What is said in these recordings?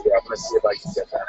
Yeah, let's see if I can get that.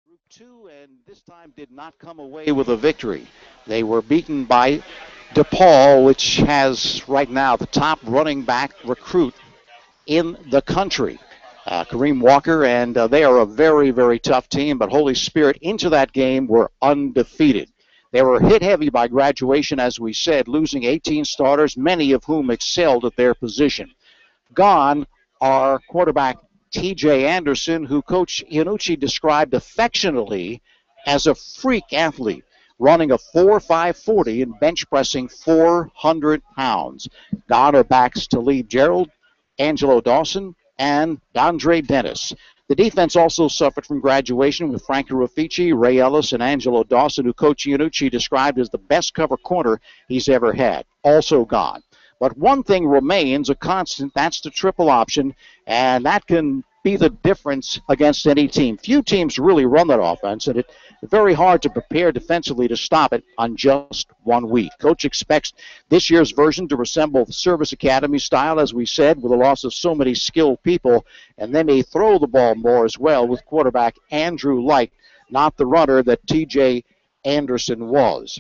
Group 2, and this time did not come away with a victory. They were beaten by DePaul, which has right now the top running back recruit in the country, Kareem Walker, and they are a very, very tough team, but Holy Spirit into that game were undefeated. They were hit heavy by graduation, as we said, losing 18 starters, many of whom excelled at their position. Gone are quarterback T.J. Anderson, who Coach Iannucci described affectionately as a freak athlete, running a 4.540 and bench pressing 400 pounds. Gone are backs to Lee Gerald, Angelo Dawson, and Andre Dennis. The defense also suffered from graduation with Frank Raffici, Ray Ellis, and Angelo Dawson, who Coach Iannucci described as the best cover corner he's ever had. Also gone. But one thing remains a constant, that's the triple option, and that can be the difference against any team. Few teams really run that offense, and it's very hard to prepare defensively to stop it on just 1 week. Coach expects this year's version to resemble the Service Academy style, as we said, with the loss of so many skilled people, and they may throw the ball more as well with quarterback Andrew Light, not the runner that T.J. Anderson was.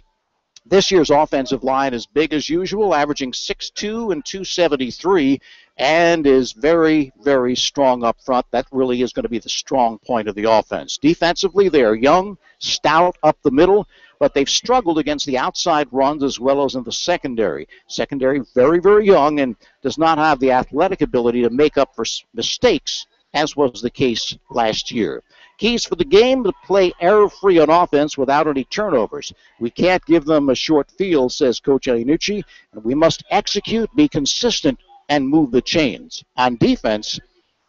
This year's offensive line is big as usual, averaging 6'2 and 273, and is very, very strong up front. That really is going to be the strong point of the offense. Defensively, they are young, stout up the middle, but they've struggled against the outside runs as well as in the secondary. Secondary, very, very young, and does not have the athletic ability to make up for mistakes, as was the case last year. Keys for the game: to play error-free on offense without any turnovers. We can't give them a short field, says Coach Iannucci, and we must execute, be consistent, and move the chains. On defense,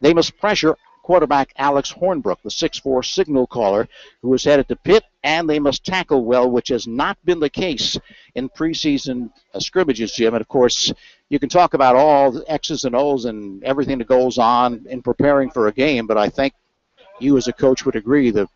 they must pressure quarterback Alex Hornbrook, the 6'4 signal caller, who is headed to Pitt, and they must tackle well, which has not been the case in preseason scrimmages, Jim. And, of course, you can talk about all the X's and O's and everything that goes on in preparing for a game, but I think you as a coach would agree the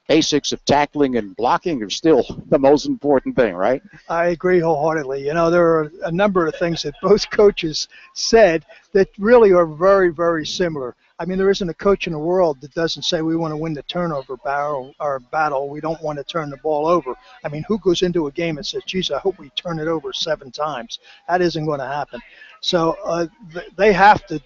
basics of tackling and blocking are still the most important thing, right? I agree wholeheartedly. You know, there are a number of things that both coaches said that really are very, very similar. I mean, there isn't a coach in the world that doesn't say we want to win the turnover battle. We don't want to turn the ball over. I mean, who goes into a game and says, geez, I hope we turn it over 7 times? That isn't going to happen. So they have to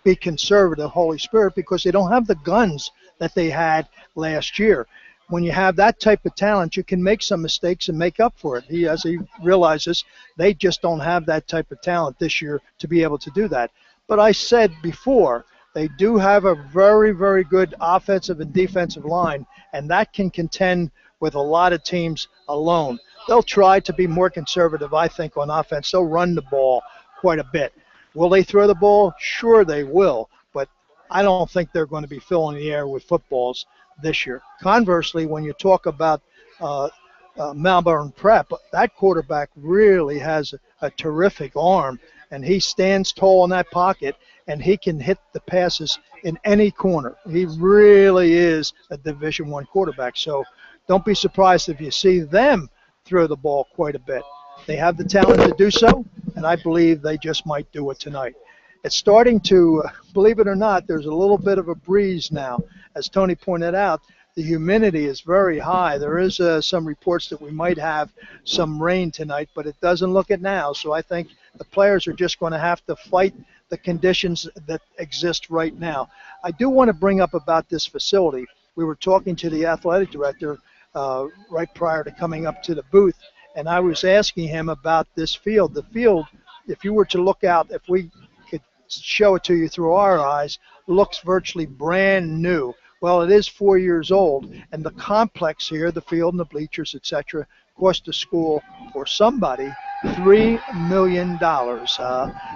be conservative, Holy Spirit, because they don't have the guns that they had last year. When you have that type of talent, you can make some mistakes and make up for it. As he realizes, they just don't have that type of talent this year to be able to do that. But I said before, they do have a very, very good offensive and defensive line, and that can contend with a lot of teams alone. They'll try to be more conservative, I think, on offense. They'll run the ball quite a bit. Will they throw the ball? Sure they will, but I don't think they're going to be filling the air with footballs this year. Conversely, when you talk about Malvern Prep, that quarterback really has a terrific arm, and he stands tall in that pocket, and he can hit the passes in any corner. He really is a Division I quarterback, so don't be surprised if you see them throw the ball quite a bit. They have the talent to do so, and I believe they just might do it tonight. It's starting to, believe it or not, there's a little bit of a breeze now. As Tony pointed out, the humidity is very high. There is some reports that we might have some rain tonight, but it doesn't look it now. So I think the players are just going to have to fight the conditions that exist right now. I do want to bring up about this facility. We were talking to the athletic director right prior to coming up to the booth, and I was asking him about this field. The field, if you were to look out, if we could show it to you through our eyes, looks virtually brand new. Well, it is 4 years old, and the complex here, the field and the bleachers, etc., cost the school or somebody $3 million.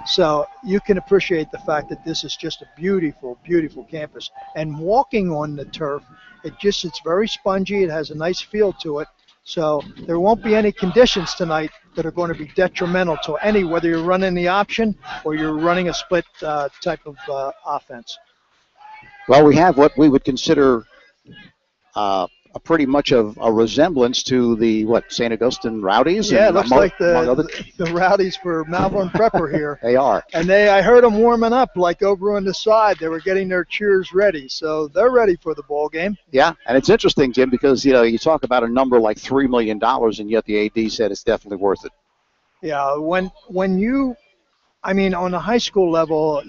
So you can appreciate the fact that this is just a beautiful, beautiful campus. And walking on the turf, it's very spongy. It has a nice feel to it. So there won't be any conditions tonight that are going to be detrimental to any, whether you're running the option or you're running a split type of offense. Well, we have what we would consider a pretty much of a resemblance to the, St. Augustine Rowdies? Yeah, it looks like the Rowdies for Malvern Prep are here. They are. And I heard them warming up, like over on the side. They were getting their cheers ready. So they're ready for the ball game. Yeah, and it's interesting, Jim, because, you talk about a number like $3 million, and yet the AD said it's definitely worth it. Yeah, when on the high school level,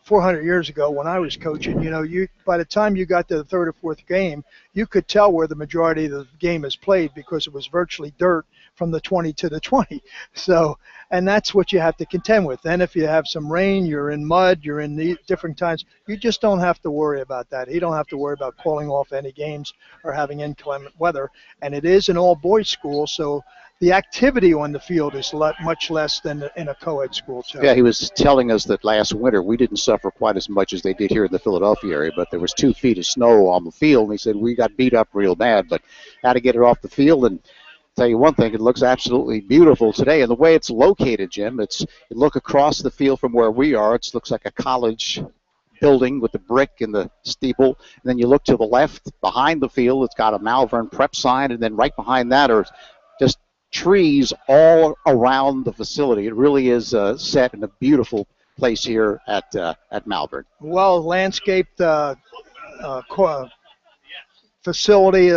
400 years ago when I was coaching, by the time you got to the third or fourth game, you could tell where the majority of the game is played because it was virtually dirt from the 20 to the 20. So, and that's what you have to contend with. Then if you have some rain, you're in mud, you're in the different times, you just don't have to worry about that. You don't have to worry about calling off any games or having inclement weather. And it is an all-boys school, so the activity on the field is much less than in a co-ed school, too. Yeah, he was telling us that last winter we didn't suffer quite as much as they did here in the Philadelphia area, but there was 2 feet of snow on the field, and he said we got beat up real bad, but had to get it off the field. And tell you one thing, it looks absolutely beautiful today. And the way it's located, Jim, you look across the field from where we are, it looks like a college building with the brick and the steeple. And then you look to the left behind the field, it's got a Malvern Prep sign, and then right behind that are just trees all around the facility. It really is set in a beautiful place here at Malvern. Well landscaped facility.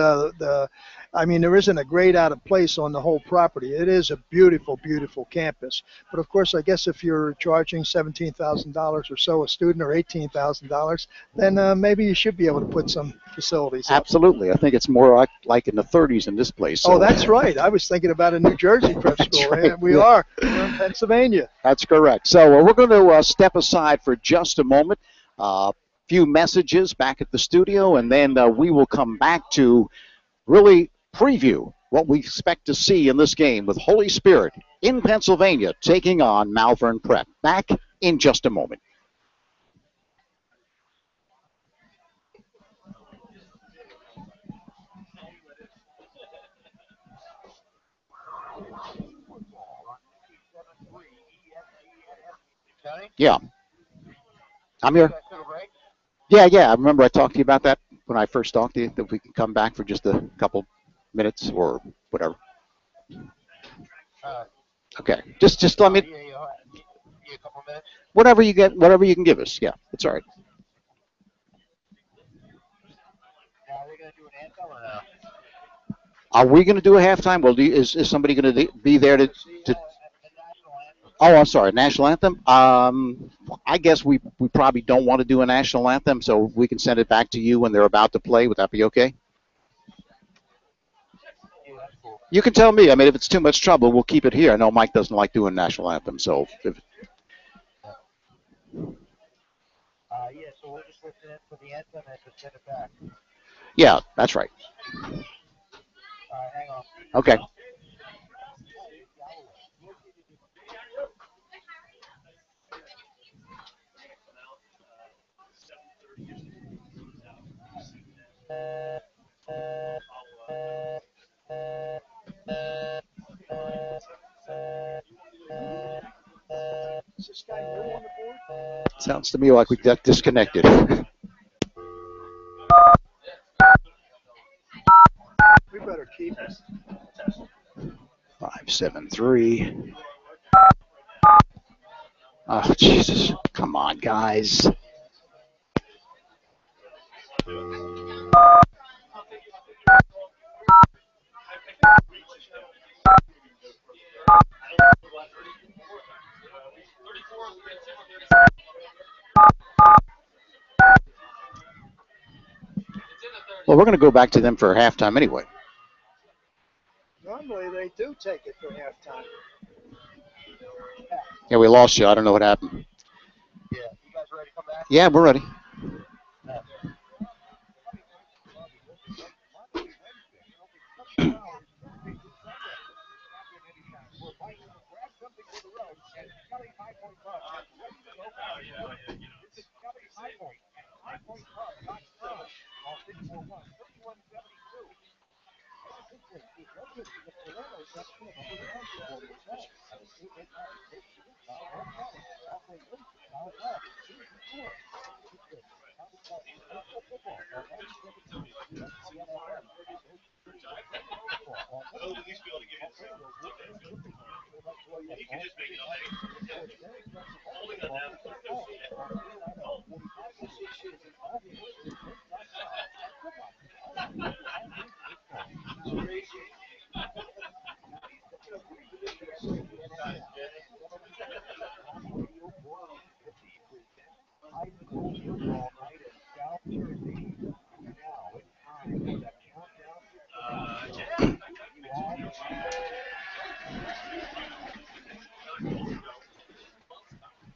There isn't a grade out of place on the whole property. It is a beautiful, beautiful campus. But of course, I guess if you're charging $17,000 or so a student, or $18,000, then maybe you should be able to put some facilities up. Absolutely. I think it's more like in the 30s in this place. So. Oh, that's right. I was thinking about a New Jersey prep school. Right. We're in Pennsylvania. That's correct. So we're going to step aside for just a moment. few messages back at the studio, and then we will come back to really preview what we expect to see in this game with Holy Spirit in Pennsylvania taking on Malvern Prep. Back in just a moment. Yeah. I'm here. Yeah. I remember I talked to you about that when I first talked to you, that we can come back for just a couple minutes or whatever. Okay. Just let me. Whatever you can give us. Yeah, it's all right. Are we going to do a halftime? Well, is somebody going to be there to? Oh, I'm sorry, national anthem. I guess we probably don't want to do a national anthem, so we can send it back to you when they're about to play. Would that be okay? You can tell me. I mean, if it's too much trouble, we'll keep it here. I know Mike doesn't like doing national anthem, so. So we'll just listen in for the anthem and just send it back. Yeah, that's right. All right, hang on. Okay. Sounds to me like we got disconnected. We better keep it. 5-7-3. Oh, Jesus. Come on, guys. Well, we're going to go back to them for halftime anyway. Normally they do take it for halftime. Yeah, we lost you. I don't know what happened. Yeah, you guys ready to come back? Yeah, we're ready.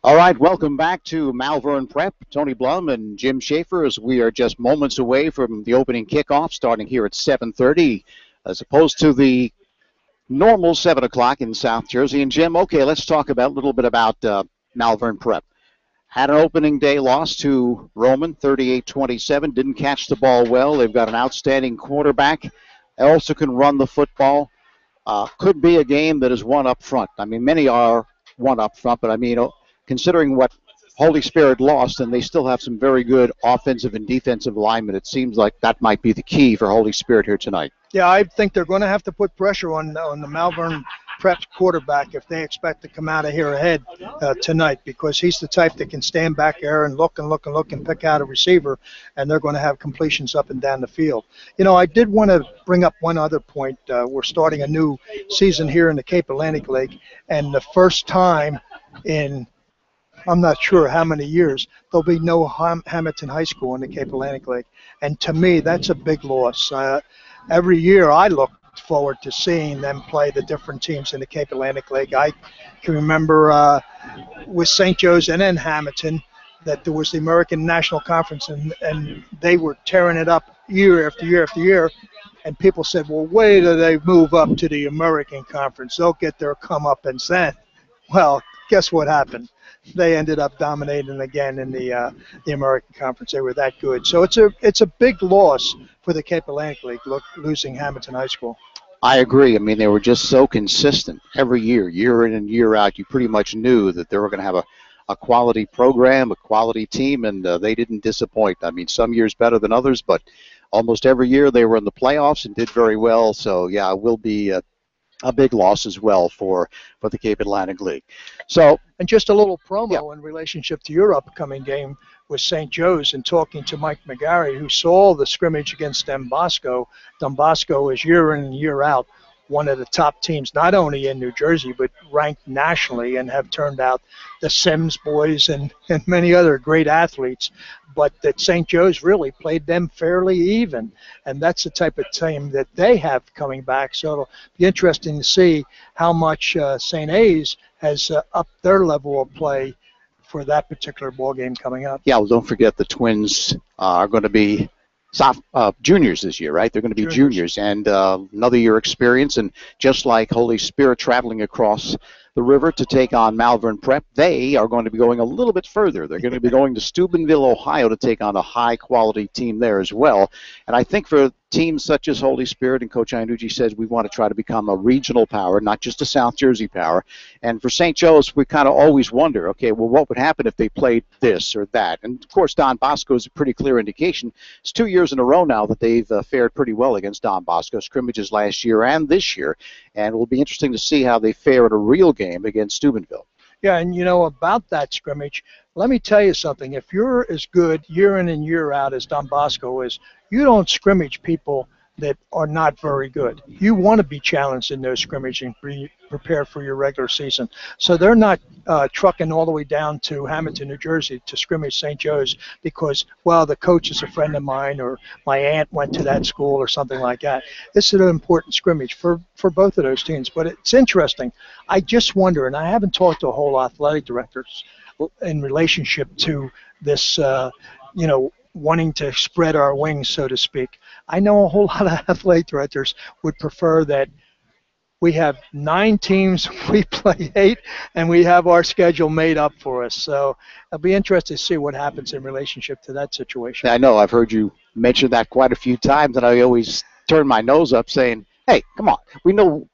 All right, welcome back to Malvern Prep. Tony Blum and Jim Schaefer, as we are just moments away from the opening kickoff, starting here at 7:30, as opposed to the normal 7 o'clock in South Jersey. And Jim, okay, let's talk a little bit about Malvern Prep. Had an opening day loss to Roman, 38-27. Didn't catch the ball well. They've got an outstanding quarterback. They also can run the football. Could be a game that is one up front. I mean, many are one up front, but I mean, considering what Holy Spirit lost, and they still have some very good offensive and defensive linemen, it seems like that might be the key for Holy Spirit here tonight. Yeah, I think they're going to have to put pressure on the Malvern Prep quarterback if they expect to come out of here ahead tonight, because he's the type that can stand back there and look and pick out a receiver, and they're going to have completions up and down the field. You know, I did want to bring up one other point. We're starting a new season here in the Cape Atlantic League, and the first time in I'm not sure how many years, there'll be no Hamilton High School in the Cape Atlantic League. And to me, that's a big loss. Every year I look forward to seeing them play the different teams in the Cape Atlantic League. I can remember with St. Joe's and then Hamilton, that there was the American National Conference, and they were tearing it up year after year after year. And people said, well, wait till they move up to the American Conference. They'll get their comeuppance then. Well, guess what happened? They ended up dominating again in the American Conference. They were that good. So it's a big loss for the Cape Atlantic League, losing Hamilton High School. I agree. I mean, they were just so consistent every year in and year out. You pretty much knew that they were going to have a quality program, a quality team, and they didn't disappoint. I mean, some years better than others, but almost every year they were in the playoffs and did very well. So, yeah, it will be a big loss as well for the Cape Atlantic League. So, and just a little promo in relationship to your upcoming game with St. Joe's, and talking to Mike McGarry, who saw the scrimmage against Don Bosco. Don Bosco is year in and year out one of the top teams, not only in New Jersey, but ranked nationally, and have turned out the Sims boys and many other great athletes. But that St. Joe's really played them fairly even. And that's the type of team that they have coming back. So it'll be interesting to see how much St. A's has upped their level of play for that particular ball game coming up. Yeah, well, don't forget the Twins are going to be juniors this year, right? They're going to be juniors, and another year experience. And just like Holy Spirit traveling across the river to take on Malvern Prep, they are going to be going a little bit further. They're going to be going to Steubenville, Ohio, to take on a high-quality team there as well. And I think for teams such as Holy Spirit, and Coach Iannucci says we want to try to become a regional power, not just a South Jersey power. And for St. Joe's, we kind of always wonder, okay, well, what would happen if they played this or that? And, of course, Don Bosco is a pretty clear indication. It's 2 years in a row now that they've fared pretty well against Don Bosco, scrimmages last year and this year. And it will be interesting to see how they fare in a real game against Steubenville. Yeah, and, about that scrimmage, let me tell you something. If you're as good year in and year out as Don Bosco is, you don't scrimmage people that are not very good. You want to be challenged in those scrimmages and be prepared for your regular season. So they're not trucking all the way down to Hamilton, New Jersey to scrimmage St. Joe's because, well, the coach is a friend of mine or my aunt went to that school or something like that. This is an important scrimmage for both of those teams. But it's interesting. I just wonder, and I haven't talked to a whole athletic directors in relationship to this, wanting to spread our wings, so to speak. I know a whole lot of athletic directors would prefer that we have 9 teams, we play 8, and we have our schedule made up for us. So it'll be interesting to see what happens in relationship to that situation. I know I've heard you mention that quite a few times, and I always turn my nose up saying, hey, come on. We know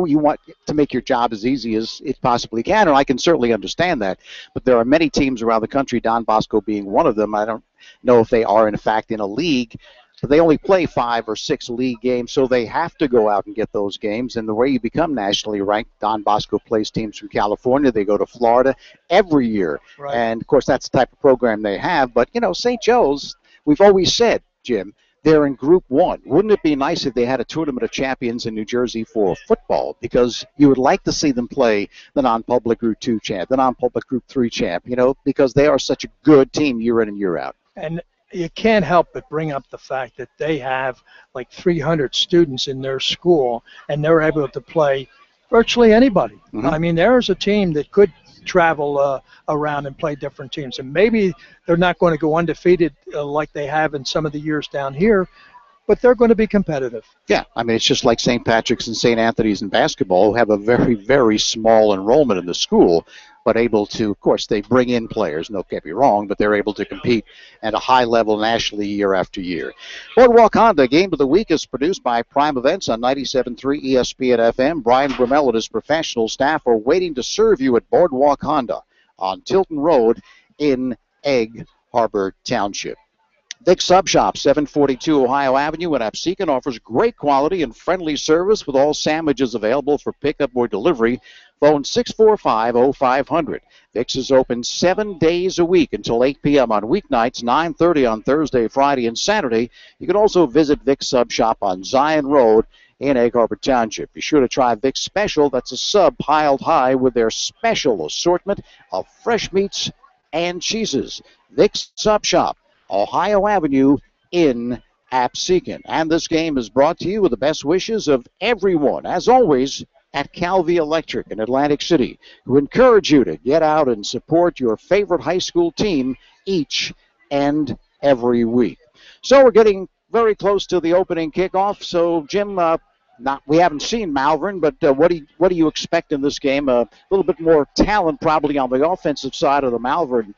you want to make your job as easy as it possibly can, and I can certainly understand that. But there are many teams around the country, Don Bosco being one of them. I don't know if they are, in fact, in a league. But they only play 5 or 6 league games, so they have to go out and get those games. And the way you become nationally ranked, Don Bosco plays teams from California. They go to Florida every year. Right. And, of course, that's the type of program they have. But, St. Joe's, we've always said, Jim, they're in Group 1. Wouldn't it be nice if they had a tournament of champions in New Jersey for football? Because you would like to see them play the non-public Group 2 champ, the non-public Group 3 champ, because they are such a good team year in and year out. And you can't help but bring up the fact that they have like 300 students in their school, and they're able to play virtually anybody. Mm-hmm. I mean, there's a team that could travel around and play different teams. And maybe they're not going to go undefeated like they have in some of the years down here, but they're going to be competitive. Yeah, I mean, it's just like St. Patrick's and St. Anthony's in basketball, who have a very, very small enrollment in the school, but able to, of course, they bring in players, no, get me wrong, but they're able to compete at a high level nationally year after year. Boardwalk Honda Game of the Week is produced by Prime Events on 97.3 ESPN FM. Brian Brummel and his professional staff are waiting to serve you at Boardwalk Honda on Tilton Road in Egg Harbor Township. Dick's Sub Shop, 742 Ohio Avenue in Absecon, offers great quality and friendly service with all sandwiches available for pickup or delivery. Phone 645-0500. Dick's is open 7 days a week until 8 p.m. on weeknights, 9:30 on Thursday, Friday, and Saturday. You can also visit Vic's Sub Shop on Zion Road in Egg Harbor Township. Be sure to try Vic's Special. That's a sub piled high with their special assortment of fresh meats and cheeses. Vic's Sub Shop, Ohio Avenue in Absecon. And this game is brought to you with the best wishes of everyone, as always, at Calvi Electric in Atlantic City, who encourage you to get out and support your favorite high school team each and every week. So we're getting very close to the opening kickoff. So, Jim, we haven't seen Malvern, but what do you expect in this game? A little bit more talent probably on the offensive side of the Malvern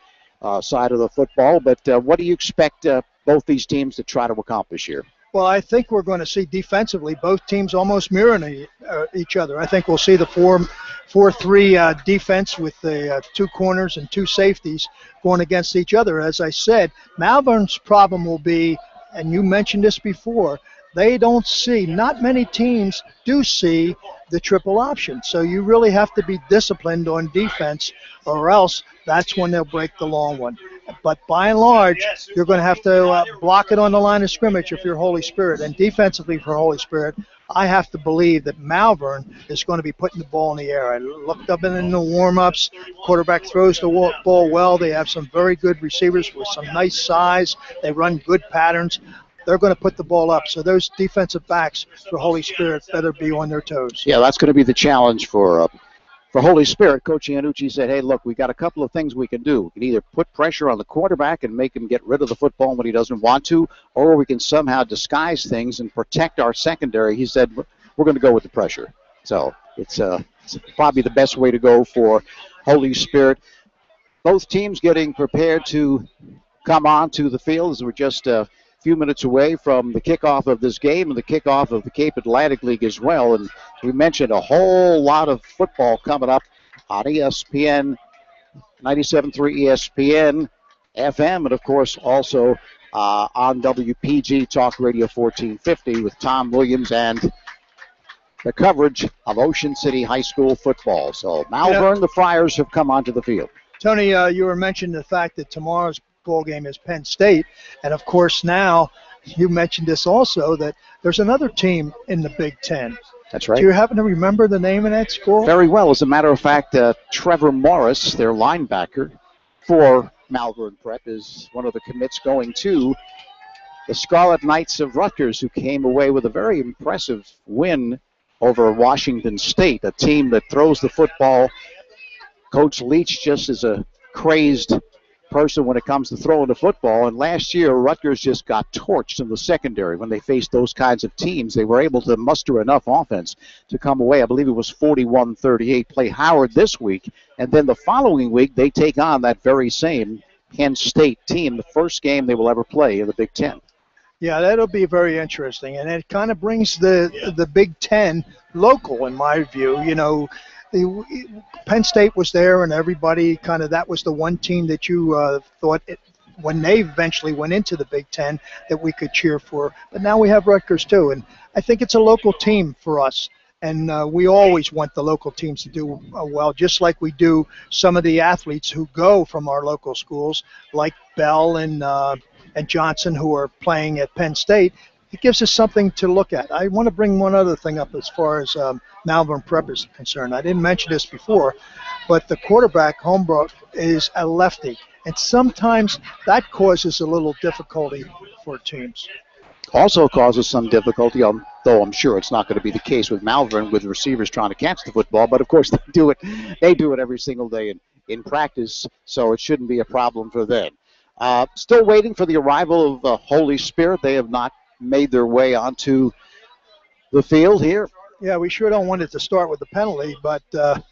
side of the football, but what do you expect both these teams to try to accomplish here? Well, I think we're going to see defensively both teams almost mirroring each other. I think we'll see the 4-3 defense with the 2 corners and 2 safeties going against each other. As I said, Malvern's problem will be, and you mentioned this before, they don't see, not many teams do see the triple option. So you really have to be disciplined on defense, or else that's when they'll break the long one. But by and large, you're going to have to block it on the line of scrimmage if you're Holy Spirit. And defensively for Holy Spirit, I have to believe that Malvern is going to be putting the ball in the air. I looked up in the warm-ups. Quarterback throws the ball well. They have some very good receivers with some nice size. They run good patterns. They're going to put the ball up. So those defensive backs for Holy Spirit better be on their toes. Yeah, that's going to be the challenge for Holy Spirit. Coach Iannucci said, hey, look, we got a couple of things we can do. We can either put pressure on the quarterback and make him get rid of the football when he doesn't want to, or we can somehow disguise things and protect our secondary. He said, we're going to go with the pressure. So it's probably the best way to go for Holy Spirit. Both teams getting prepared to come on to the field as we're just a few minutes away from the kickoff of this game and the kickoff of the Cape Atlantic League as well. And we mentioned a whole lot of football coming up on ESPN, 97.3 ESPN, FM, and of course also on WPG Talk Radio 1450 with Tom Williams and the coverage of Ocean City High School football. So Malvern, the Friars, have come onto the field. Tony, you were mentioning the fact that tomorrow's ball game is Penn State, and of course now you mentioned this also, that there's another team in the Big Ten. That's right. Do you happen to remember the name of that school? Very well. As a matter of fact, Trevor Morris, their linebacker for Malvern Prep, is one of the commits going to the Scarlet Knights of Rutgers, who came away with a very impressive win over Washington State, a team that throws the football. Coach Leach just is a crazed person when it comes to throwing the football, and last year Rutgers just got torched in the secondary when they faced those kinds of teams. They were able to muster enough offense to come away. I believe it was 41-38. Play Howard this week, and then the following week they take on that very same Penn State team, the first game they will ever play in the Big Ten. Yeah, that'll be very interesting, and it kind of brings the Big Ten local, in my view. You know, Penn State was there, and everybody kind of, that was the one team that you thought when they eventually went into the Big Ten that we could cheer for. But now we have Rutgers too, and I think it's a local team for us. And we always want the local teams to do well, just like we do some of the athletes who go from our local schools, like Bell and Johnson, who are playing at Penn State. It gives us something to look at. I want to bring one other thing up as far as Malvern Prep is concerned. I didn't mention this before, but the quarterback, Holmbrook, is a lefty, and sometimes that causes a little difficulty for teams. Also causes some difficulty, though I'm sure it's not going to be the case with Malvern, with receivers trying to catch the football. But of course they do it every single day in practice, so it shouldn't be a problem for them. Still waiting for the arrival of the Holy Spirit. They have not made their way onto the field here. Yeah, we sure don't want it to start with the penalty, but what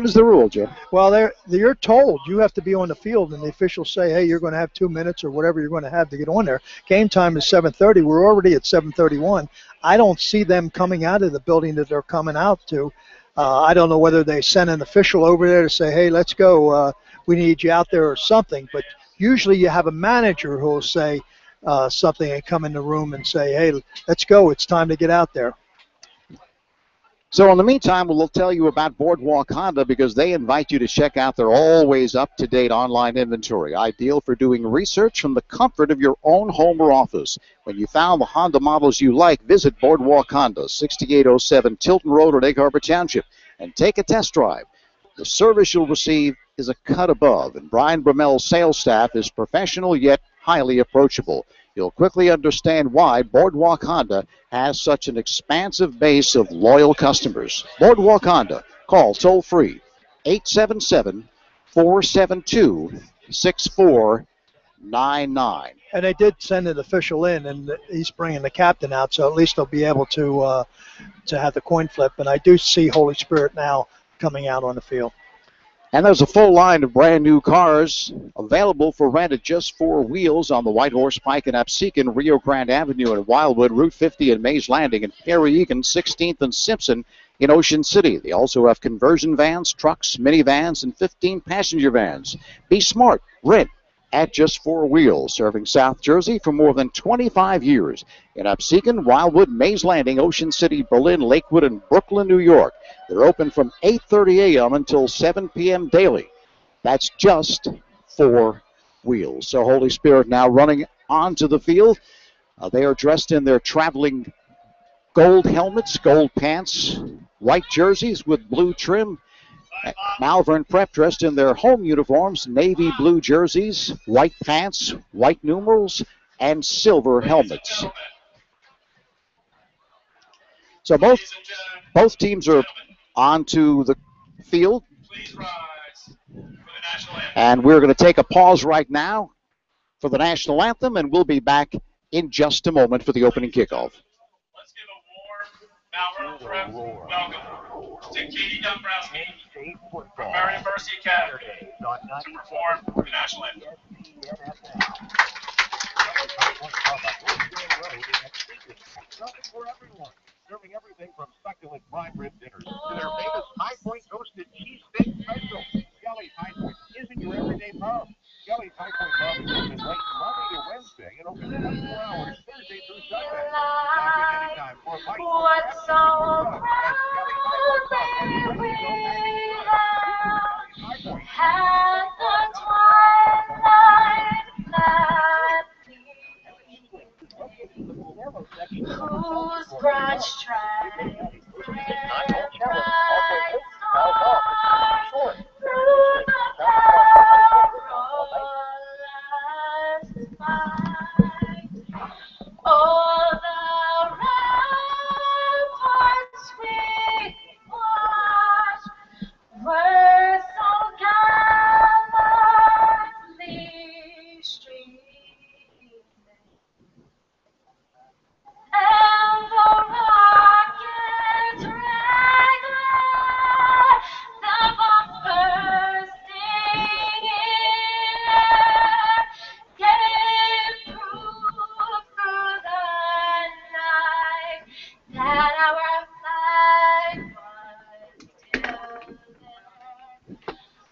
is the rule, Jim? Well, you're told you have to be on the field, and the officials say, hey, you're going to have 2 minutes or whatever you're going to have to get on there. Game time is 7:30. We're already at 7:31. I don't see them coming out of the building that they're coming out to. I don't know whether they sent an official over there to say, hey, let's go. We need you out there or something. But usually you have a manager who will say something and come in the room and say, hey, let's go. It's time to get out there. So in the meantime, we'll tell you about Boardwalk Honda, because they invite you to check out their always up-to-date online inventory, ideal for doing research from the comfort of your own home or office. When you found the Honda models you like, visit Boardwalk Honda, 6807 Tilton Road in Egg Harbor Township, and take a test drive. The service you'll receive is a cut above, and Brian Brumel's sales staff is professional yet highly approachable. You'll quickly understand why Boardwalk Honda has such an expansive base of loyal customers. Boardwalk Honda. Call toll-free 877-472-5700. 6'4", 9'9". And they did send an official in, and he's bringing the captain out, so at least they'll be able to have the coin flip. And I do see Holy Spirit now coming out on the field. And there's a full line of brand new cars available for rent at just 4 wheels on the White Horse Pike in Absecon, Rio Grande Avenue in Wildwood, Route 50 in Mays Landing, and Perry Egan, 16th and Simpson in Ocean City. They also have conversion vans, trucks, minivans, and 15 passenger vans. Be smart. Rent at just 4 wheels, serving South Jersey for more than 25 years in Absecon, Wildwood, Mays Landing, Ocean City, Berlin, Lakewood, and Brooklyn, New York. They're open from 8:30 a.m. until 7 p.m. daily. That's just 4 wheels. So Holy Spirit now running onto the field. They are dressed in their traveling gold helmets, gold pants, white jerseys with blue trim. Malvern Prep dressed in their home uniforms, navy blue jerseys, white pants, white numerals, and silver helmets. So both teams are onto the field. And we're going to take a pause right now for the national anthem, and we'll be back in just a moment for the opening kickoff. Let's give a warm Malvern Prep welcome to Katie Dombrowski from Marion Mercy Academy to perform the national anthem. Something for everyone. Serving everything from succulent prime rib dinners to their famous High Point toasted cheesesteak special. Kelly's High Point isn't your everyday pub. Kelly's High Point pub is open late Monday to Wednesday and open 24 hours Thursday through Sunday. Stop in anytime for a bite. What's so proudly we had the twilight that whose broad stripes and bright stars through the perilous fight. Oh, the ramparts we watched were so gallantly streaming, and the rockets regular, the bombs bursting in air, gave proof through the night that our flag was still there.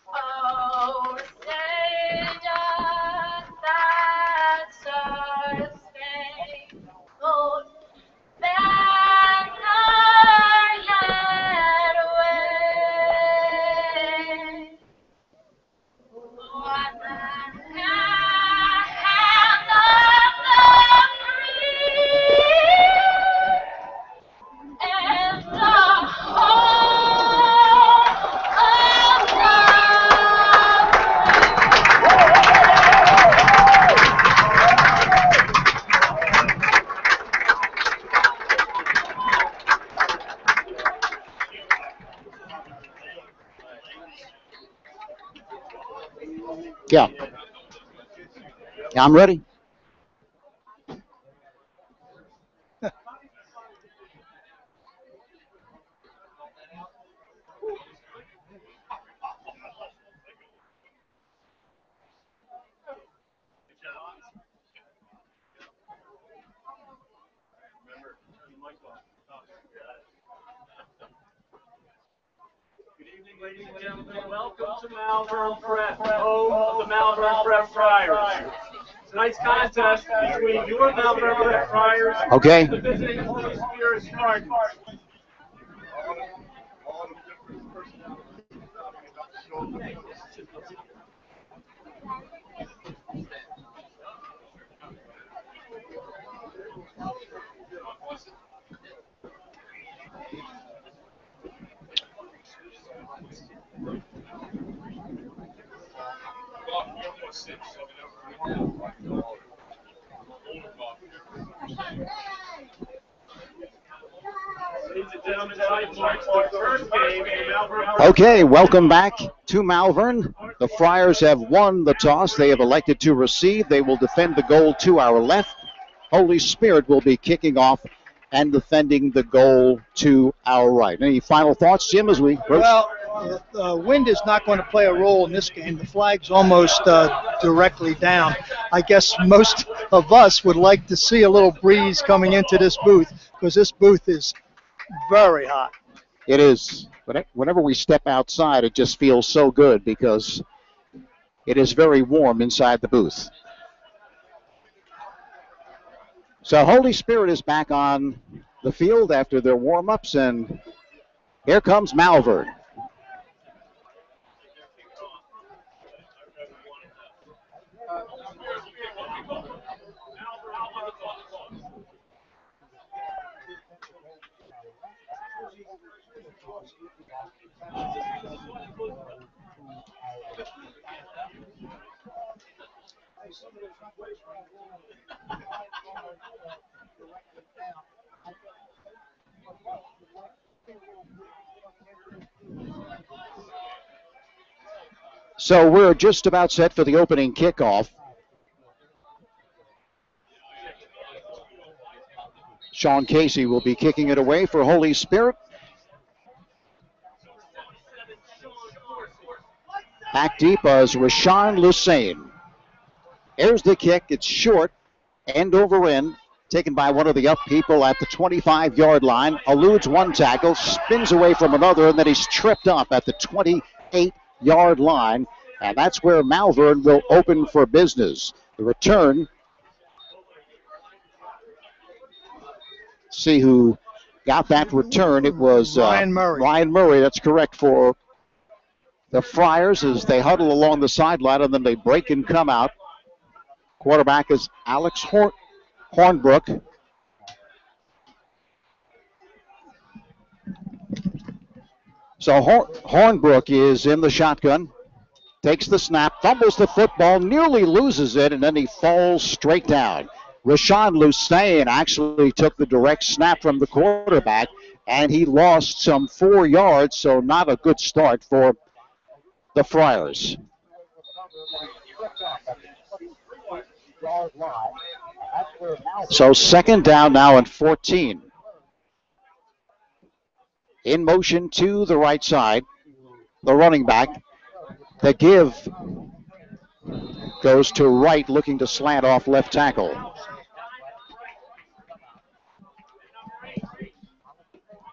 Oh, say does that star-spangled banner yet wave? What the hand of the free and the home of the Yeah. I'm ready. Good evening, ladies and gentlemen. Welcome to Malvern Prep, home of the Malvern Prep Friars. Tonight's contest between your Malvern Prep Friars Okay. and the visiting Holy Spirit Spartans. Ladies and gentlemen, tonight marks the first game in Malvern Prep. Okay, welcome back to Malvern. The Friars have won the toss. They have elected to receive. They will defend the goal to our left. Holy Spirit will be kicking off and defending the goal to our right. Any final thoughts, Jim, as we approach? Well, wind is not going to play a role in this game. The flag's almost directly down. I guess most of us would like to see a little breeze coming into this booth because this booth is very hot. It is. But whenever we step outside, it just feels so good because it is very warm inside the booth. So Holy Spirit is back on the field after their warm-ups, and here comes Malvern. So we're just about set for the opening kickoff. Sean Casey will be kicking it away for Holy Spirit. Back deep as Rashawn Lusain. Here's the kick. It's short, end over end, taken by one of the up people at the 25-yard line. Eludes one tackle, spins away from another, and then he's tripped up at the 28-yard line. And that's where Malvern will open for business. The return. See who got that return. It was Ryan Murray. Ryan Murray, that's correct, for the Friars as they huddle along the sideline and then they break and come out. Quarterback is Alex Hornbrook. So Hornbrook is in the shotgun. Takes the snap, fumbles the football, nearly loses it, and then he falls straight down. Rashawn Lusain actually took the direct snap from the quarterback, and he lost some 4 yards, so not a good start for the Friars. So second down now and 14. In motion to the right side, the running back. The give goes to right, looking to slant off left tackle.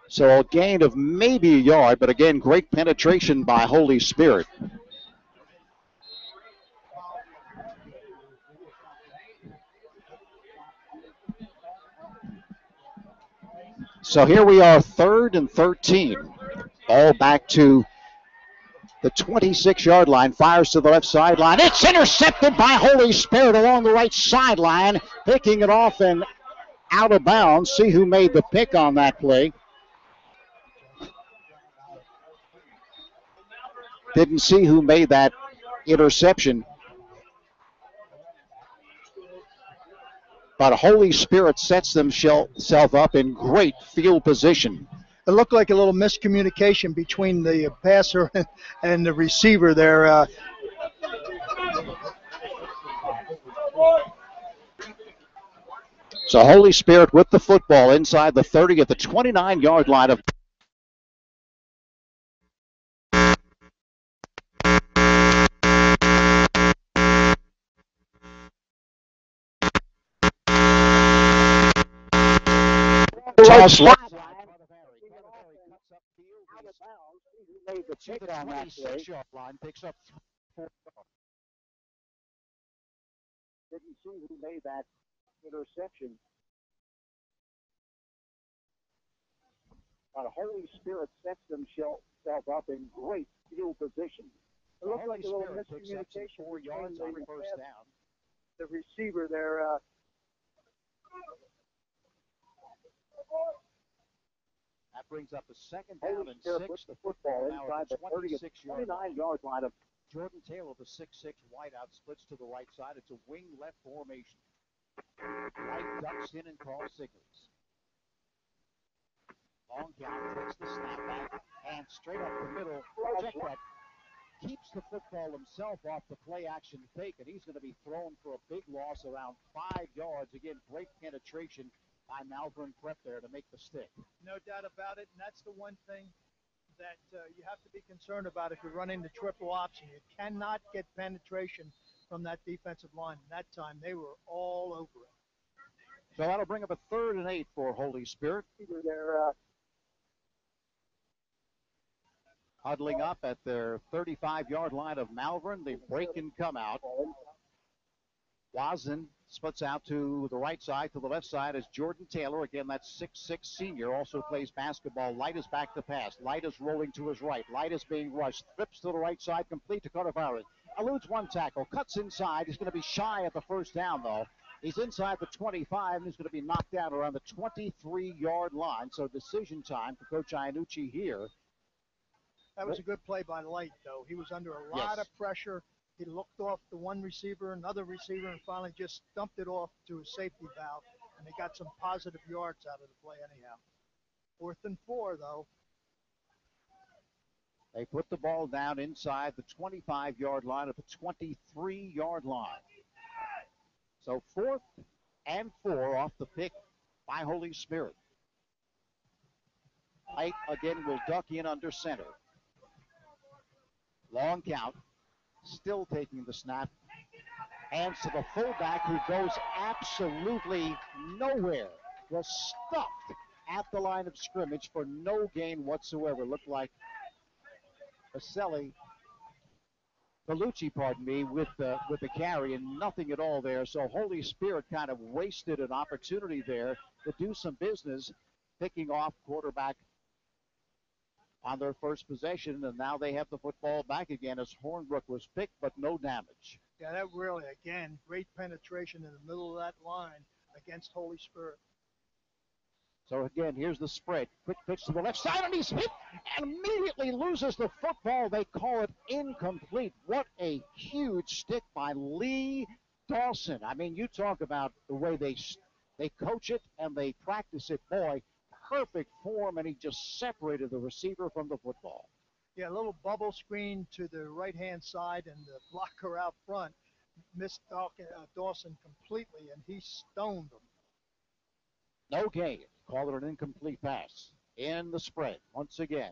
So a gain of maybe a yard, but again, great penetration by Holy Spirit. So here we are, 3rd and 13. All back to the 26-yard line, fires to the left sideline. It's intercepted by Holy Spirit along the right sideline, picking it off and out of bounds. See who made the pick on that play. Didn't see who made that interception. But Holy Spirit sets themselves up in great field position. It looked like a little miscommunication between the passer and the receiver there. So Holy Spirit with the football inside the 30 at the 29-yard line of toss line. The ticket on that 26-yard line picks up 4 yards. Didn't see who made that interception. But Holy Spirit sets themselves up in great field position. It looked like a little miscommunication 4 yards on first down. The receiver there. That brings up a second down and 6. The football inside the 29-yard line of Jordan Taylor, the 6'6" wideout, splits to the right side. It's a wing left formation. White ducks in and calls signals. Long count, takes the snap back, and straight up the middle. Check that. keeps the football himself off the play action fake, and he's going to be thrown for a big loss around 5 yards. Again, great penetration by Malvern Prep there to make the stick. No doubt about it, and that's the one thing that you have to be concerned about if you're running the triple option. You cannot get penetration from that defensive line. That time, they were all over it. So that'll bring up a 3rd and 8 for Holy Spirit. Huddling up at their 35-yard line of Malvern. They break and come out. Wazin splits out to the right side. To the left side is Jordan Taylor. Again, that's 6'6 senior. Also plays basketball. Light is back to pass. Light is rolling to his right. Light is being rushed. Flips to the right side. Complete to Carnevale. Eludes one tackle. Cuts inside. He's going to be shy at the first down, though. He's inside the 25, and he's going to be knocked down around the 23-yard line. So decision time for Coach Iannucci here. That was a good play by Light, though. He was under a lot of pressure. He looked off the one receiver, another receiver, and finally just dumped it off to a safety valve, and they got some positive yards out of the play anyhow. 4th and 4, though. They put the ball down inside the 25-yard line at the 23-yard line. So 4th and 4 off the pick by Holy Spirit. Light again will duck in under center. Long count, still taking the snap. Hands to the fullback who goes absolutely nowhere. Was stuffed at the line of scrimmage for no gain whatsoever. Looked like Bellucci, with the carry, and nothing at all there. So Holy Spirit kind of wasted an opportunity there to do some business, picking off quarterback on their first possession, and now they have the football back again as Hornbrook was picked, but no damage. Yeah, that really, again, great penetration in the middle of that line against Holy Spirit. So again, here's the spread. Quick pitch to the left side, and he's hit and immediately loses the football. They call it incomplete. What a huge stick by Lee Dawson. I mean, you talk about the way they coach it and they practice it. Boy, perfect form, and he just separated the receiver from the football. Yeah, a little bubble screen to the right-hand side, and the blocker out front missed Dawson completely, and he stoned him. No gain. Call it an incomplete pass. In the spread, once again.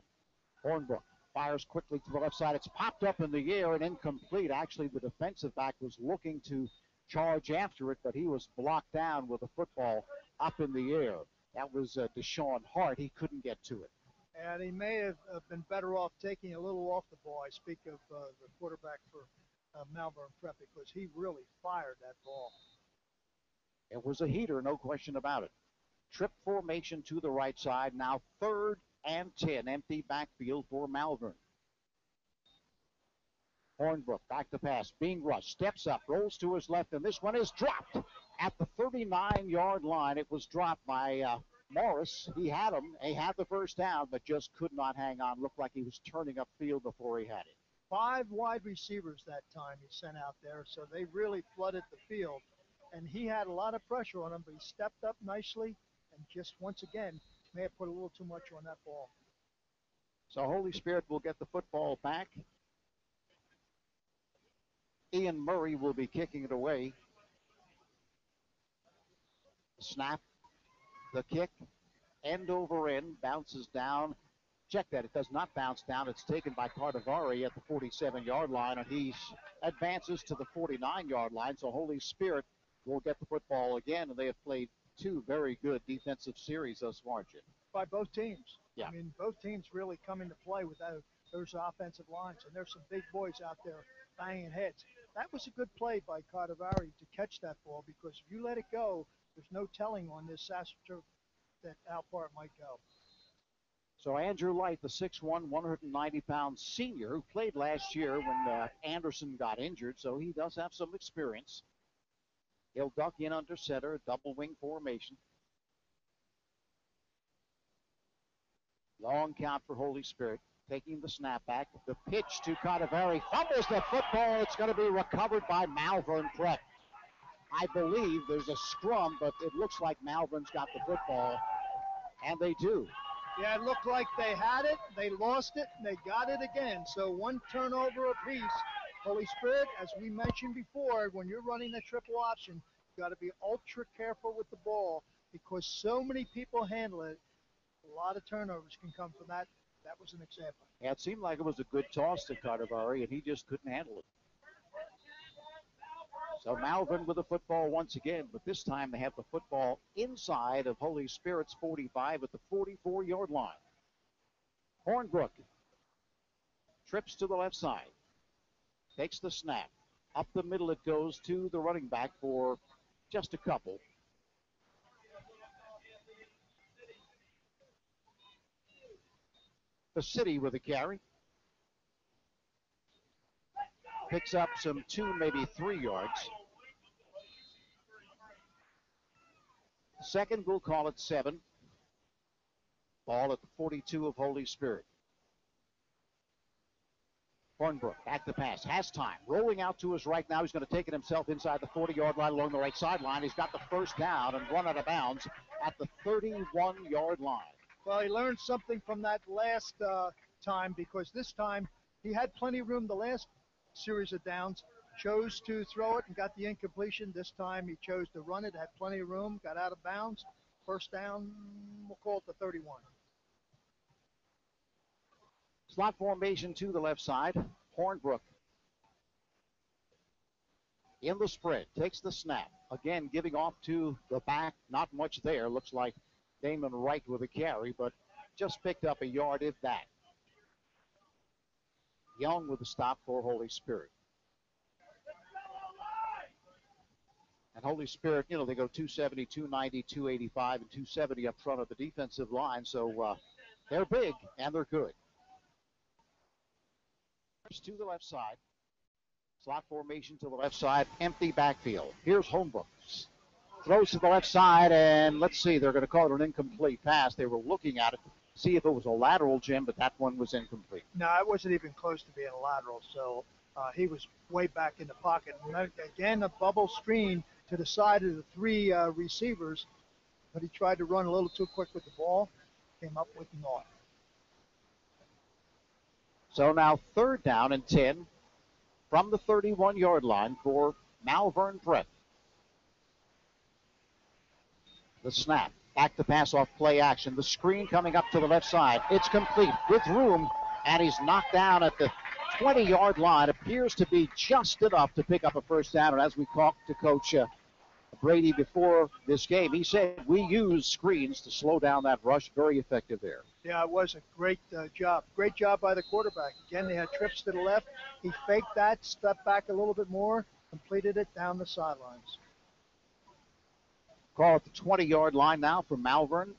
Hornbrook fires quickly to the left side. It's popped up in the air and incomplete. Actually, the defensive back was looking to charge after it, but he was blocked down with the football up in the air. That was Deshaun Hart. He couldn't get to it. And he may have been better off taking a little off the ball. I speak of the quarterback for Malvern Prep, because he really fired that ball. It was a heater, no question about it. Trip formation to the right side. Now 3rd and 10. Empty backfield for Malvern. Hornbrook back to pass. Being rushed. Steps up. Rolls to his left. And this one is dropped at the 39-yard line. It was dropped by Morris. He had him. He had the first down, but just could not hang on. Looked like he was turning upfield before he had it. 5 wide receivers that time he sent out there, so they really flooded the field. And he had a lot of pressure on him, but he stepped up nicely and just, once again, may have put a little too much on that ball. So Holy Spirit will get the football back. Ian Murray will be kicking it away. Snap, the kick, end over end, bounces down. Check that, it does not bounce down. It's taken by Cardavari at the 47-yard line, and he advances to the 49-yard line. So Holy Spirit will get the football again, and they have played 2 very good defensive series thus far, Jim. By both teams. Yeah. I mean, both teams really come into play with those offensive lines, and there's some big boys out there banging heads. That was a good play by Cardavari to catch that ball, because if you let it go, there's no telling on this Sasser that how far it might go. So Andrew Light, the 6'1", 190-pound senior who played last year when Anderson got injured, so he does have some experience. He'll duck in under center, double wing formation. Long count for Holy Spirit. Taking the snap back. The pitch to Cardavari. Fumbles the football. It's going to be recovered by Malvern Prep. I believe there's a scrum, but it looks like Malvern's got the football, and they do. Yeah, it looked like they had it, they lost it, and they got it again. So one turnover apiece. Holy Spirit, as we mentioned before, when you're running the triple option, you got to be ultra careful with the ball because so many people handle it. A lot of turnovers can come from that. That was an example. Yeah, it seemed like it was a good toss to Cardavari, and he just couldn't handle it. So Malvern with the football once again, but this time they have the football inside of Holy Spirit's 45 at the 44-yard line. Hornbrook trips to the left side, takes the snap. Up the middle it goes to the running back for just a couple. The city with a carry. Picks up some 2, maybe 3 yards. Second, we'll call it 7. Ball at the 42 of Holy Spirit. Hornbrook back to pass. Has time. Rolling out to his right now. He's going to take it himself inside the 40-yard line along the right sideline. He's got the first down and run out of bounds at the 31-yard line. Well, he learned something from that last time because this time he had plenty of room the last series of downs. Chose to throw it and got the incompletion. This time he chose to run it, had plenty of room, got out of bounds. First down, we'll call it the 31. Slot formation to the left side. Hornbrook in the spread, takes the snap. Again, giving off to the back. Not much there. Looks like Damon Wright with a carry, but just picked up a yard, if that. Young with the stop for Holy Spirit. And Holy Spirit, you know, they go 270, 290, 285, and 270 up front of the defensive line, so they're big and they're good. To the left side. Slot formation to the left side. Empty backfield. Here's Holmberg. Throws to the left side, and let's see, they're going to call it an incomplete pass. They were looking at it to see if it was a lateral, Jim, but that one was incomplete. No, it wasn't even close to being a lateral, so he was way back in the pocket. And again, a bubble screen to the side of the 3 receivers, but he tried to run a little too quick with the ball. Came up with naught. So now 3rd down and 10 from the 31-yard line for Malvern Prep. The snap, back to pass off play action. The screen coming up to the left side. It's complete with room, and he's knocked down at the 20-yard line. Appears to be just enough to pick up a first down. And as we talked to Coach Brady before this game, he said we use screens to slow down that rush. Very effective there. Yeah, it was a great job. Great job by the quarterback. Again, they had trips to the left. He faked that, stepped back a little bit more, completed it down the sidelines. Call at the 20-yard line now for Malvern.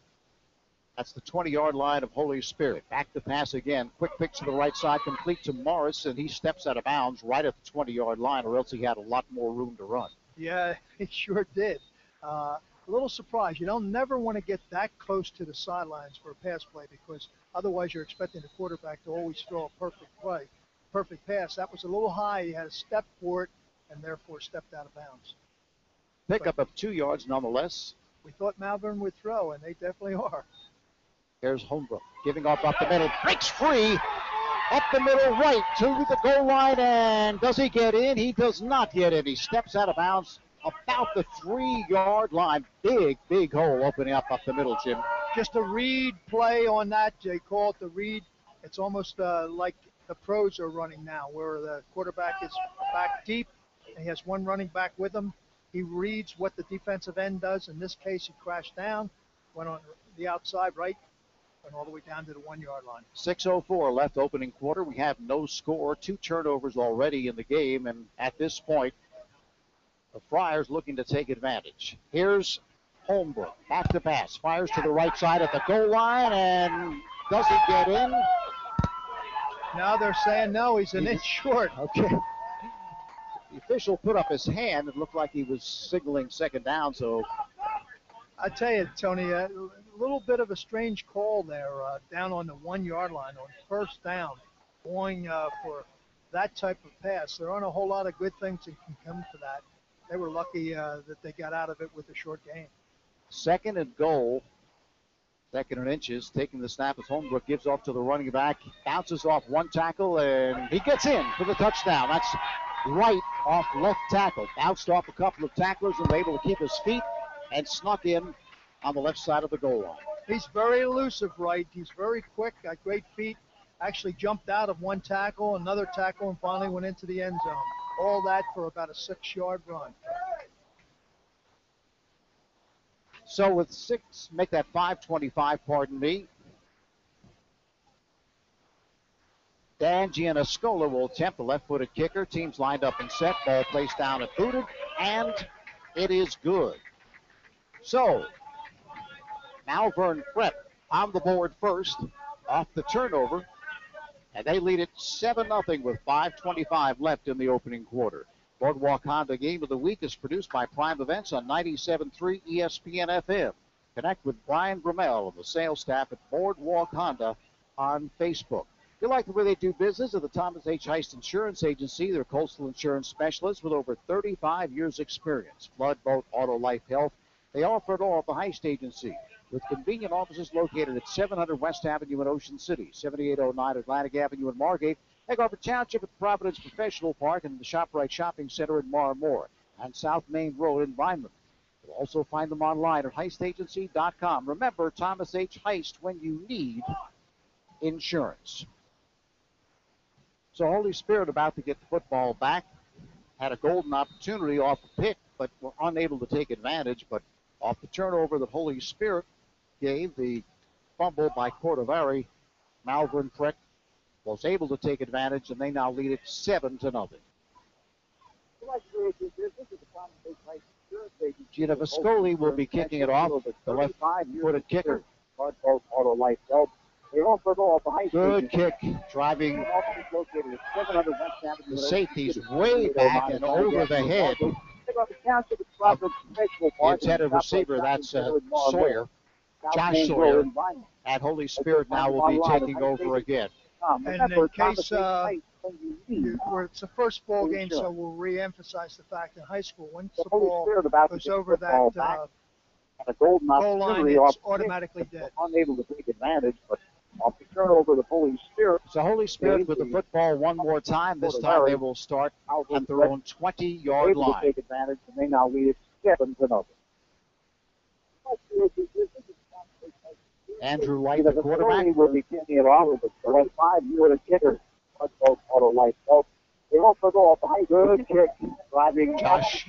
That's the 20-yard line of Holy Spirit. Back to pass again. Quick pitch to the right side, complete to Morris, and he steps out of bounds right at the 20-yard line, or else he had a lot more room to run. Yeah, he sure did. A little surprised. You don't never want to get that close to the sidelines for a pass play because otherwise you're expecting the quarterback to always throw a perfect play, perfect pass. That was a little high. He had a step for it and therefore stepped out of bounds. Pickup of 2 yards nonetheless. We thought Malvern would throw, and they definitely are. Here's Holmberg giving up the middle. Breaks free. Up the middle right to the goal line, and does he get in? He does not get in. He steps out of bounds about the 3-yard line. Big hole opening up the middle, Jim. Just a read play on that. They call it the read. It's almost like the pros are running now, where the quarterback is back deep, and he has one running back with him. He reads what the defensive end does. In this case, he crashed down, went on the outside right, and all the way down to the 1-yard line. 6:04 left opening quarter. We have no score. 2 turnovers already in the game, and at this point, the Friars looking to take advantage. Here's Holmberg, back to pass, fires to the right side at the goal line, and does he get in? Now they're saying no, he's an inch short. Okay. The official put up his hand. It looked like he was signaling second down, so. I tell you, Tony, a little bit of a strange call there down on the 1-yard line on first down, going for that type of pass. There aren't a whole lot of good things that can come to that. They were lucky that they got out of it with a short gain. 2nd and goal Second and inches, taking the snap as Holmbrook gives off to the running back, bounces off one tackle, and he gets in for the touchdown. That's right off left tackle. Bounced off a couple of tacklers and was able to keep his feet and snuck in on the left side of the goal line. He's very elusive, right? He's very quick, got great feet. Actually jumped out of one tackle, another tackle, and finally went into the end zone. All that for about a 6-yard run. So with 6, make that 5:25, pardon me. Dan Gianniscola will attempt the left-footed kicker. Teams lined up and set. Ball placed down and booted, and it is good. So Malvern Prep on the board first off the turnover, and they lead it 7-0 with 5:25 left in the opening quarter. Boardwalk Honda Game of the Week is produced by Prime Events on 97.3 ESPN FM. Connect with Brian Brummel and the sales staff at Boardwalk Honda on Facebook. If you like the way they do business at the Thomas H. Heist Insurance Agency, they're coastal insurance specialists with over 35 years experience. Flood, boat, auto, life, health. They offer it all at the Heist Agency, with convenient offices located at 700 West Avenue in Ocean City, 7809 Atlantic Avenue in Margate, Eggleton Township at Providence Professional Park, and the ShopRite Shopping Center in Marmore, and South Main Road in Vineland. You'll also find them online at heistagency.com. Remember, Thomas H. Heist when you need insurance. So Holy Spirit about to get the football back. Had a golden opportunity off the pick, but were unable to take advantage. But off the turnover that Holy Spirit gave, the fumble by Cordovari, Malvern Prep was able to take advantage, and they now lead it 7-0. Gina Viscoli will be kicking it off, the left-footed kicker. Good kick, driving the safeties way back and over the head. The intended receiver, that's Sawyer. Josh Sawyer at Holy Spirit now will be taking over again. And in case it's the first ball game, so we'll re-emphasize the fact in high school, once the ball goes over that goal line, it's automatically dead. Unable to take advantage, but off the turnover, the Holy Spirit. So Holy Spirit with the football one more time. This time they will start at their own 20-yard line. Take advantage, and they now lead it 7-0. Andrew Light, the quarterback. Will be kicking it off with the left 5-yard kicker. Auto Light. They also go off the high. Good kick, driving Josh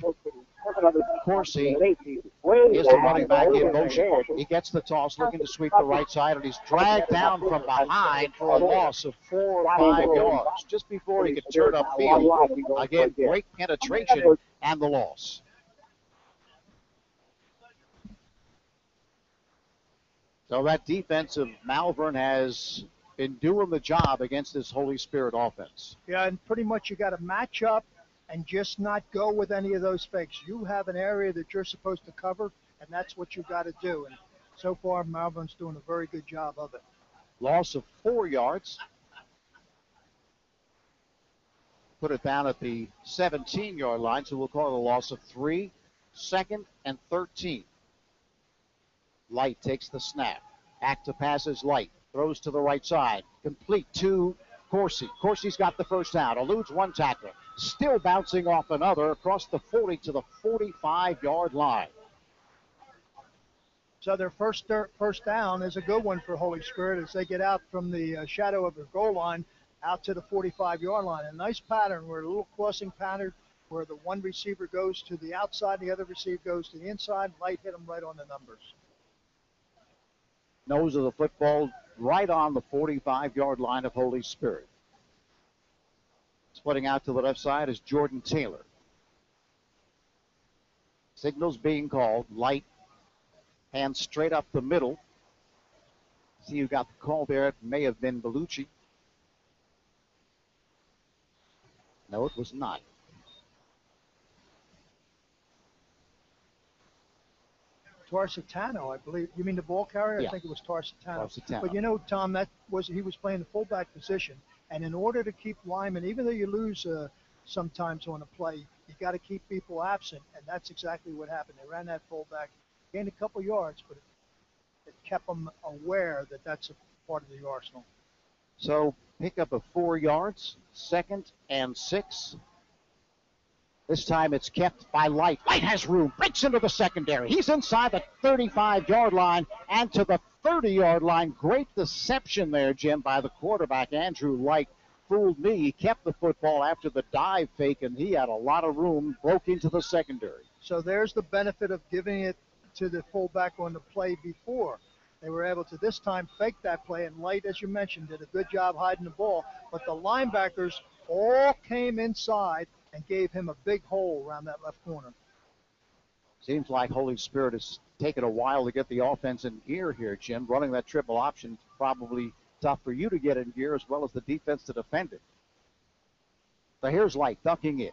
Corsi is the running back in motion. He gets the toss, looking to sweep the right side, and he's dragged down from behind for a loss of 4 or 5 yards. Just before he could turn upfield, again, great penetration and the loss. So that defense of Malvern has been doing the job against this Holy Spirit offense. Yeah, and pretty much you got to match up and just not go with any of those fakes. You have an area that you're supposed to cover, and that's what you got to do. And so far, Malvern's doing a very good job of it. Loss of 4 yards. Put it down at the 17-yard line, so we'll call it a loss of 3. 2nd and 13. Light takes the snap. Back to passes Light. Throws to the right side. Complete to Corsi. Corsi's got the first down. Eludes one tackler. Still bouncing off another across the 40 to the 45-yard line. So their first down is a good one for Holy Spirit as they get out from the shadow of the goal line out to the 45-yard line. A nice pattern where a little crossing pattern where the one receiver goes to the outside, the other receiver goes to the inside. Light hit them right on the numbers. Nose of the football right on the 45-yard line of Holy Spirit. Splitting out to the left side is Jordan Taylor. Signals being called. Light hands straight up the middle. See who got the call there. It may have been Bellucci. No, it was not. Tarsitano, I believe. You mean the ball carrier? Yeah. I think it was Tarsitano. Tarsitano. But you know, Tom, he was playing the fullback position, and in order to keep linemen, even though you lose sometimes on a play, you got to keep people absent, and that's exactly what happened. They ran that fullback, gained a couple yards, but it kept them aware that that's a part of the arsenal. So pick up of 4 yards, 2nd and 6. This time it's kept by Light. Light has room, breaks into the secondary. He's inside the 35-yard line and to the 30-yard line. Great deception there, Jim, by the quarterback, Andrew Light. Fooled me. He kept the football after the dive fake, and he had a lot of room, broke into the secondary. So there's the benefit of giving it to the fullback on the play before. They were able to this time fake that play, and Light, as you mentioned, did a good job hiding the ball. But the linebackers all came inside and gave him a big hole around that left corner. Seems like Holy Spirit has taken a while to get the offense in gear here, Jim. Running that triple option probably tough for you to get in gear as well as the defense to defend it. So here's Light ducking in.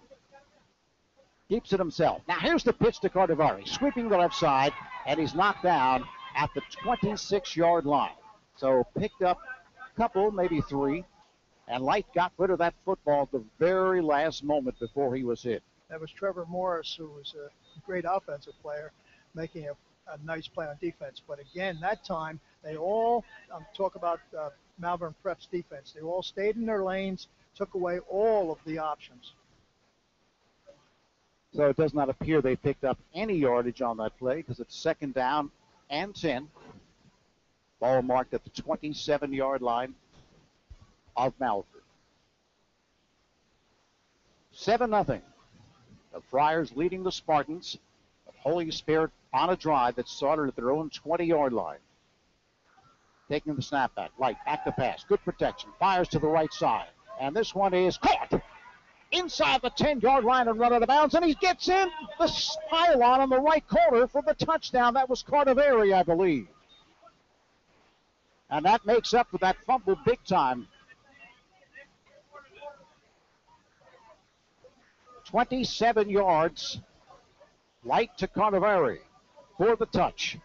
Keeps it himself. Now here's the pitch to Cardavari, sweeping the left side, and he's knocked down at the 26-yard line. So picked up a couple, maybe 3. And Light got rid of that football at the very last moment before he was hit. That was Trevor Morris, who was a great offensive player, making a nice play on defense. But again, that time, they all, talk about Malvern Prep's defense, they all stayed in their lanes, took away all of the options. So it does not appear they picked up any yardage on that play because it's 2nd down and 10. Ball marked at the 27-yard line of Malvern. 7-0. The Friars leading the Spartans. The Holy Spirit on a drive that started at their own 20-yard line. Taking the snap back. Light back to pass. Good protection. Fires to the right side. And this one is caught inside the 10-yard line and run out of bounds. And he gets in the pylon on the right corner for the touchdown. That was Cardavari, I believe. And that makes up for that fumble big time. 27 yards. Light to Cardavari for the touch.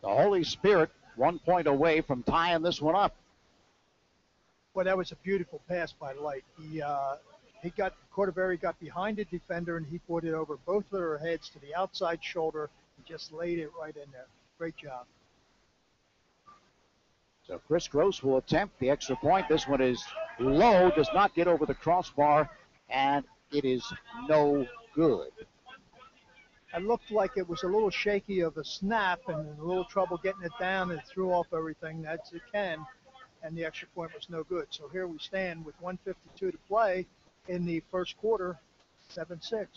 The Holy Spirit 1 point away from tying this one up. Well, that was a beautiful pass by Light. Cardavari got behind the defender, and he put it over both of their heads to the outside shoulder and just laid it right in there. Great job. So Chris Gross will attempt the extra point. This one is low, does not get over the crossbar, and it is no good. It looked like it was a little shaky of a snap and a little trouble getting it down, and it threw off everything as it can, and the extra point was no good. So here we stand with 1:52 to play in the first quarter, 7-6.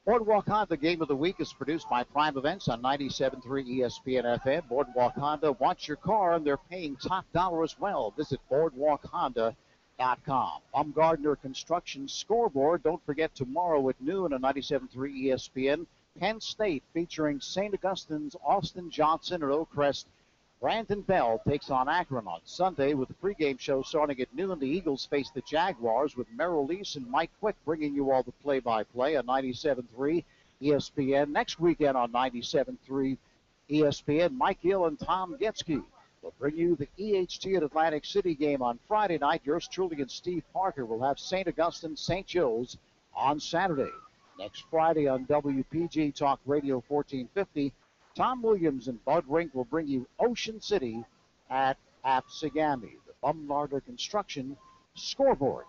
Boardwalk Honda Game of the Week is produced by Prime Events on 97.3 ESPN FM. Boardwalk Honda wants your car, and they're paying top dollar as well. Visit boardwalkhonda.com. Baumgardner Construction Scoreboard. Don't forget tomorrow at noon on 97.3 ESPN. Penn State featuring St. Augustine's Austin Johnson at Oakcrest. Brandon Bell takes on Akron on Sunday with the pregame show starting at noon. The Eagles face the Jaguars with Merrill Lease and Mike Quick bringing you all the play-by-play on 97.3 ESPN. Next weekend on 97.3 ESPN, Mike Gill and Tom Getsky will bring you the EHT at Atlantic City game on Friday night. Yours truly and Steve Parker will have St. Augustine, St. Joe's on Saturday. Next Friday on WPG Talk Radio 1450, Tom Williams and Bud Rink will bring you Ocean City at Apsigami, the Baumgardner Construction Scoreboard.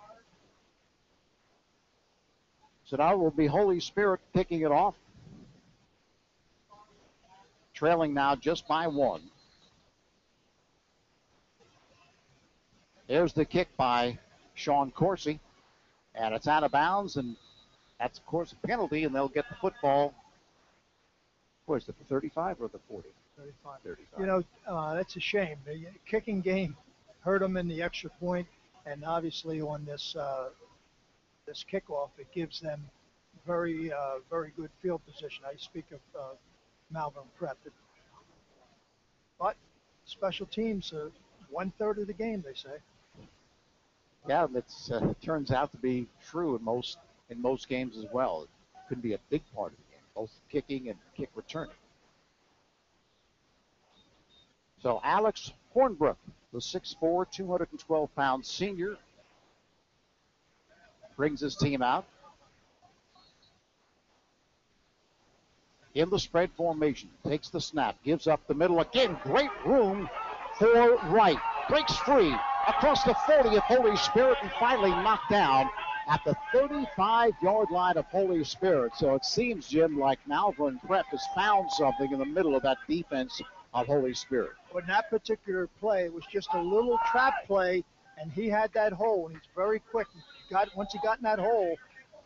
So now it will be Holy Spirit kicking it off. Trailing now just by 1. There's the kick by Sean Coursey, and it's out of bounds, and that's, of course, a penalty, and they'll get the football. Where's the 35 or the 40? 35. 35. You know, that's a shame. The kicking game hurt them in the extra point, and obviously on this this kickoff, it gives them very good field position. I speak of Malvern Prep. But special teams are 1/3 of the game, they say. Yeah, that's turns out to be true in most games as well. It could be a big part of the game, both kicking and kick returning. So Alex Hornbrook, the 6'4", 212-pound senior, brings his team out. in the spread formation. Takes the snap, gives up the middle again. Great room for Wright. Breaks free across the 40 of Holy Spirit and finally knocked down at the 35-yard line of Holy Spirit. So it seems, Jim, like Malvern Prep has found something in the middle of that defense of Holy Spirit. But in that particular play, it was just a little trap play, and he had that hole, and he's very quick. Once he got in that hole,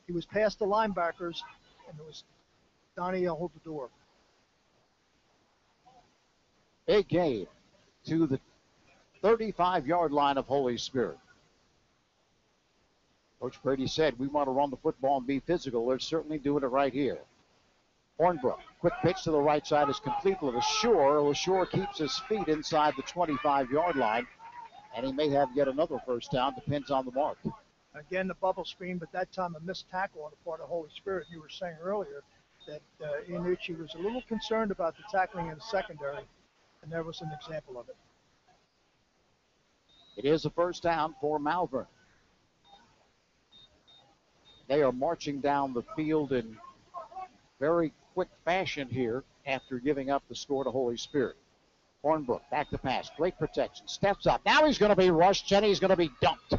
he was past the linebackers, and it was Donnie hold the door. Big game to the 35-yard line of Holy Spirit. Coach Brady said, we want to run the football and be physical. They're certainly doing it right here. Hornbrook, quick pitch to the right side is complete with LaSure. LaSure keeps his feet inside the 25-yard line, and he may have yet another first down, depends on the mark. Again, the bubble screen, but that time a missed tackle on the part of Holy Spirit. You were saying earlier that Iannucci was a little concerned about the tackling in the secondary, and there was an example of it. It is a first down for Malvern. They are marching down the field in very quick fashion here after giving up the score to Holy Spirit. Hornbrook, back to pass, great protection, steps up. Now he's going to be rushed, and he's going to be dumped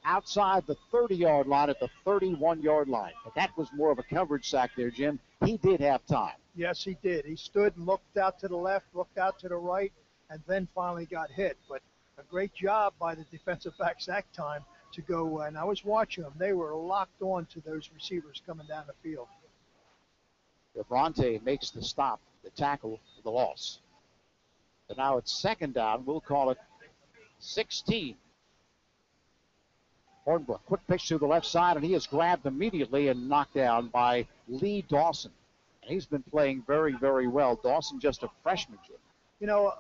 outside the 30-yard line at the 31-yard line. But that was more of a coverage sack there, Jim. He did have time. Yes, he did. He stood and looked out to the left, looked out to the right, and then finally got hit. But a great job by the defensive backs that time to go, and I was watching them. They were locked on to those receivers coming down the field. Bronte makes the stop, the tackle for the loss. So now it's second down. We'll call it 16. Hornbrook, quick pitch to the left side, and he is grabbed immediately and knocked down by Lee Dawson. And he's been playing very, very well. Dawson just a freshman, Jim. You know,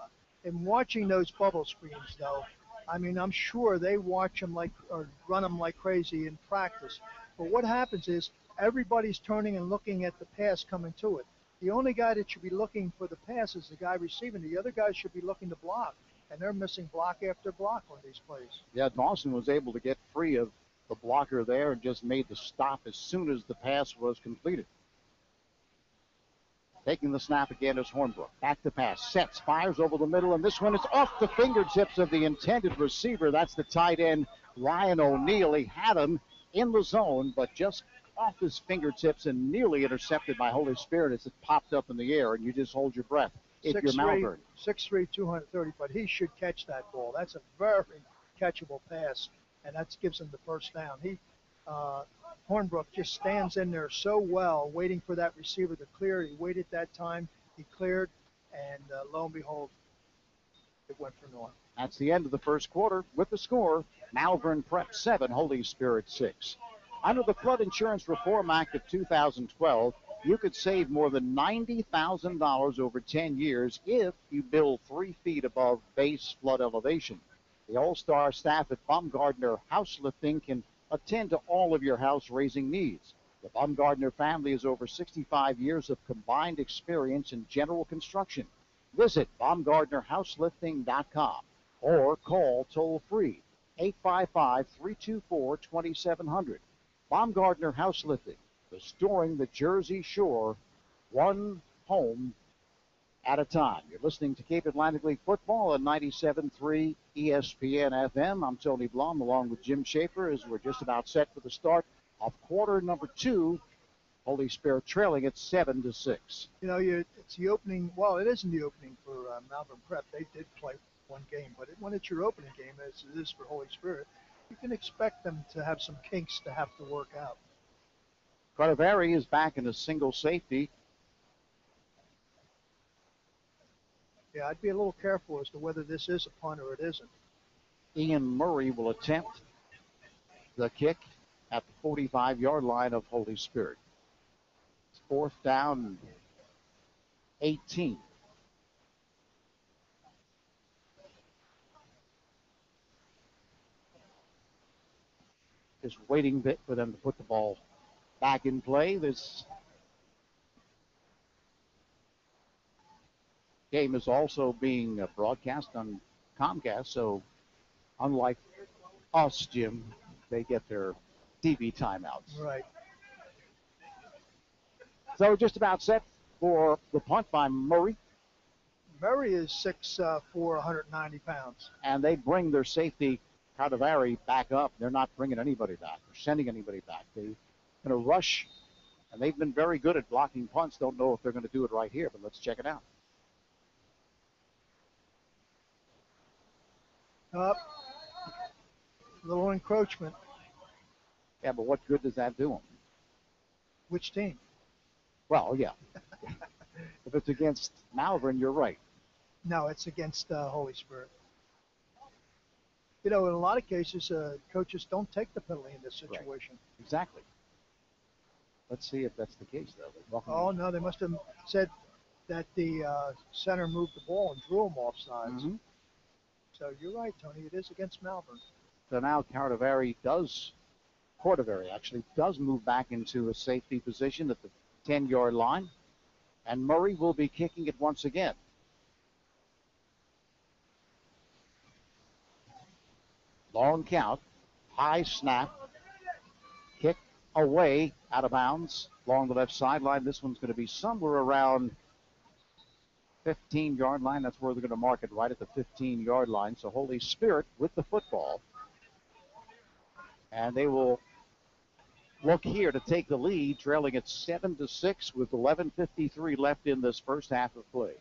in watching those bubble screens, though, I mean, I'm sure they watch them or run them like crazy in practice. But what happens is everybody's turning and looking at the pass coming to it. The only guy that should be looking for the pass is the guy receiving. The other guys should be looking to block, and they're missing block after block on these plays. Yeah, Dawson was able to get free of the blocker there and just made the stop as soon as the pass was completed. Taking the snap again is Hornbrook. Back to pass. Sets. Fires over the middle. And this one is off the fingertips of the intended receiver. That's the tight end, Ryan O'Neal. He had him in the zone, but just off his fingertips and nearly intercepted by Holy Spirit as it popped up in the air. And you just hold your breath if you're Malvern. 6'3", 230, but he should catch that ball. That's a very catchable pass, and that gives him the first down. Hornbrook just stands in there so well, waiting for that receiver to clear. He waited that time. He cleared, and lo and behold, it went for North. That's the end of the first quarter with the score, Malvern Prep 7, Holy Spirit 6. Under the Flood Insurance Reform Act of 2012, you could save more than $90,000 over 10 years if you build 3 feet above base flood elevation. The all-star staff at Baumgardner House Lifting can attend to all of your house-raising needs. The Baumgardner family has over 65 years of combined experience in general construction. Visit BaumgardnerHouselifting.com or call toll-free 855-324-2700. Baumgardner House Lifting, restoring the Jersey Shore one home at a time. You're listening to Cape Atlantic League football on 97.3 ESPN FM. I'm Tony Blum along with Jim Schaefer as we're just about set for the start of quarter number 2. Holy Spirit trailing at 7-6. You know, it's the opening. Well, it isn't the opening for Malvern Prep. They did play one game, but when it's your opening game, as it is for Holy Spirit, you can expect them to have some kinks to have to work out. Cardavari is back in a single safety. Yeah, I'd be a little careful as to whether this is a punt or it isn't. Ian Murray will attempt the kick at the 45-yard line of Holy Spirit. It's fourth down, 18. Just waiting for them to put the ball back in play. This game is also being broadcast on Comcast, so unlike us, Jim, they get their TV timeouts. Right. So just about set for the punt by Murray. Murray is 6'4", 190 pounds. And they bring their safety, Cardavari, back up. They're not bringing anybody back. They're sending anybody back. They're going to rush, and they've been very good at blocking punts. Don't know if they're going to do it right here, but let's check it out. Up. Little encroachment. Yeah, but what good does that do them? Which team? Well, yeah. If it's against Malvern, you're right. No, it's against Holy Spirit. You know, in a lot of cases, coaches don't take the penalty in this situation. Right. Exactly. Let's see if that's the case, though. Oh, no, they must have said that the center moved the ball and drew him offsides. Mm-hmm. So you're right, Tony. It is against Malvern. So now Cordavari does move back into a safety position at the 10-yard line. And Murray will be kicking it once again. Long count, high snap, kick away, out of bounds, along the left sideline. This one's going to be somewhere around 15-yard line. That's where they're going to mark it, right at the 15-yard line. So Holy Spirit with the football. And they will look here to take the lead, trailing at 7-6 with 11:53 left in this first half of play.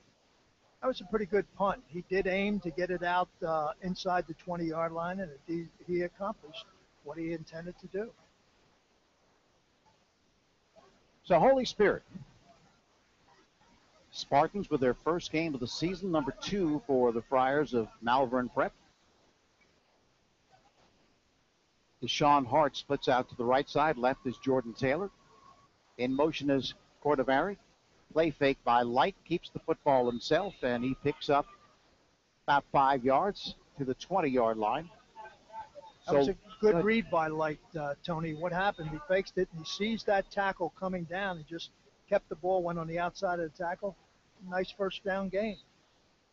That was a pretty good punt. He did aim to get it out inside the 20-yard line, and he accomplished what he intended to do. So Holy Spirit, Spartans with their first game of the season, number 2 for the Friars of Malvern Prep. Deshaun Hart splits out to the right side. Left is Jordan Taylor. In motion is Cordavari. Play fake by Light. Keeps the football himself, and he picks up about 5 yards to the 20-yard line. That was a good read by Light, Tony. What happened? He faked it, and he sees that tackle coming down and just kept the ball, went on the outside of the tackle. Nice first down gain.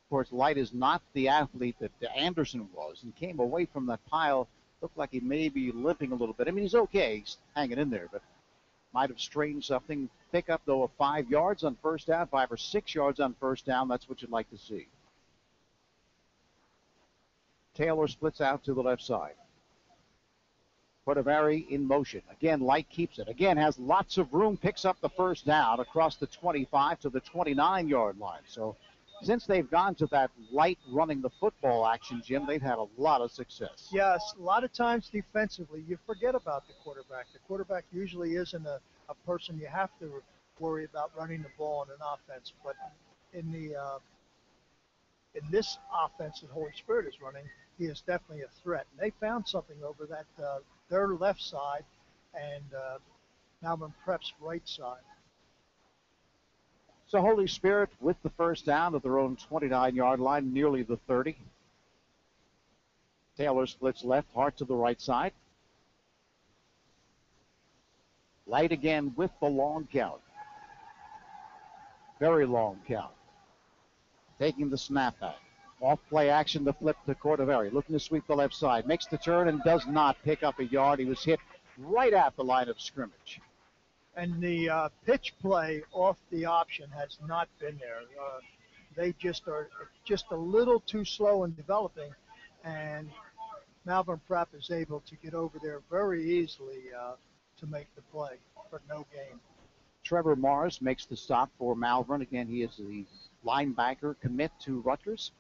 Of course, Light is not the athlete that Anderson was, and came away from that pile. Looked like he may be limping a little bit. I mean, he's okay. He's hanging in there, but might have strained something. Pick up, though, of 5 yards on first down, 5 or 6 yards on first down. That's what you'd like to see. Taylor splits out to the left side. Cordavari in motion. Again, Light keeps it. Again, has lots of room, picks up the first down across the 25 to the 29-yard line. So since they've gone to that Light running the football action, Jim, they've had a lot of success. Yes, a lot of times defensively, you forget about the quarterback. The quarterback usually isn't a person you have to worry about running the ball in an offense. But in this offense that Holy Spirit is running, he is definitely a threat. And they found something over that their left side and Malvern Prep's right side. So Holy Spirit with the first down at their own 29-yard line, nearly the 30. Taylor splits left, Hart to the right side. Light again with the long count. Very long count. Taking the snap back. Off play action, the flip to Cordavari. Looking to sweep the left side. Makes the turn and does not pick up a yard. He was hit right at the line of scrimmage. And the pitch play off the option has not been there. They just are just a little too slow in developing, and Malvern Prep is able to get over there very easily to make the play for no gain. Trevor Morris makes the stop for Malvern. Again, he is the linebacker commit to Rutgers.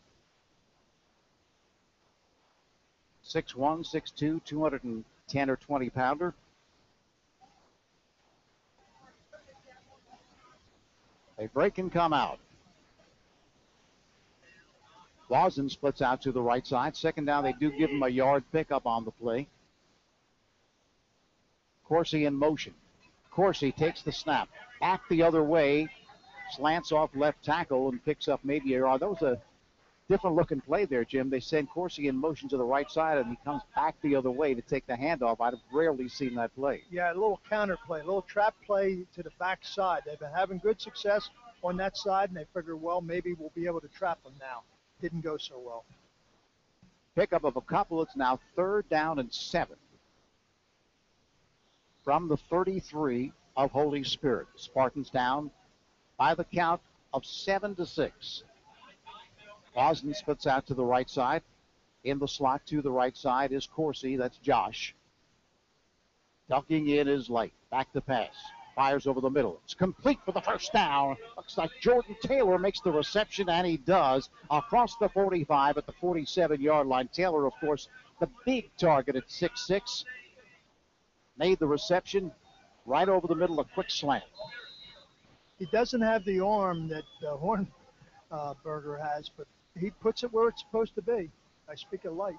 6'1", 6'2", 210 or 20 pounder. They break and come out. Lawson splits out to the right side. Second down, they do give him a yard pickup on the play. Coursey in motion. Coursey takes the snap. Back the other way. Slants off left tackle and picks up maybe a yard. That was a different looking play there, Jim. They send Coursey in motion to the right side, and he comes back the other way to take the handoff. I've rarely seen that play. Yeah, a little counter play, a little trap play to the back side. They've been having good success on that side, and they figure, well, maybe we'll be able to trap them now. Didn't go so well. Pickup of a couple. It's now 3rd down and 7. From the 33 of Holy Spirit. The Spartans down by the count of 7-6. Boston splits out to the right side. In the slot to the right side is Corsi. That's Josh. Ducking in is Light. Back to pass. Fires over the middle. It's complete for the first down. Looks like Jordan Taylor makes the reception, and he does. Across the 45 at the 47-yard line. Taylor, of course, the big target at 6'6". Made the reception right over the middle, a quick slant. He doesn't have the arm that Hornberger has, but he puts it where it's supposed to be. I speak of Light.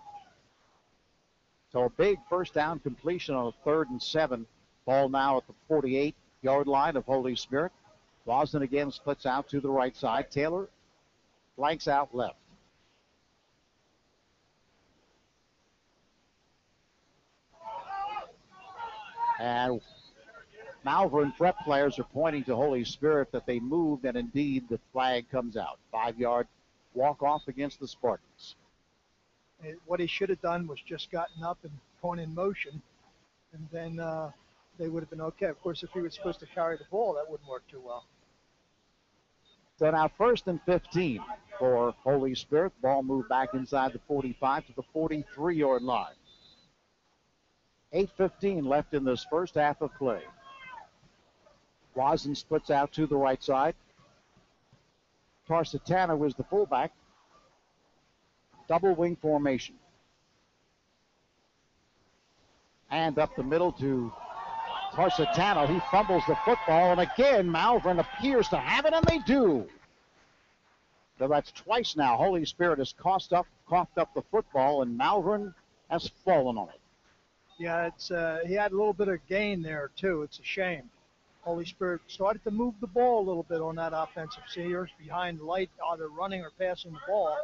So a big first down completion on a 3rd and 7. Ball now at the 48-yard line of Holy Spirit. Boston again splits out to the right side. Taylor flanks out left. And Malvern Prep players are pointing to Holy Spirit that they moved, and indeed the flag comes out. 5-yard walk-off against the Spartans. What he should have done was just gotten up and gone in motion, and then they would have been okay. Of course, if he was supposed to carry the ball, that wouldn't work too well. So now 1st and 15 for Holy Spirit. Ball moved back inside the 45 to the 43-yard line. 8:15 left in this first half of play. Wazen splits out to the right side. Tarsitano was the fullback. Double wing formation. And up the middle to Tarsitano. He fumbles the football, and again Malvern appears to have it, and they do. So that's twice now. Holy Spirit has coughed up the football, and Malvern has fallen on it. Yeah, he had a little bit of gain there too. It's a shame. Holy Spirit started to move the ball a little bit on that offensive series behind Light, either running or passing the ball.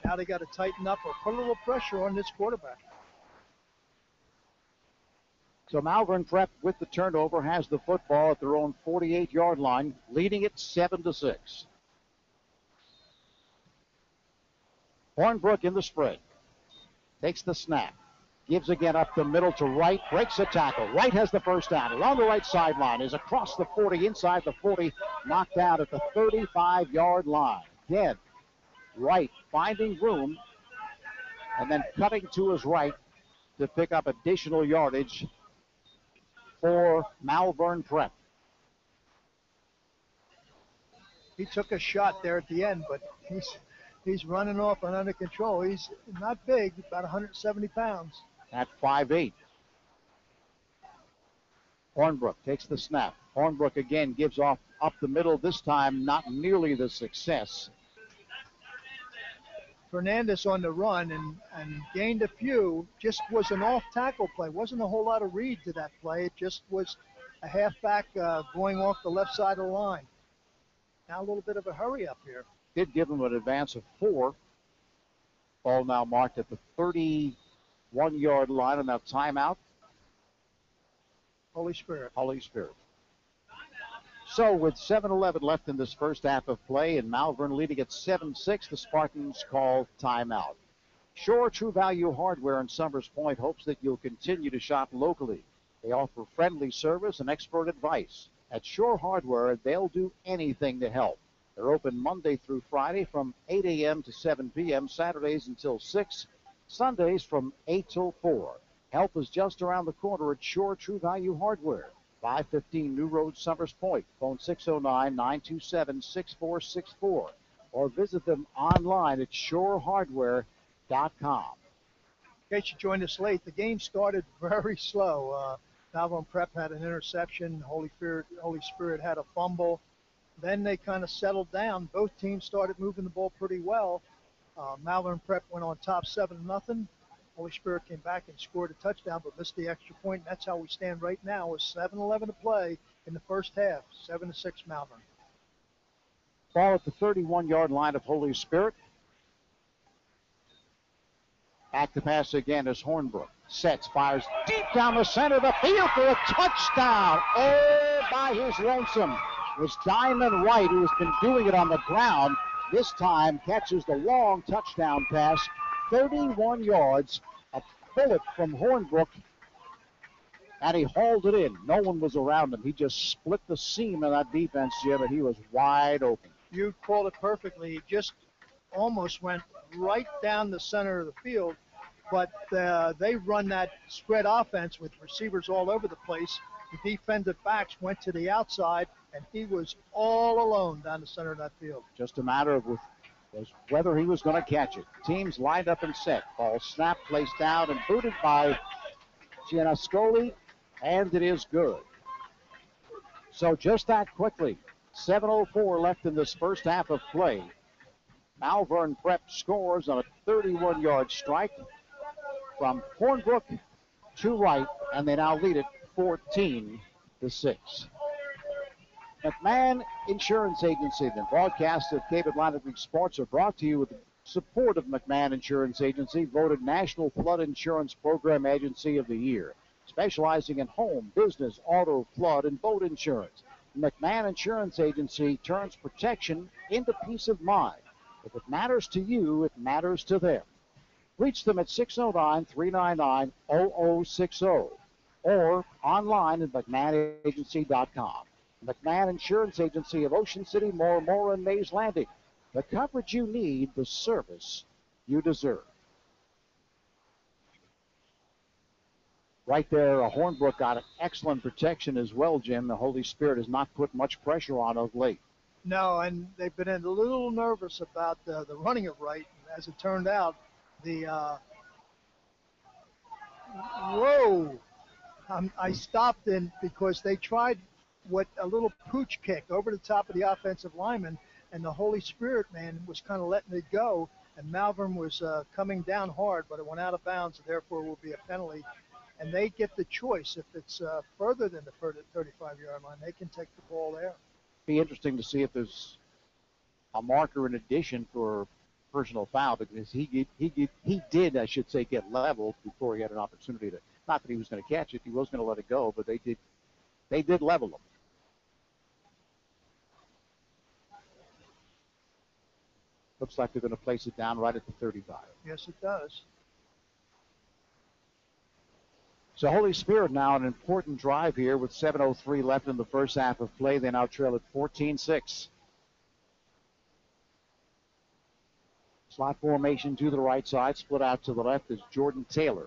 Now they got to tighten up or put a little pressure on this quarterback. So Malvern Prep with the turnover has the football at their own 48-yard line, leading it 7-6. Hornbrook in the spread. Takes the snap. Gives again up the middle to Wright. Breaks a tackle. Wright has the first down. Along the right sideline. Is across the 40, inside the 40. Knocked out at the 35-yard line. Again, Wright finding room and then cutting to his right to pick up additional yardage for Malvern Prep. He took a shot there at the end, but he's running off and under control. He's not big, about 170 pounds. At 5'8". Hornbrook takes the snap. Hornbrook again gives off up the middle, this time not nearly the success. Fernandez on the run and gained a few, just was an off-tackle play. Wasn't a whole lot of read to that play. It just was a halfback going off the left side of the line. Now a little bit of a hurry up here. Did give him an advance of 4. Ball now marked at the 31-yard line, and now timeout. Holy Spirit. Holy Spirit. So with 7:11 left in this first half of play and Malvern leading at 7-6, the Spartans call timeout. Shore True Value Hardware in Summers Point hopes that you'll continue to shop locally. They offer friendly service and expert advice. At Shore Hardware, they'll do anything to help. They're open Monday through Friday from 8 a.m. to 7 p.m., Saturdays until 6, Sundays from 8 till 4. Help is just around the corner at Shore True Value Hardware. 515 New Road, Summers Point. Phone 609-927-6464. Or visit them online at shorehardware.com. In case you joined us late, the game started very slow. Malvern Prep had an interception. Holy Spirit had a fumble. Then they kind of settled down. Both teams started moving the ball pretty well. Malvern Prep went on top 7-0. Holy Spirit came back and scored a touchdown, but missed the extra point. That's how we stand right now with 7:11 to play in the first half. 7-6 Malvern. Ball at the 31-yard line of Holy Spirit. Back to pass again is Hornbrook. Sets, fires deep down the center of the field for a touchdown. All by his lonesome. It was Diamond Wright, who has been doing it on the ground. This time catches the long touchdown pass. 31 yards. A bullet from Hornbrook and he hauled it in. No one was around him. He just split the seam of that defense, Jim, and he was wide open. You called it perfectly. He just almost went right down the center of the field, but they run that spread offense with receivers all over the place. The defensive backs went to the outside, and he was all alone down the center of that field. Just a matter of whether he was going to catch it. Teams lined up and set. Ball snapped, placed down, and booted by Gianascoli, and it is good. So just that quickly, 7:04 left in this first half of play. Malvern Prep scores on a 31-yard strike from Hornbrook to right, and they now lead it 14-6. McMahon Insurance Agency, the broadcasts of Cape Atlantic Sports are brought to you with the support of McMahon Insurance Agency, voted National Flood Insurance Program Agency of the Year, specializing in home, business, auto, flood, and boat insurance. McMahon Insurance Agency turns protection into peace of mind. If it matters to you, it matters to them. Reach them at 609-399-0060 or online at McMahonAgency.com. McMahon Insurance Agency of Ocean City, Moore, and Mays Landing. The coverage you need, the service you deserve. Right there, Hornbrook got an excellent protection as well, Jim. The Holy Spirit has not put much pressure on of late. No, and they've been a little nervous about the running it right. As it turned out, I stopped in because they tried a little pooch kick over the top of the offensive lineman, and the Holy Spirit man was kind of letting it go, and Malvern was coming down hard, but it went out of bounds, and therefore will be a penalty. And they get the choice. If it's further than the 35-yard line, they can take the ball there. Be interesting to see if there's a marker in addition for personal foul, because he did, I should say, get leveled before he had an opportunity to. Not that he was going to catch it, he was going to let it go, but they did level him. Looks like they're going to place it down right at the 35. Yes, it does. So Holy Spirit now an important drive here with 7:03 left in the first half of play. They now trail at 14-6. Slot formation to the right side. Split out to the left is Jordan Taylor.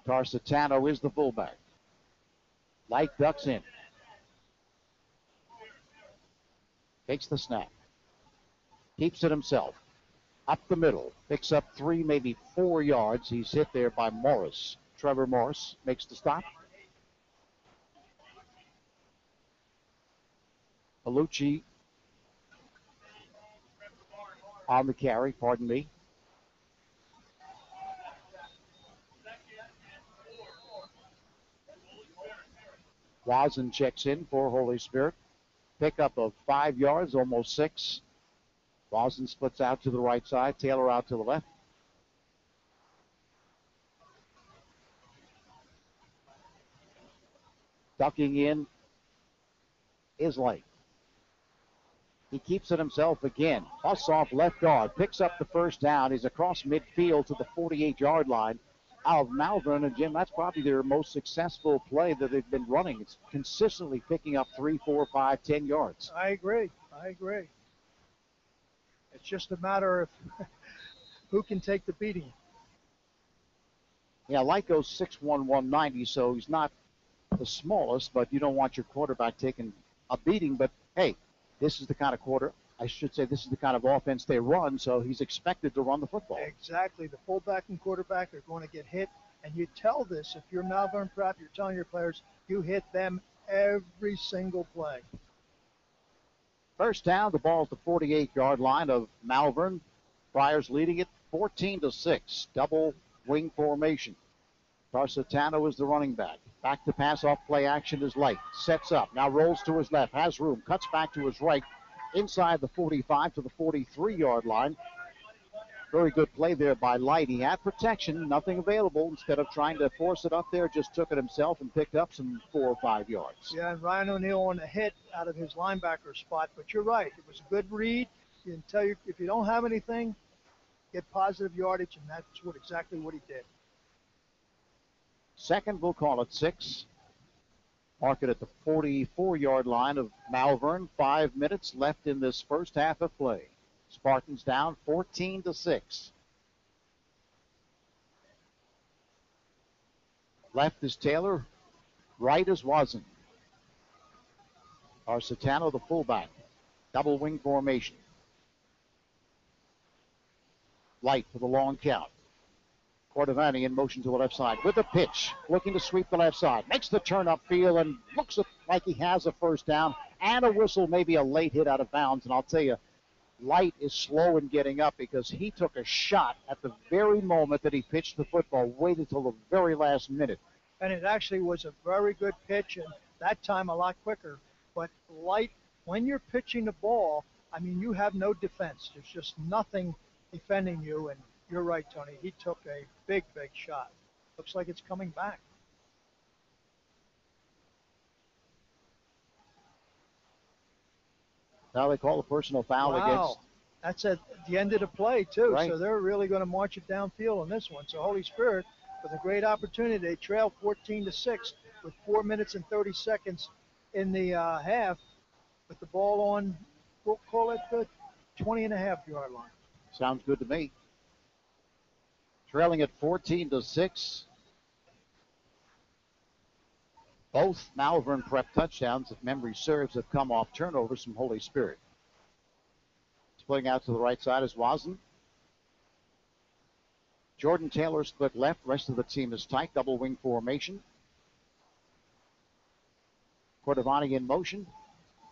Tarsitano is the fullback. Light ducks in. Takes the snap. Keeps it himself. Up the middle. Picks up 3, maybe 4 yards. He's hit there by Morris. Trevor Morris makes the stop. Palucci on the carry, pardon me. Wazen checks in for Holy Spirit. Pickup of 5 yards, almost 6. Wazen splits out to the right side. Taylor out to the left. Ducking in is Light. He keeps it himself again. Busts off left guard. Picks up the first down. He's across midfield to the 48-yard line of Malvern. And, Jim, that's probably their most successful play that they've been running. It's consistently picking up 3, 4, 5, 10 yards. I agree. It's just a matter of who can take the beating. Yeah, Light goes 6'1", 190, so he's not the smallest, but you don't want your quarterback taking a beating. But, hey, this is the kind of this is the kind of offense they run, so he's expected to run the football. Exactly. The fullback and quarterback are going to get hit, and you tell this. If you're Malvern Prep, you're telling your players, you hit them every single play. First down, the ball at the 48-yard line of Malvern. Friars leading it 14-6. Double wing formation. Tarsitano is the running back. Back to pass off play action is Light. Sets up. Now rolls to his left. Has room. Cuts back to his right. Inside the 45 to the 43-yard line. Very good play there by Light. He had protection. Nothing available. Instead of trying to force it up there, just took it himself and picked up some 4 or 5 yards. Yeah, and Ryan O'Neal on the hit out of his linebacker spot. But you're right. It was a good read. You can tell you if you don't have anything, get positive yardage, and that's exactly what he did. Second, we'll call it 6. Mark it at the 44-yard line of Malvern. 5 minutes left in this first half of play. Spartans down 14-6. Left is Taylor. Right is Wazin. Arsitano, the fullback. Double wing formation. Light for the long count. Cordovani in motion to the left side with the pitch, looking to sweep the left side. Makes the turn upfield and looks like he has a first down and a whistle, maybe a late hit out of bounds. And I'll tell you, Light is slow in getting up because he took a shot at the very moment that he pitched the football, waited till the very last minute. And it actually was a very good pitch, and that time a lot quicker. But Light, when you're pitching the ball, I mean, you have no defense. There's just nothing defending you, and you're right, Tony. He took a big, big shot. Looks like it's coming back. Now they call a personal foul against. That's at the end of the play, too. Right. So they're really going to march it downfield on this one. So Holy Spirit, with a great opportunity, they trail 14-6 with 4 minutes and 30 seconds in the half with the ball on, we'll call it the 20.5-yard line. Sounds good to me. Trailing at 14-6. Both Malvern Prep touchdowns, if memory serves, have come off turnovers from Holy Spirit. Splitting out to the right side is Wazin. Jordan Taylor split left. Rest of the team is tight. Double wing formation. Cordovani in motion.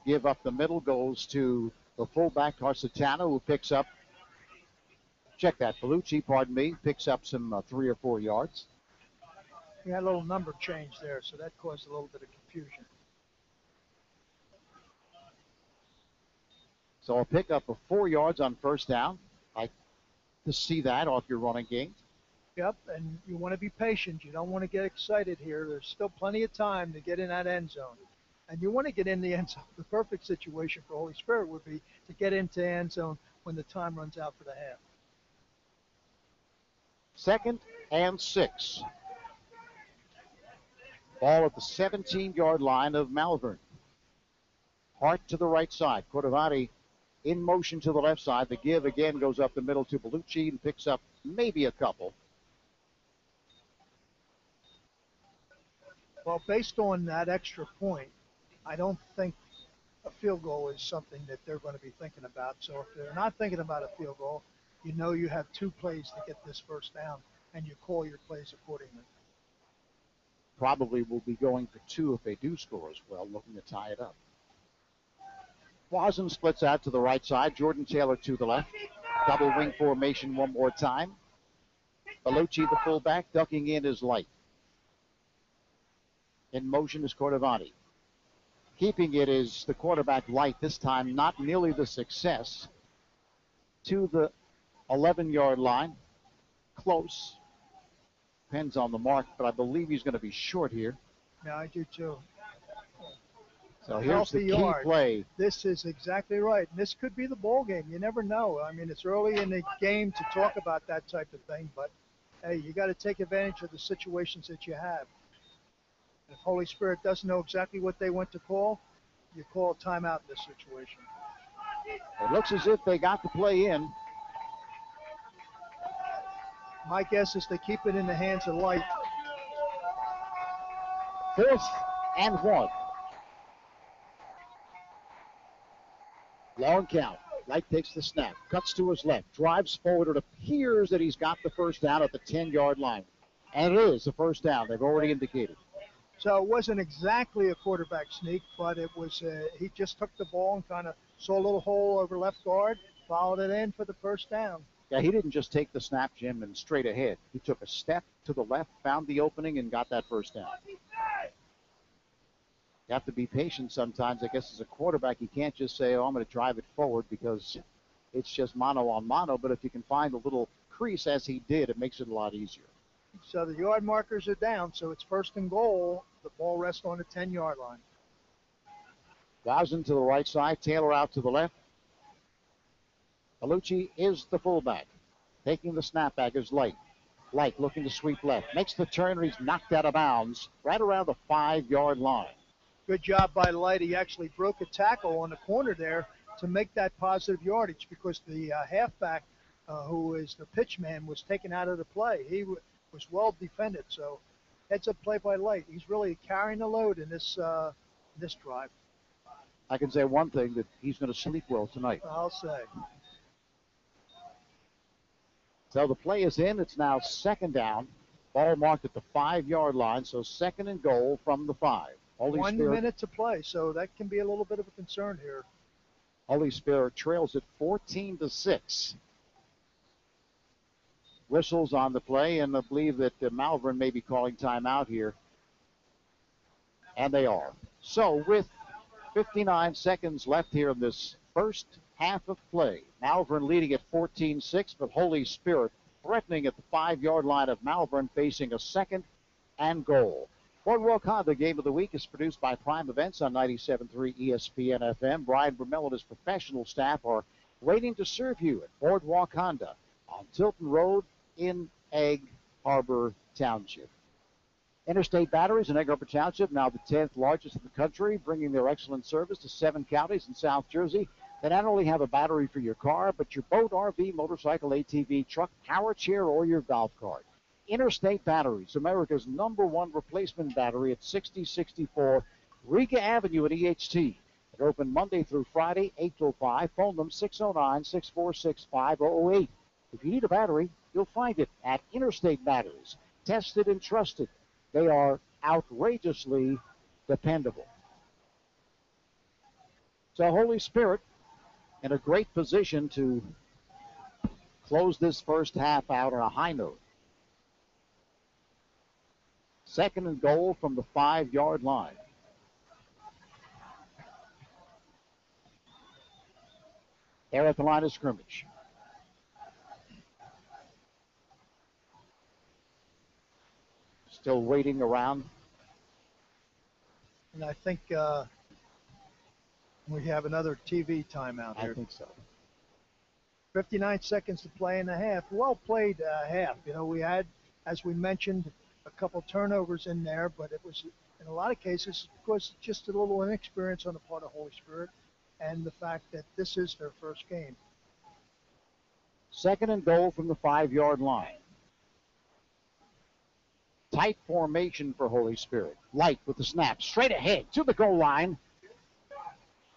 Give up the middle. Goes to the fullback, Tarsitano, who picks up. Check that. Bellucci, pardon me, picks up some 3 or 4 yards. We had a little number change there, so that caused a little bit of confusion. So a pickup of 4 yards on first down. I to see that off your running game. Yep, and you want to be patient. You don't want to get excited here. There's still plenty of time to get in that end zone. And you want to get in the end zone. The perfect situation for Holy Spirit would be to get into the end zone when the time runs out for the half. 2nd and 6. Ball at the 17-yard line of Malvern. Hart to the right side. Cordovani in motion to the left side. The give again goes up the middle to Bellucci and picks up maybe a couple. Well, based on that extra point, I don't think a field goal is something that they're going to be thinking about. So if they're not thinking about a field goal, you know you have 2 plays to get this first down, and you call your plays accordingly. Probably will be going for 2 if they do score as well, looking to tie it up. Wazin splits out to the right side. Jordan Taylor to the left. Double wing formation one more time. Bellucci, the fullback, ducking in is Light. In motion is Cordovani. Keeping it is the quarterback Light, this time not nearly the success. To the 11-yard line. Close. Depends on the mark, but I believe he's going to be short here. Yeah, I do too. So here's the key play. This is exactly right. This could be the ball game. You never know. I mean, it's early in the game to talk about that type of thing, but hey, you got to take advantage of the situations that you have. If Holy Spirit doesn't know exactly what they want to call, you call a timeout in this situation. It looks as if they got the play in. My guess is they keep it in the hands of Light. 4th and 1. Long count. Light takes the snap, cuts to his left, drives forward. It appears that he's got the first down at the 10-yard line. And it is a first down. They've already indicated. So it wasn't exactly a quarterback sneak, but it was he just took the ball and kind of saw a little hole over left guard, followed it in for the first down. Yeah, he didn't just take the snap, Jim, and straight ahead. He took a step to the left, found the opening, and got that first down. You have to be patient sometimes. I guess as a quarterback, you can't just say, oh, I'm going to drive it forward because it's just mano on mano. But if you can find a little crease, as he did, it makes it a lot easier. So the yard markers are down, so it's 1st and goal. The ball rests on the 10-yard line. Wazin to the right side, Taylor out to the left. Bellucci is the fullback. Taking the snap back is Light. Light looking to sweep left. Makes the turn, and he's knocked out of bounds right around the 5-yard line. Good job by Light. He actually broke a tackle on the corner there to make that positive yardage because the halfback, who is the pitch man, was taken out of the play. He was well defended. So heads up play by Light. He's really carrying the load in this drive. I can say one thing, that he's going to sleep well tonight. I'll say. So the play is in. It's now second down. Ball marked at the 5-yard line, so second and goal from the 5. Holy 1 Spirit, minute to play, so that can be a little bit of a concern here. Holy Spirit trails it 14-6. Whistles on the play, and I believe that Malvern may be calling timeout here. And they are. So with 59 seconds left here in this first half of play, Malvern leading at 14-6, but Holy Spirit threatening at the 5-yard line of Malvern, facing a second and goal. Boardwalk Honda Game of the Week is produced by Prime Events on 97.3 ESPN FM. Brian Brummel and his professional staff are waiting to serve you at Boardwalk Honda on Tilton Road in Egg Harbor Township. Interstate Batteries in Egg Harbor Township, now the 10th largest in the country, bringing their excellent service to 7 counties in South Jersey. They not only have a battery for your car, but your boat, RV, motorcycle, ATV, truck, power chair, or your golf cart. Interstate Batteries, America's #1 replacement battery at 6064 Riga Avenue at EHT. They're open Monday through Friday, 8 till 5. Phone them 609-646-5008. If you need a battery, you'll find it at Interstate Batteries. Tested and trusted. They are outrageously dependable. So Holy Spirit in a great position to close this first half out on a high note. Second and goal from the 5-yard line. They're at the line of scrimmage. Still waiting around. And I think we have another TV timeout here. I think so. 59 seconds to play in the half. Well played half. You know, we had, as we mentioned, a couple turnovers in there, but it was, in a lot of cases, because just a little inexperience on the part of Holy Spirit and the fact that this is their first game. Second and goal from the 5-yard line. Tight formation for Holy Spirit. Light with the snap. Straight ahead to the goal line.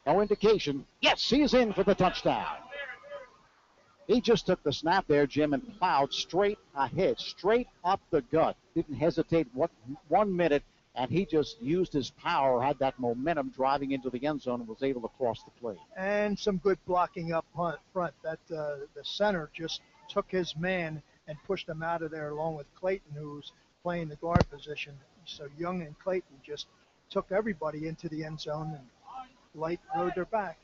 No indication. Yes, he's in for the touchdown. He just took the snap there, Jim, and plowed straight ahead, straight up the gut. Didn't hesitate 1 minute, and he just used his power, had that momentum driving into the end zone, and was able to cross the plate. And some good blocking up front. That the center just took his man and pushed him out of there, along with Clayton, who's playing the guard position. So Young and Clayton just took everybody into the end zone, and Light rode their back.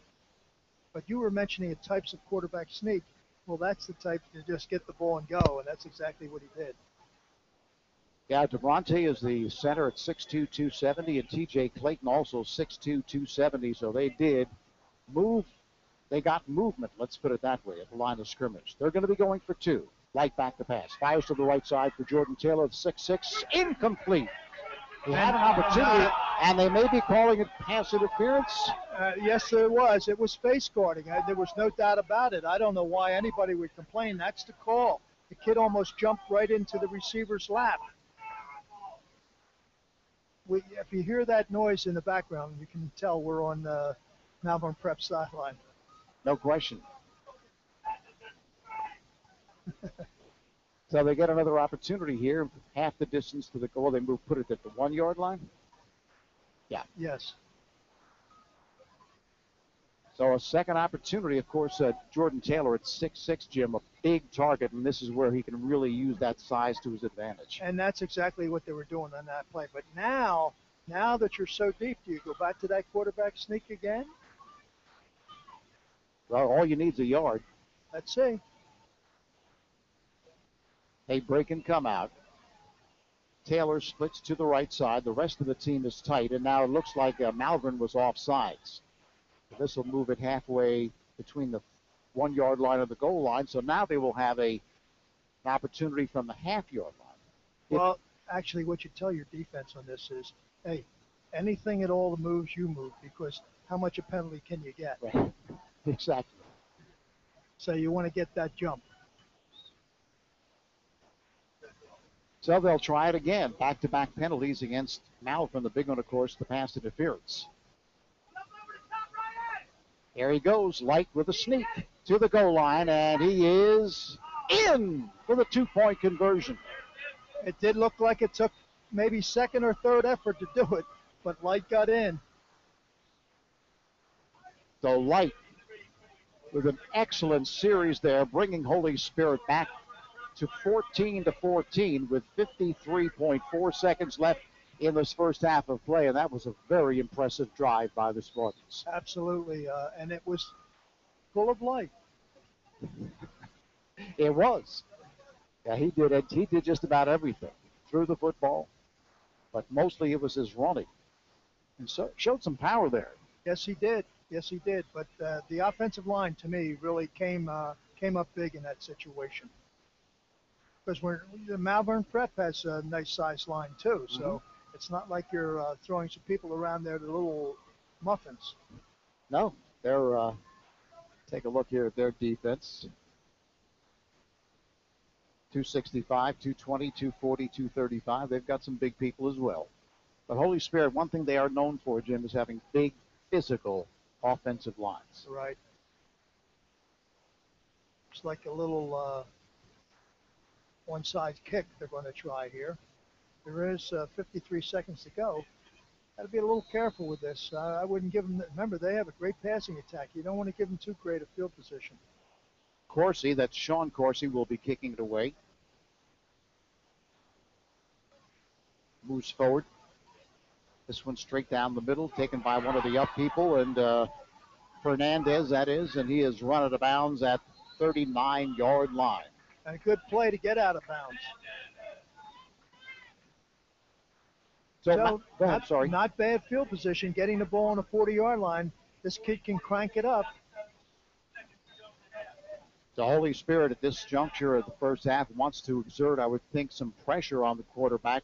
But you were mentioning the types of quarterback sneak. Well, that's the type to just get the ball and go, and that's exactly what he did. Yeah, DeBronte is the center at 6'2", 270, and T.J. Clayton also 6'2", 270, so they did move. They got movement, let's put it that way, at the line of scrimmage. They're going to be going for 2. Light back to pass. Fires to the right side for Jordan Taylor of 6'6", incomplete. He had an opportunity, and they may be calling it pass interference. Yes, there was. It was face guarding. There was no doubt about it. I don't know why anybody would complain. That's the call. The kid almost jumped right into the receiver's lap. If you hear that noise in the background, you can tell we're on Malvern Prep sideline. No question. So they get another opportunity here, half the distance to the goal. They put it at the 1-yard line? Yeah. Yes. So a second opportunity, of course, Jordan Taylor at 6'6", Jim, a big target, and this is where he can really use that size to his advantage. And that's exactly what they were doing on that play. But now that you're so deep, do you go back to that quarterback sneak again? Well, all you need is a yard. Let's see. They break and come out. Taylor splits to the right side. The rest of the team is tight, and now it looks like Malvern was offsides. This will move it halfway between the 1-yard line and the goal line. So now they will have a an opportunity from the half-yard line. Well, actually, what you tell your defense on this is, hey, anything at all that moves, you move, because how much a penalty can you get? Right. Exactly. So you want to get that jump. So they'll try it again. Back-to-back penalties against Malvern. The big one, of course, the pass interference. Here he goes, Light with a sneak to the goal line, and he is in for the two-point conversion. It did look like it took maybe second or third effort to do it, but Light got in. So Light with an excellent series there, bringing Holy Spirit back to 14-14 with 53.4 seconds left in this first half of play, and that was a very impressive drive by the Spartans. Absolutely, and it was full of life. It was. Yeah, he did it. He did just about everything. Threw the football, but mostly it was his running. And so showed some power there. Yes, he did. Yes, he did. But the offensive line, to me, really came up big in that situation. Because the Malvern Prep has a nice sized line too, so it's not like you're throwing some people around there, the little muffins. No, they're. Take a look here at their defense. 265, 220, 240, 235. They've got some big people as well. But Holy Spirit, one thing they are known for, Jim, is having big, physical offensive lines. Right. It's like a little one-side kick they're going to try here. There is 53 seconds to go. Got to be a little careful with this. I wouldn't give them. Remember, they have a great passing attack. You don't want to give them too great a field position. Corsi, that's Sean Corsi, will be kicking it away. Moves forward. This one straight down the middle, taken by one of the up people, and Fernandez, that is, and he has run out of bounds at 39-yard line. And a good play to get out of bounds. So, go ahead, not, sorry. Not bad field position, getting the ball on the 40-yard line. This kid can crank it up. The Holy Spirit at this juncture of the first half wants to exert, I would think, some pressure on the quarterback,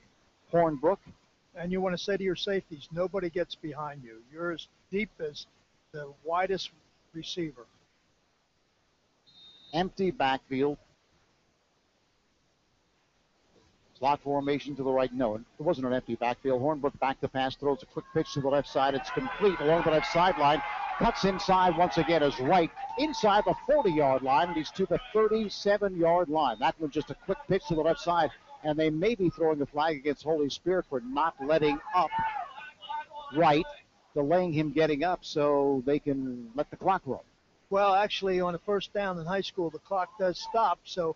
Hornbrook. And you want to say to your safeties, nobody gets behind you. You're as deep as the widest receiver. Empty backfield. Slot formation to the right. No, it wasn't an empty backfield. Hornbrook back to pass, throws a quick pitch to the left side. It's complete along the left sideline. Cuts inside once again as Wright inside the 40-yard line, and he's to the 37-yard line. That one just a quick pitch to the left side, and they may be throwing a flag against Holy Spirit for not letting up Wright, delaying him getting up so they can let the clock run. Well, actually, on a first down in high school, the clock does stop, so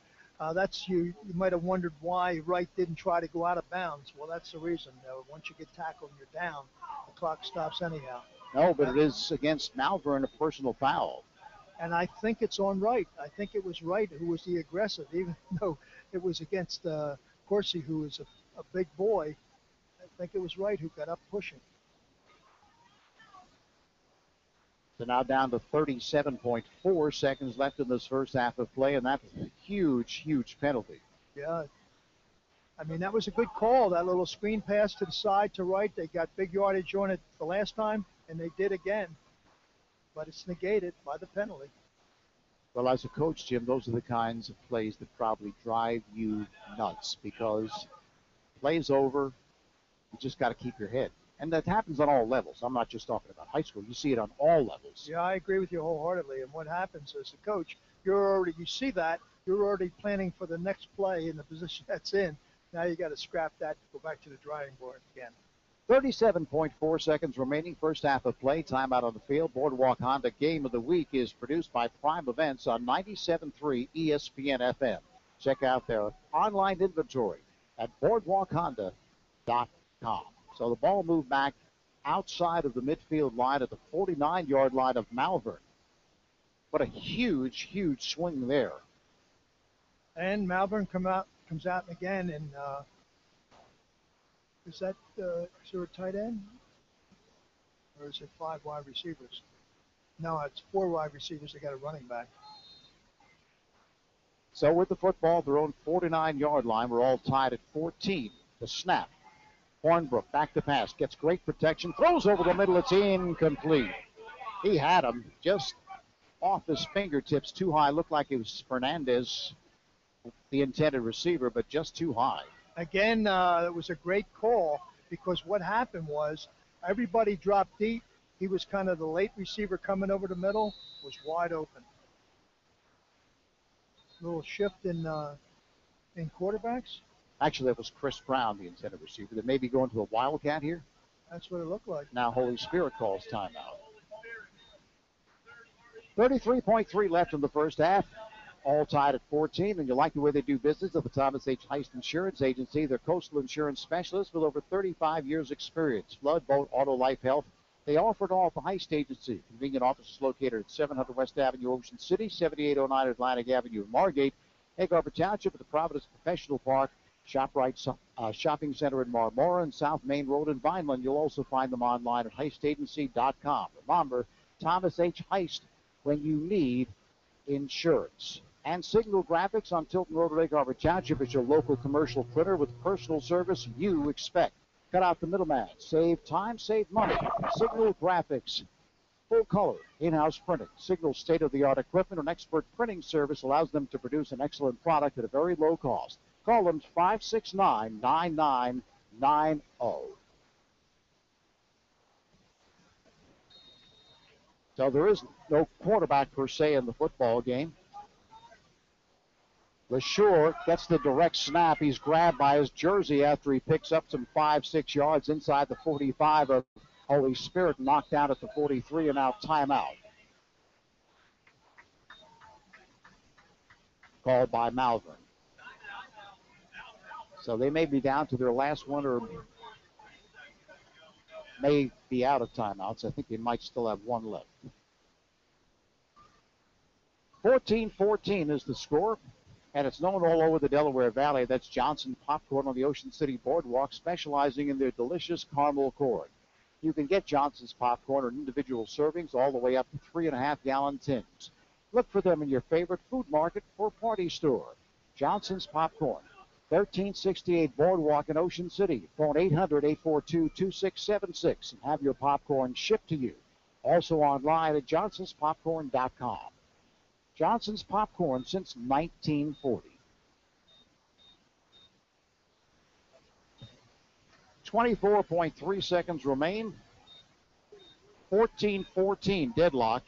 that's you might have wondered why Wright didn't try to go out of bounds. Well, that's the reason. Once you get tackled and you're down, the clock stops anyhow. No, but it is against Malvern a personal foul. And I think it's on Wright. I think it was Wright who was the aggressive, even though it was against Corsi, who is a big boy. I think it was Wright who got up pushing. So now down to 37.4 seconds left in this first half of play, and that's a huge, huge penalty. Yeah. I mean, that was a good call, that little screen pass to the side to Wright. They got big yardage on it the last time, and they did again. But it's negated by the penalty. Well, as a coach, Jim, those are the kinds of plays that probably drive you nuts, because play's over, you just got to keep your head. And that happens on all levels. I'm not just talking about high school. You see it on all levels. Yeah, I agree with you wholeheartedly. And what happens as a coach, you see that, you're already planning for the next play in the position that's in. Now you got to scrap that, go back to the drawing board again. 37.4 seconds remaining, first half of play. Timeout on the field. Boardwalk Honda Game of the Week is produced by Prime Events on 97.3 ESPN FM. Check out their online inventory at boardwalkhonda.com. So the ball moved back outside of the midfield line at the 49-yard line of Malvern. What a huge, huge swing there. And Malvern comes out again, and is there a tight end? Or is it 5 wide receivers? No, it's 4 wide receivers. They got a running back. So with the football, their own 49-yard line, we're all tied at 14. The snap. Hornbrook back to pass. Gets great protection. Throws over the middle. It's incomplete. He had him just off his fingertips too high. Looked like it was Fernandez, the intended receiver, but just too high. Again, it was a great call because what happened was everybody dropped deep. He was kind of the late receiver coming over the middle, was wide open. Little shift in quarterbacks. Actually, that was Chris Brown, the intended receiver. They may be going to a Wildcat here. That's what it looked like. Now Holy Spirit calls timeout. 33.3 left in the first half. All tied at 14, and you like the way they do business at the Thomas H. Heist Insurance Agency. They're coastal insurance specialists with over 35 years experience. Flood, boat, auto, life, health. They offer it all at the Heist Agency. Convenient offices located at 700 West Avenue, Ocean City, 7809 Atlantic Avenue in Margate, Egg Harbor Township at the Providence Professional Park, ShopRite Shopping Center in Marmora, and South Main Road in Vineland. You'll also find them online at heistagency.com. Remember, Thomas H. Heist, when you need insurance. And Signal Graphics on Tilton Road at Egg Harbor Township is your local commercial printer with personal service you expect. Cut out the middleman. Save time, save money. Signal Graphics. Full color, in-house printing. Signal's state-of-the-art equipment and expert printing service allows them to produce an excellent product at a very low cost. Call them 569-9990. So there is no quarterback per se in the football game. LeSure gets the direct snap. He's grabbed by his jersey after he picks up some 5-6 yards inside the 45 of Holy Spirit, knocked out at the 43, and now timeout. Called by Malvern. So they may be down to their last one or may be out of timeouts. I think they might still have one left. 14-14 is the score. And it's known all over the Delaware Valley. That's Johnson Popcorn on the Ocean City Boardwalk, specializing in their delicious caramel corn. You can get Johnson's Popcorn in individual servings all the way up to 3.5-gallon tins. Look for them in your favorite food market or party store. Johnson's Popcorn, 1368 Boardwalk in Ocean City. Phone 800-842-2676 and have your popcorn shipped to you. Also online at johnsonspopcorn.com. Johnson's Popcorn since 1940. 24.3 seconds remain. 14-14 deadlock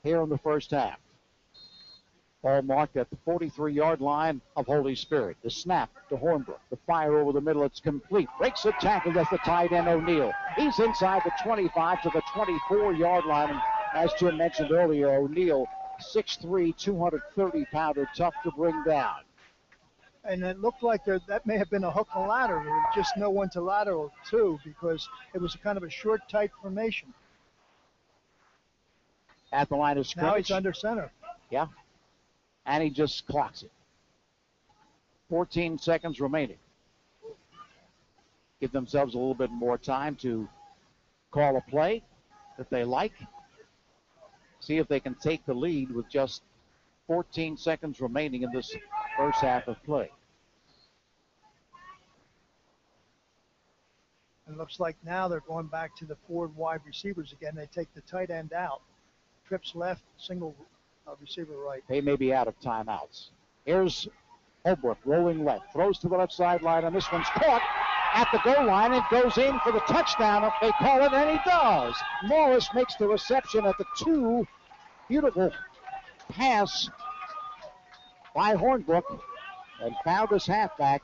here in the first half. Ball marked at the 43-yard line of Holy Spirit. The snap to Hornbrook. The fire over the middle. It's complete. Breaks the tackle. That's the tight end O'Neal. He's inside the 25 to the 24-yard line. And as Jim mentioned earlier, O'Neal, 6'3", 230-pounder, tough to bring down. And it looked like that may have been a hook and ladder. There was just no one to lateral to because it was kind of a short, tight formation. At the line of scrimmage. Now he's under center. Yeah. And he just clocks it. 14 seconds remaining. Give themselves a little bit more time to call a play that they like. See if they can take the lead with just 14 seconds remaining in this first half of play. It looks like now they're going back to the forward wide receivers again. They take the tight end out. Trips left, single receiver right. They may be out of timeouts. Here's Holbrook rolling left. Throws to the left sideline, and this one's caught at the goal line. It goes in for the touchdown if they call it, and he does. Morris makes the reception at the 2. Beautiful pass by Hornbrook and found his halfback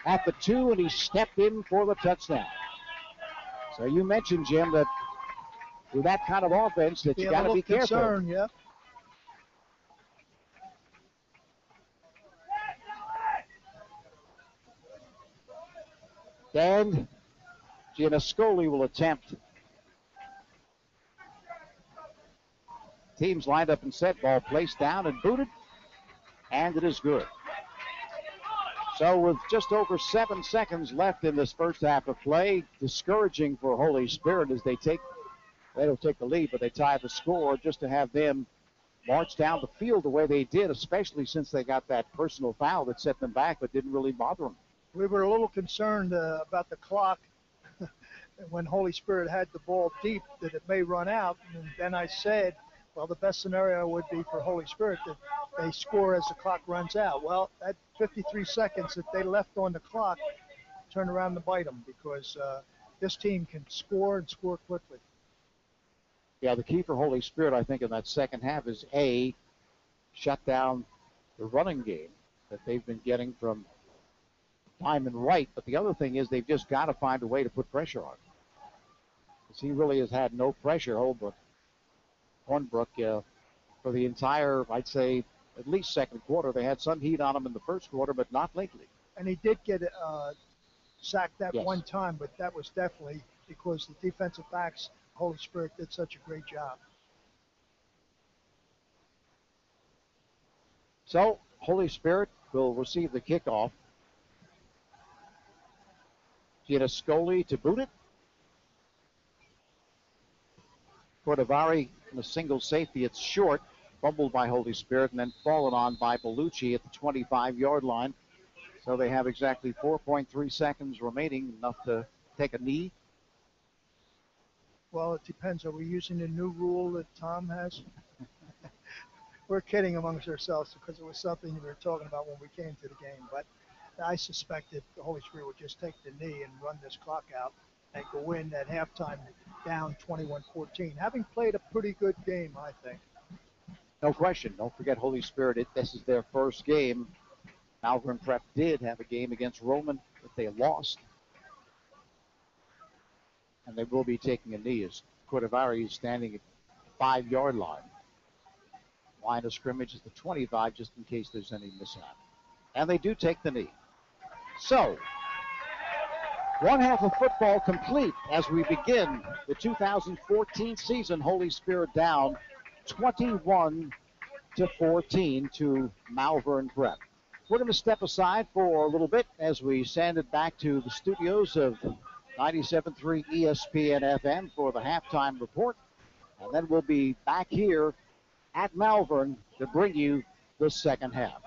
at the 2, and he stepped in for the touchdown. So you mentioned, Jim, that with that kind of offense that you got to be careful. Yeah. Dan Gianascoli will attempt. Teams lined up and set. Ball placed down and booted. And it is good. So with just over 7 seconds left in this first half of play, discouraging for Holy Spirit as they don't take the lead, but they tie the score just to have them march down the field the way they did, especially since they got that personal foul that set them back but didn't really bother them. We were a little concerned about the clock when Holy Spirit had the ball deep that it may run out. And then I said, well, the best scenario would be for Holy Spirit that they score as the clock runs out. Well, that 53 seconds that they left on the clock turned around to bite them because this team can score and score quickly. Yeah, the key for Holy Spirit, I think, in that second half is A, shut down the running game that they've been getting from Lyman Wright. But the other thing is they've just got to find a way to put pressure on him. Because he really has had no pressure, Hornbrook, for the entire, I'd say, at least second quarter. They had some heat on him in the first quarter, but not lately. And he did get sacked that Yes. one time, but that was definitely because the defensive backs, Holy Spirit, did such a great job. So, Holy Spirit will receive the kickoff. Gianniscoli to boot it. Cordovari in a single safety. It's short, fumbled by Holy Spirit, and then fallen on by Bellucci at the 25-yard line. So they have exactly 4.3 seconds remaining, enough to take a knee. Well, it depends. Are we using the new rule that Tom has? We're kidding amongst ourselves because it was something we were talking about when we came to the game. But I suspected the Holy Spirit would just take the knee and run this clock out and go in at halftime down 21-14. Having played a pretty good game, I think. No question. Don't forget Holy Spirit. This is their first game. Malvern Prep did have a game against Roman that they lost. And they will be taking a knee as Cordovari is standing at the 5-yard line. Line of scrimmage is the 25, just in case there's any mishap. And they do take the knee. So, one half of football complete as we begin the 2014 season. Holy Spirit down 21-14 to Malvern Prep. We're going to step aside for a little bit as we send it back to the studios of 97.3 ESPN FM for the halftime report. And then we'll be back here at Malvern to bring you the second half.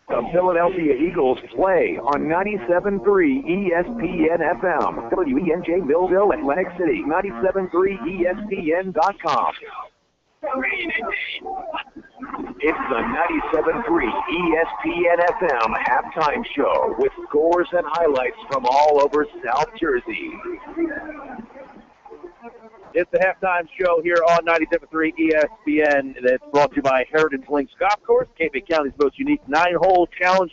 The Philadelphia Eagles play on 97.3 ESPN FM, WENJ Millville, Atlantic City, 97.3 ESPN.com. It's the 97.3 ESPN FM halftime show with scores and highlights from all over South Jersey. It's the halftime show here on 97.3 ESPN that's brought to you by Heritage Links Golf Course, Cape May County's most unique 9-hole challenge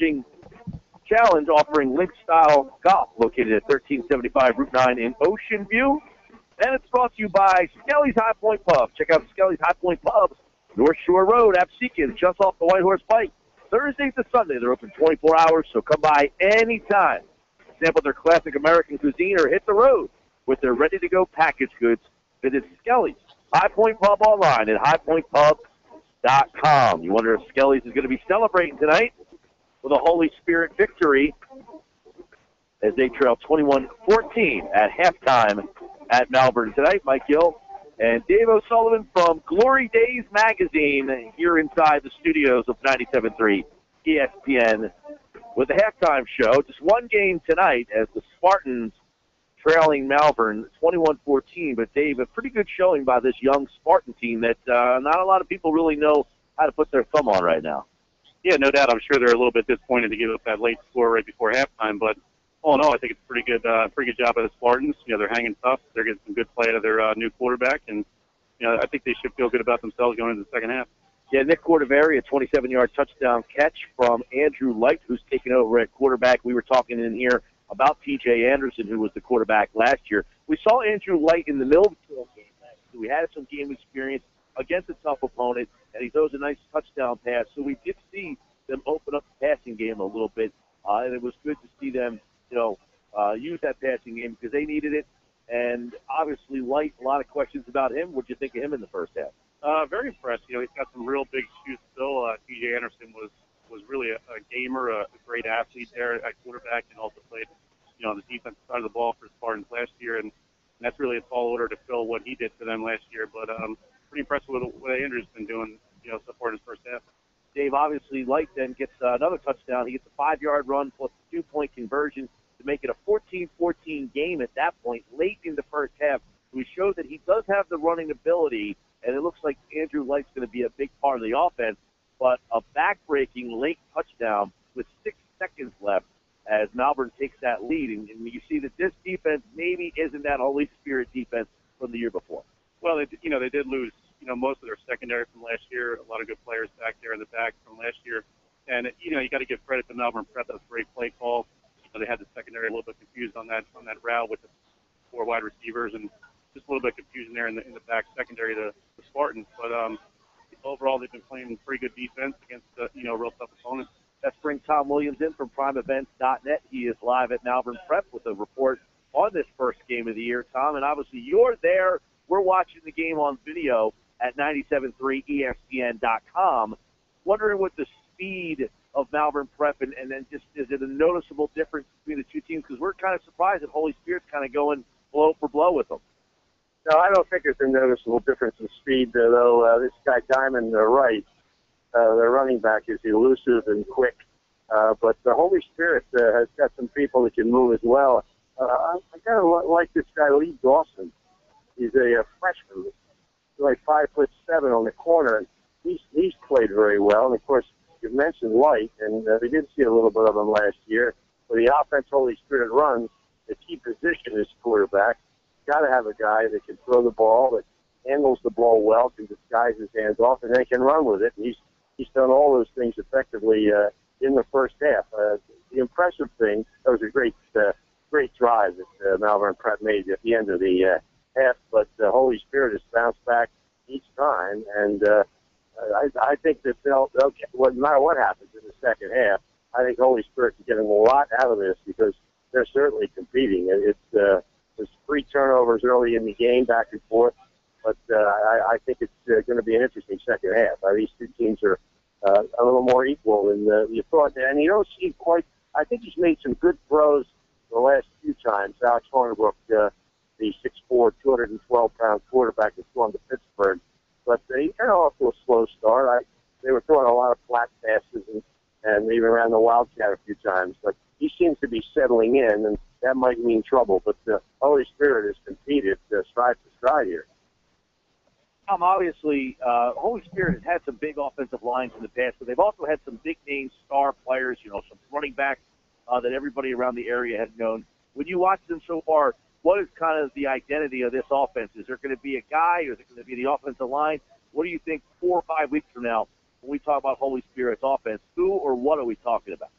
offering link-style golf located at 1375 Route 9 in Ocean View. And it's brought to you by Skelly's High Point Pub. Check out Skelly's High Point Pub, North Shore Road, Absecon, just off the White Horse Pike. Thursday to Sunday, they're open 24 hours, so come by anytime. Sample their classic American cuisine or hit the road with their ready-to-go packaged goods. Visit Skelly's High Point Pub online at highpointpub.com. You wonder if Skelly's is going to be celebrating tonight with a Holy Spirit victory as they trail 21-14 at halftime at Malvern tonight. Mike Gill and Dave O'Sullivan from Glory Days Magazine here inside the studios of 97.3 ESPN with the halftime show. Just one game tonight as the Spartans trailing Malvern 21-14. But, Dave, a pretty good showing by this young Spartan team that not a lot of people really know how to put their thumb on right now. Yeah, no doubt. I'm sure they're a little bit disappointed to give up that late score right before halftime. But all in all, I think it's a pretty good job by the Spartans. You know, they're hanging tough. They're getting some good play out of their new quarterback. And, you know, I think they should feel good about themselves going into the second half. Yeah, Nick Cordevari, a 27-yard touchdown catch from Andrew Light, who's taken over at quarterback. We were talking in here about T.J. Anderson, who was the quarterback last year. We saw Andrew Light in the Millville game last year. We had some game experience against a tough opponent, and he throws a nice touchdown pass. So we did see them open up the passing game a little bit, and it was good to see them, use that passing game because they needed it. And obviously, Light, a lot of questions about him. What did you think of him in the first half? Very impressed. You know, he's got some real big shoes still. T.J. Anderson was really a gamer, a great athlete there at quarterback, and also played, on the defensive side of the ball for Spartans last year. And that's really a tall order to fill what he did for them last year. But pretty impressed with what Andrew's been doing, so far in his first half. Dave, obviously, Light then gets another touchdown. He gets a 5-yard run plus a 2-point conversion to make it a 14-14 game at that point, late in the first half. We showed that he does have the running ability, and it looks like Andrew Light's going to be a big part of the offense. But a back-breaking late touchdown with 6 seconds left as Malvern takes that lead. And you see that this defense maybe isn't that Holy Spirit defense from the year before. Well, they did lose, most of their secondary from last year. A lot of good players back there in the back from last year. And, you got to give credit to Malvern Prep. That was a great play call. They had the secondary a little bit confused on that route with the 4 wide receivers and just a little bit of confusion there in the back secondary to the Spartans. But overall, they've been playing pretty good defense against real tough opponents. Let's bring Tom Williams in from PrimeEvents.net. He is live at Malvern Prep with a report on this first game of the year. Tom, and obviously you're there. We're watching the game on video at 97.3 ESPN.com. Wondering what the speed of Malvern Prep and then just is it a noticeable difference between the two teams? Because we're kind of surprised that Holy Spirit's kind of going blow for blow with them. No, I don't think there's a noticeable difference in speed, though. This guy Diamond, Wright, their running back, is elusive and quick. But the Holy Spirit has got some people that can move as well. I kind of like this guy, Lee Dawson. He's a freshman. He's like 5'7" on the corner, and he's played very well. And, of course, you mentioned Light, and we did see a little bit of him last year. For the offense Holy Spirit runs, the key position is quarterback. Got to have a guy that can throw the ball, that handles the ball well, can disguise his hands off, and then can run with it. And he's done all those things effectively in the first half. The impressive thing, that was a great drive that Malvern Prep made at the end of the half, but the Holy Spirit has bounced back each time, and I think that they'll get, no matter what happens in the second half, I think Holy Spirit can get a lot out of this because they're certainly competing. There's 3 turnovers early in the game, back and forth, but I think it's going to be an interesting second half. These two teams are a little more equal than you thought, and you don't see quite. I think he's made some good throws the last few times. Alex Hornibrook, the 6'4", 212-pound quarterback that's gone to Pittsburgh, but he got off to a slow start. They were throwing a lot of flat passes and even ran the Wildcat a few times, but he seems to be settling in, and that might mean trouble. But the Holy Spirit has competed stride for stride here. Obviously, Holy Spirit has had some big offensive lines in the past, but they've also had some big-name star players, some running backs that everybody around the area had known. When you watch them so far, what is kind of the identity of this offense? Is there going to be a guy, or is it going to be the offensive line? What do you think 4 or 5 weeks from now when we talk about Holy Spirit's offense? Who or what are we talking about?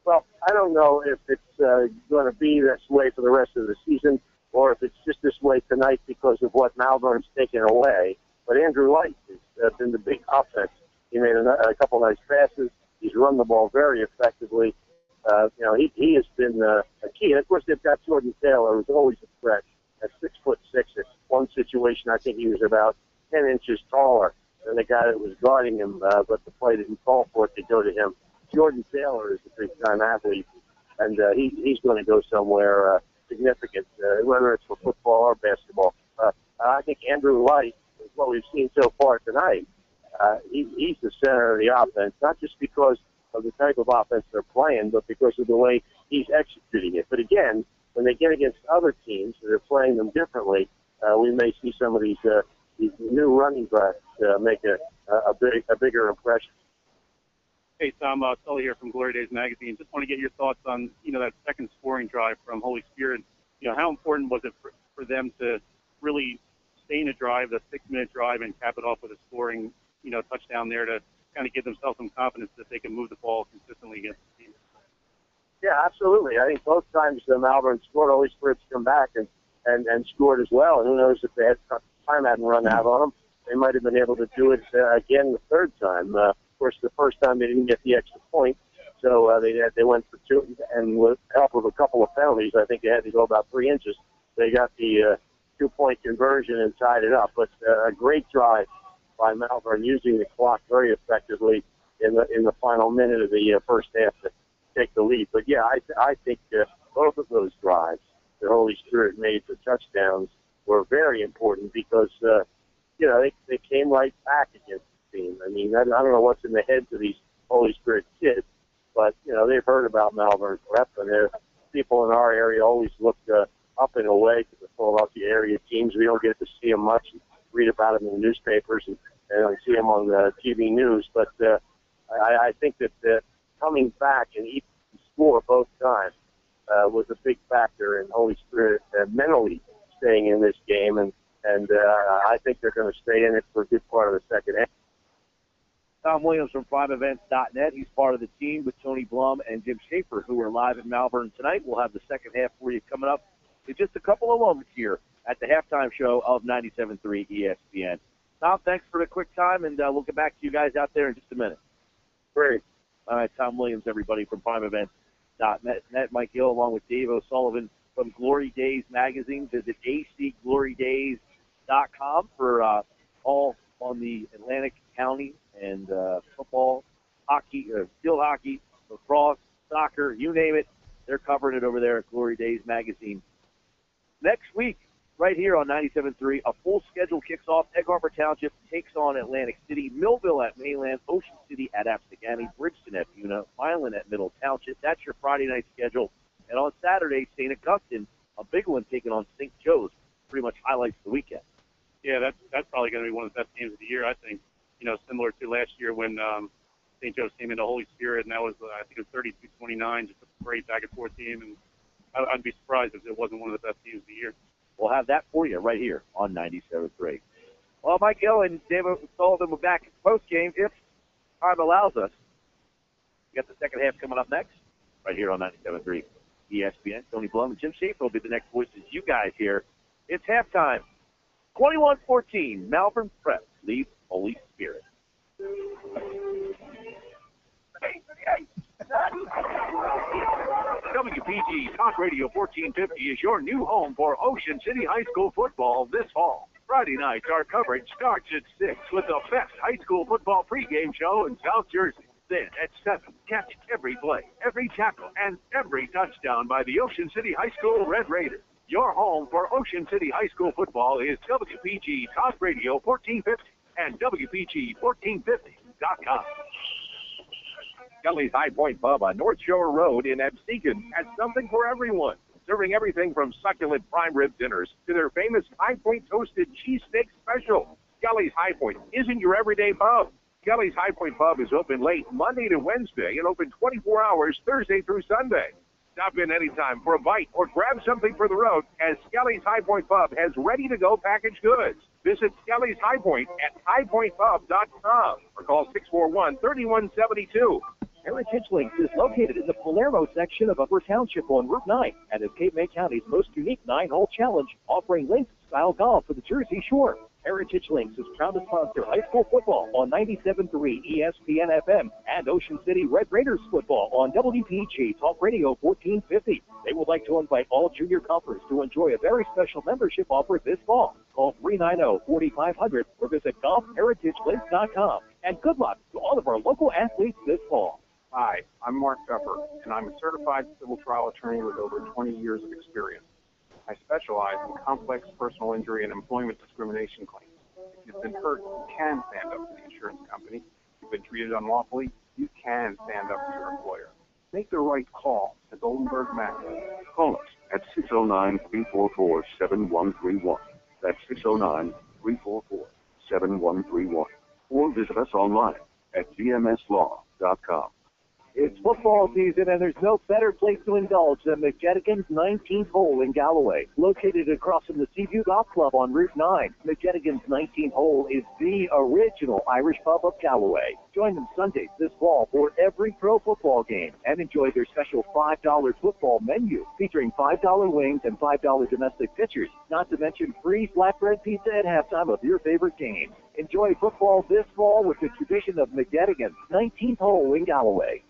Well, I don't know if it's going to be this way for the rest of the season or if it's just this way tonight because of what Malvern's taken away. But Andrew Light has been the big offense. He made a couple nice passes. run the ball very effectively. He has been a key. And, of course, they've got Jordan Taylor, who's always a threat at 6'6". In one situation, I think he was about 10 inches taller than the guy that was guarding him, but the play didn't call for it to go to him. Jordan Taylor is a big-time athlete, and he's going to go somewhere significant, whether it's for football or basketball. I think Andrew Light, what we've seen so far tonight, he's the center of the offense, not just because of the type of offense they're playing, but because of the way he's executing it. But again, when they get against other teams that are playing them differently, we may see some of these new running backs make a bigger impression. Hey, Tom, Sully here from Glory Days Magazine. Just want to get your thoughts on, that second scoring drive from Holy Spirit. How important was it for them to really stay in a drive, the 6-minute drive, and cap it off with a scoring, touchdown there to kind of give themselves some confidence that they can move the ball consistently against the team? Yeah, absolutely. I think both times Malvern scored, Holy Spirit's come back and scored as well. And who knows if they had time hadn't run out on them, they might have been able to do it again the third time. Of course, the first time they didn't get the extra point, so they went for two, and with help of a couple of penalties, I think they had to go about 3 inches. They got the 2-point conversion and tied it up. But a great drive by Malvern, using the clock very effectively in the final minute of the first half to take the lead. But yeah, I think both of those drives that Holy Spirit made for touchdowns were very important because they came right back against the team. I mean, I don't know what's in the heads of these Holy Spirit kids, but they've heard about Malvern Prep, and people in our area always look up and away to the Philadelphia area teams. We don't get to see them much and read about them in the newspapers and see them on the TV news. But I think that coming back and even score both times was a big factor in Holy Spirit mentally staying in this game, and I think they're going to stay in it for a good part of the second half. Tom Williams from PrimeEvents.net. He's part of the team with Tony Blum and Jim Schaefer, who are live in Malvern tonight. We'll have the second half for you coming up in just a couple of moments here at the halftime show of 97.3 ESPN. Tom, thanks for the quick time, and we'll get back to you guys out there in just a minute. Great. All right, Tom Williams, everybody from PrimeEvents.net. Mike Gill along with Dave O'Sullivan from Glory Days Magazine. Visit acglorydays.com for all on the Atlantic County and football, hockey, field hockey, lacrosse, soccer, you name it. They're covering it over there at Glory Days Magazine. Next week, right here on 97.3, a full schedule kicks off. Egg Harbor Township takes on Atlantic City, Millville at Mainland, Ocean City at Absegami, Bridgeton at Buna, Milan at Middle Township. That's your Friday night schedule. And on Saturday, St. Augustine, a big one taking on St. Joe's, pretty much highlights the weekend. Yeah, that's probably going to be one of the best games of the year, I think. Similar to last year when St. Joe's came into Holy Spirit, and that was, I think it was 32-29, just a great back-and-forth team. And I'd be surprised if it wasn't one of the best teams of the year. We'll have that for you right here on 97.3. Well, Mike Hill and David Sullivan will be back post-game if time allows us. We got the second half coming up next, right here on 97.3 ESPN. Tony Blum and Jim Schaefer will be the next voices you guys hear. It's halftime. 21-14, Malvern Prep leads Holy Spirit. WPG Talk Radio 1450 is your new home for Ocean City High School football this fall. Friday nights, our coverage starts at 6 with the best high school football pregame show in South Jersey. Then at 7, catch every play, every tackle, and every touchdown by the Ocean City High School Red Raiders. Your home for Ocean City High School football is WPG Talk Radio 1450 and WPG1450.com. Kelly's High Point Pub on North Shore Road in Absecon has something for everyone. Serving everything from succulent prime rib dinners to their famous High Point toasted cheesesteak special. Kelly's High Point isn't your everyday pub. Kelly's High Point Pub is open late Monday to Wednesday and open 24 hours Thursday through Sunday. Stop in anytime for a bite or grab something for the road, as Skelly's High Point Pub has ready-to-go packaged goods. Visit Skelly's High Point at highpointpub.com or call 641-3172. Heritage Links is located in the Palermo section of Upper Township on Route 9 and is Cape May County's most unique 9-hole challenge, offering links-style golf for the Jersey Shore. Heritage Links is proud to sponsor high school football on 97.3 ESPN FM and Ocean City Red Raiders football on WPG Talk Radio 1450. They would like to invite all junior golfers to enjoy a very special membership offer this fall. Call 390-4500 or visit golfheritagelinks.com. And good luck to all of our local athletes this fall. Hi, I'm Mark Pepper, and I'm a certified civil trial attorney with over 20 years of experience. I specialize in complex personal injury and employment discrimination claims. If you've been hurt, you can stand up to the insurance company. If you've been treated unlawfully, you can stand up to your employer. Make the right call to Goldenberg Mac. Call us at 609-344-7131. That's 609-344-7131. Or visit us online at gmslaw.com. It's football season, and there's no better place to indulge than McJettigan's 19th hole in Galloway. Located across from the Seaview Golf Club on Route 9, McJettigan's 19th hole is the original Irish pub of Galloway. Join them Sundays this fall for every pro football game and enjoy their special $5 football menu featuring $5 wings and $5 domestic pitchers, not to mention free flatbread pizza at halftime of your favorite game. Enjoy football this fall with the tradition of McJettigan's 19th hole in Galloway.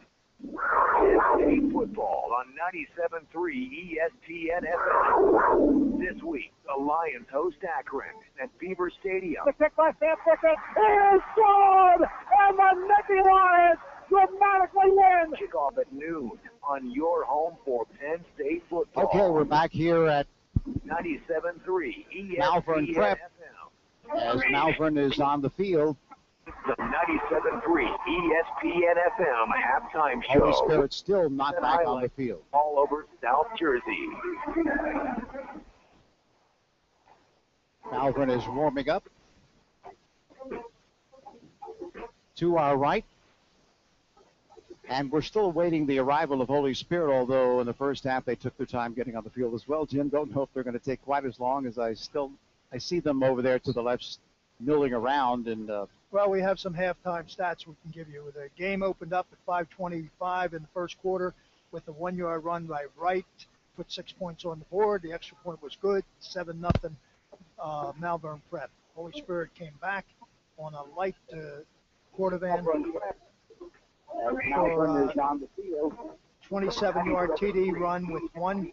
State football on 97.3 ESPN FM. This week, the Lions host Akron at Beaver Stadium. The kick by Sam Pickett is good, and the Nittany Lions dramatically win. Kickoff at noon on your home for Penn State football. Okay, we're back here at 97.3 ESPN Malvern Prep FM. as Malvern is on the field. The 97.3 ESPN FM halftime show. Holy Spirit still not back on the field. All over South Jersey. Malvern is warming up. To our right. And we're still awaiting the arrival of Holy Spirit, although in the first half they took their time getting on the field as well. Jim, don't know if they're going to take quite as long as I see them over there to the left milling around. And Well, we have some halftime stats we can give you. The game opened up at 5:25 in the first quarter with a 1-yard run by Wright, put 6 points on the board. The extra point was good, 7-0 Malvern Prep. Holy Spirit came back on a light Cordovan for a 27-yard TD run with one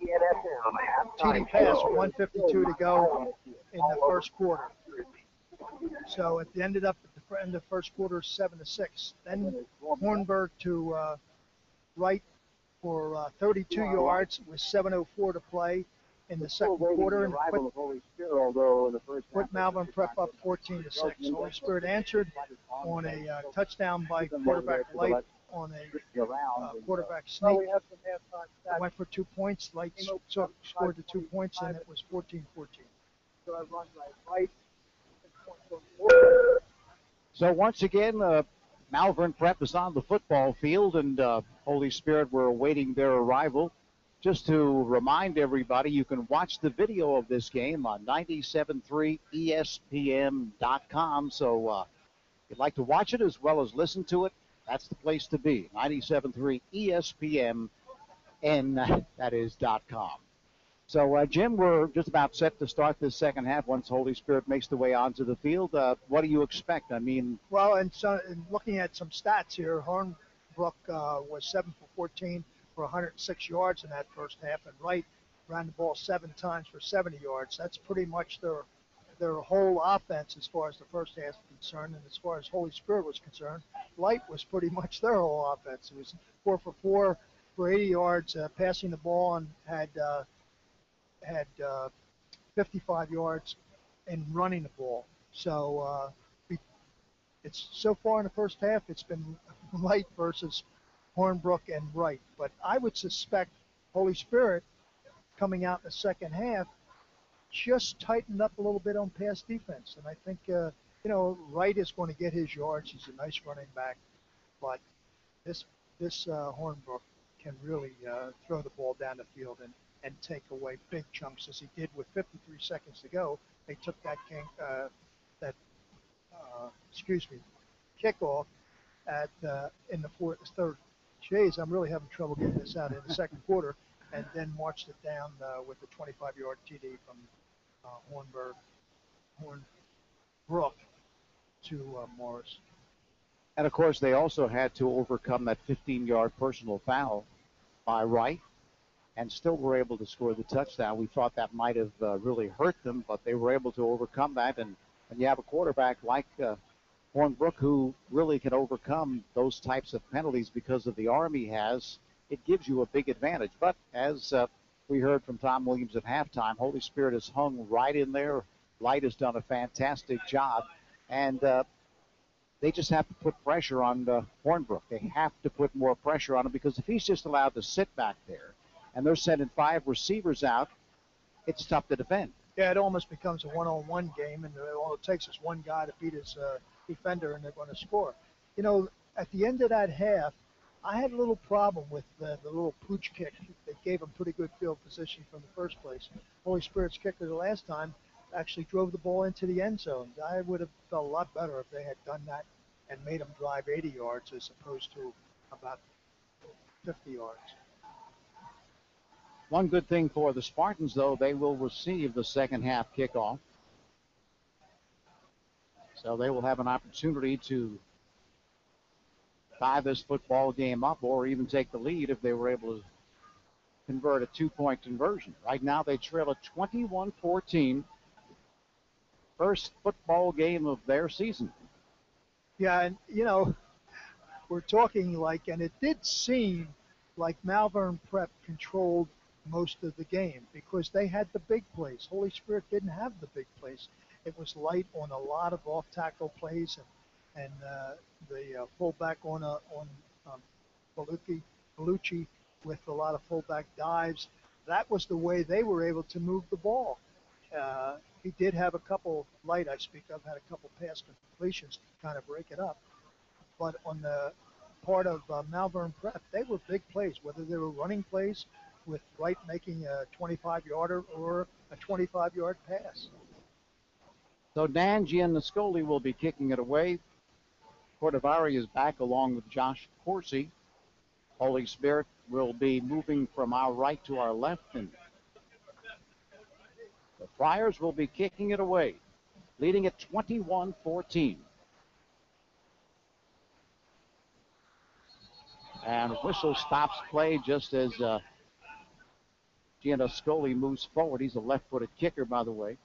TD pass, 1:52 to go in the first quarter. So it ended up at the end of the first quarter 7-6. Then Hornberg to Wright for 32 yards with 7:04 to play in the second quarter, and put Malvern Prep up 14-6. Holy Spirit answered on a touchdown by quarterback Light on a quarterback sneak. Went for 2 points. Light scored the 2 points, and it was 14-14. so once again, Malvern Prep is on the football field, and Holy Spirit, we're awaiting their arrival. Just to remind everybody, you can watch the video of this game on 97.3 ESPN.com. So if you'd like to watch it as well as listen to it, that's the place to be. 97.3 ESPN, and that is .com. So, Jim, we're just about set to start this second half once Holy Spirit makes the way onto the field. What do you expect? I mean, well, and looking at some stats here, Hornbrook was 7 for 14 for 106 yards in that first half, and Wright ran the ball 7 times for 70 yards. That's pretty much their whole offense as far as the first half is concerned, and as far as Holy Spirit was concerned, Light was pretty much their whole offense. It was 4 for 4 for 80 yards, passing the ball, and had 55 yards in running the ball. So it's so far in the first half, it's been Light versus Hornbrook and Wright. But I would suspect Holy Spirit coming out in the second half just tightened up a little bit on pass defense. And I think, Wright is going to get his yards. He's a nice running back. But this Hornbrook can really throw the ball down the field and take away big chunks, as he did with 53 seconds to go. They took that kickoff in the third. Jeez, I'm really having trouble getting this out in the second quarter, and then marched it down with the 25-yard TD from Brook to Morris. And, of course, they also had to overcome that 15-yard personal foul by Wright and still were able to score the touchdown. We thought that might have really hurt them, but they were able to overcome that. And when you have a quarterback like Hornbrook who really can overcome those types of penalties because of the arm he has, it gives you a big advantage. But as we heard from Tom Williams at halftime, Holy Spirit has hung right in there. Light has done a fantastic job. And they just have to put pressure on Hornbrook. They have to put more pressure on him because if he's just allowed to sit back there and they're sending 5 receivers out, it's tough to defend. Yeah, it almost becomes a one-on-one game, and all it takes is one guy to beat his defender, and they're going to score. You know, at the end of that half, I had a little problem with the little pooch kick. They gave him pretty good field position from the first place. Holy Spirit's kicker the last time actually drove the ball into the end zone. I would have felt a lot better if they had done that and made him drive 80 yards as opposed to about 50 yards. One good thing for the Spartans, though, they will receive the second half kickoff. So they will have an opportunity to tie this football game up or even take the lead if they were able to convert a 2-point conversion. Right now they trail at 21-14. First football game of their season. Yeah, and, you know, we're talking like, and it did seem like Malvern Prep controlled most of the game because they had the big plays. Holy Spirit didn't have the big plays. It was light on a lot of off-tackle plays, and the fullback on Bellucci with a lot of fullback dives. That was the way they were able to move the ball. He did have a couple, Light I speak of, had a couple pass completions to kind of break it up. But on the part of Malvern Prep, they were big plays, whether they were running plays with Wright making a 25-yarder or a 25-yard pass. So Dan Gianniscoli will be kicking it away. Cordovari is back along with Josh Corsi. Holy Spirit will be moving from our right to our left, and the Friars will be kicking it away, leading at 21-14. And whistle stops play just as Gianniscoli moves forward. He's a left-footed kicker, by the way.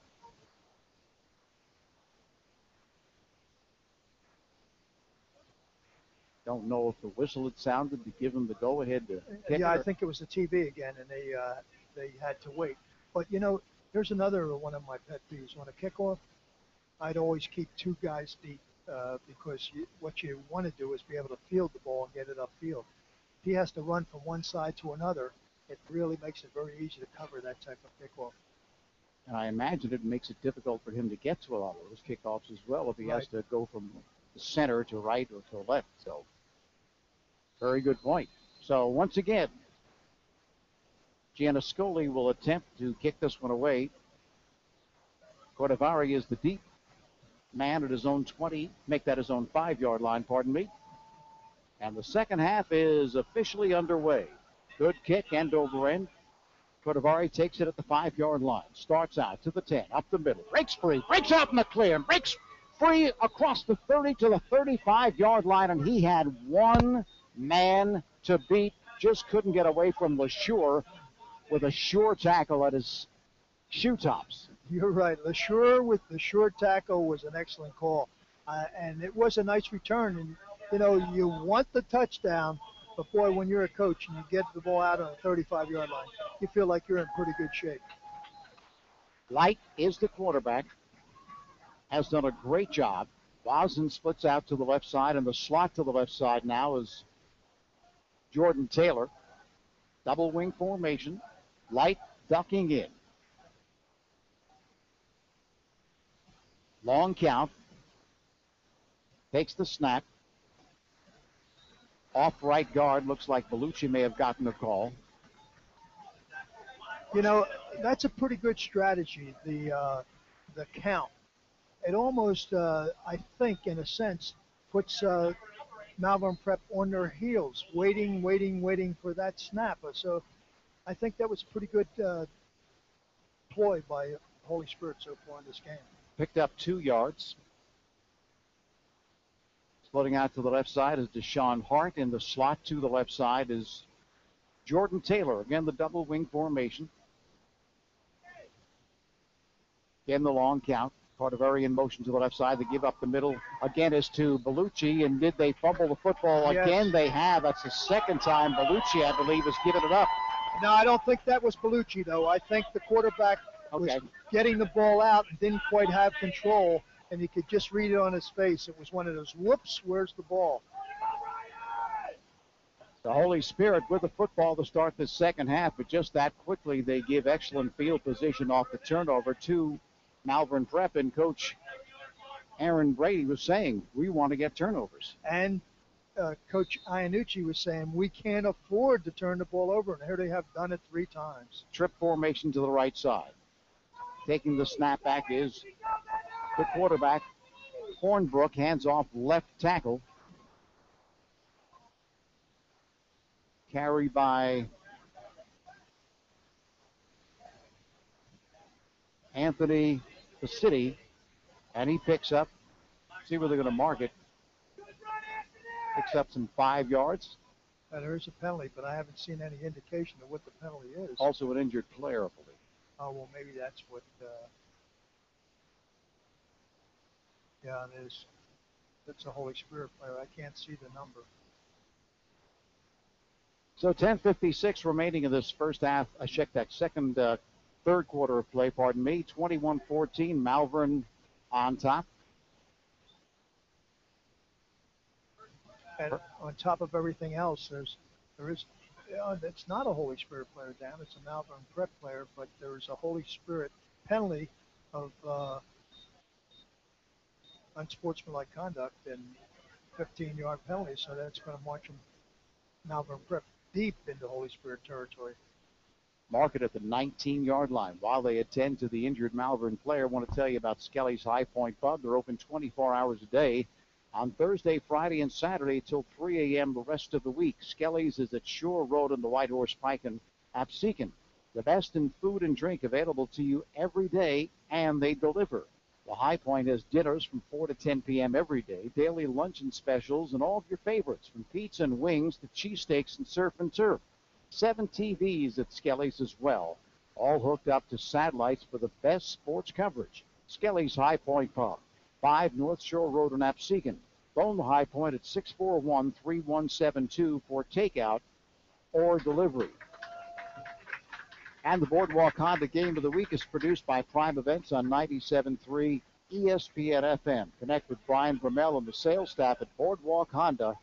Don't know if the whistle had sounded to give him the go-ahead to kick. Yeah, I think it was the TV again, and they had to wait. But, you know, here's another one of my pet peeves. On a kickoff, I'd always keep 2 guys deep because what you want to do is be able to field the ball and get it upfield. If he has to run from one side to another, it really makes it very easy to cover that type of kickoff. And I imagine it makes it difficult for him to get to a lot of those kickoffs as well if he has to go from the center to right or to left. So, very good point. So, once again, Gianniscoli will attempt to kick this one away. Cordovari is the deep man at his own 20, make that his own 5-yard line, pardon me. And the second half is officially underway. Good kick, end over end. Cordovari takes it at the 5-yard line. Starts out to the 10, up the middle. Breaks free, breaks out in the clear, and breaks free across the 30 to the 35-yard line, and he had one man to beat. Just couldn't get away from LeSure with a sure tackle at his shoe tops. You're right. LeSure with the short tackle was an excellent call. And it was a nice return. And, you know, you want the touchdown, but, boy, when you're a coach and you get the ball out on the 35-yard line, you feel like you're in pretty good shape. Light is the quarterback. Has done a great job. Boston splits out to the left side, and the slot to the left side now is Jordan Taylor. Double wing formation. Light ducking in. Long count. Takes the snap. Off right guard. Looks like Bellucci may have gotten the call. You know, that's a pretty good strategy, the count. It almost, I think, in a sense, puts Malvern Prep on their heels, waiting for that snap. So I think that was a pretty good ploy by Holy Spirit so far in this game. Picked up 2 yards. Floating out to the left side is Deshaun Hart. In the slot to the left side is Jordan Taylor. Again, the double wing formation. Again, the long count. Cartaveri in motion to the left side. They give up the middle. Again is to Bellucci. And did they fumble the football? Yes. Again, they have. That's the second time Bellucci, I believe, has given it up. No, I don't think that was Bellucci, though. I think the quarterback was getting the ball out and didn't quite have control, and you could just read it on his face. It was one of those, whoops, where's the ball? The Holy Spirit with the football to start the second half, but just that quickly they give excellent field position off the turnover to Malvern Prep, and Coach Aaron Brady was saying, we want to get turnovers. And Coach Iannucci was saying, we can't afford to turn the ball over, and here they have done it 3 times. Trip formation to the right side. Taking the snap back is the quarterback, Hornbrook, hands off left tackle. Carry by Anthony the City, and he picks up, see where they're going to mark it, picks up some 5 yards. There is a penalty, but I haven't seen any indication of what the penalty is. Also an injured player, I believe. Oh, well, maybe that's what, yeah, it is. It's a Holy Spirit player. I can't see the number. So 10:56 remaining in this first half. I checked that third quarter of play, 21-14, Malvern on top. And on top of everything else, it's not a Holy Spirit player down. It's a Malvern Prep player, but there's a Holy Spirit penalty of unsportsmanlike conduct and 15-yard penalty, so that's going to march them, Malvern Prep, deep into Holy Spirit territory. Mark it at the 19-yard line. While they attend to the injured Malvern player, I want to tell you about Skelly's High Point Pub. They're open 24 hours a day on Thursday, Friday, and Saturday till 3 a.m. the rest of the week. Skelly's is at Shore Road in the White Horse Pike in Absecon. The best in food and drink available to you every day, and they deliver. The High Point has dinners from 4 to 10 p.m. every day, daily luncheon specials, and all of your favorites, from pizza and wings to cheesesteaks and surf and turf. 7 TVs at Skelly's as well, all hooked up to satellites for the best sports coverage. Skelly's High Point Pub, 5 North Shore Road in Absecon. Phone the High Point at 641-3172 for takeout or delivery. And the Boardwalk Honda Game of the Week is produced by Prime Events on 97.3 ESPN FM. Connect with Brian Vermel and the sales staff at Boardwalk Honda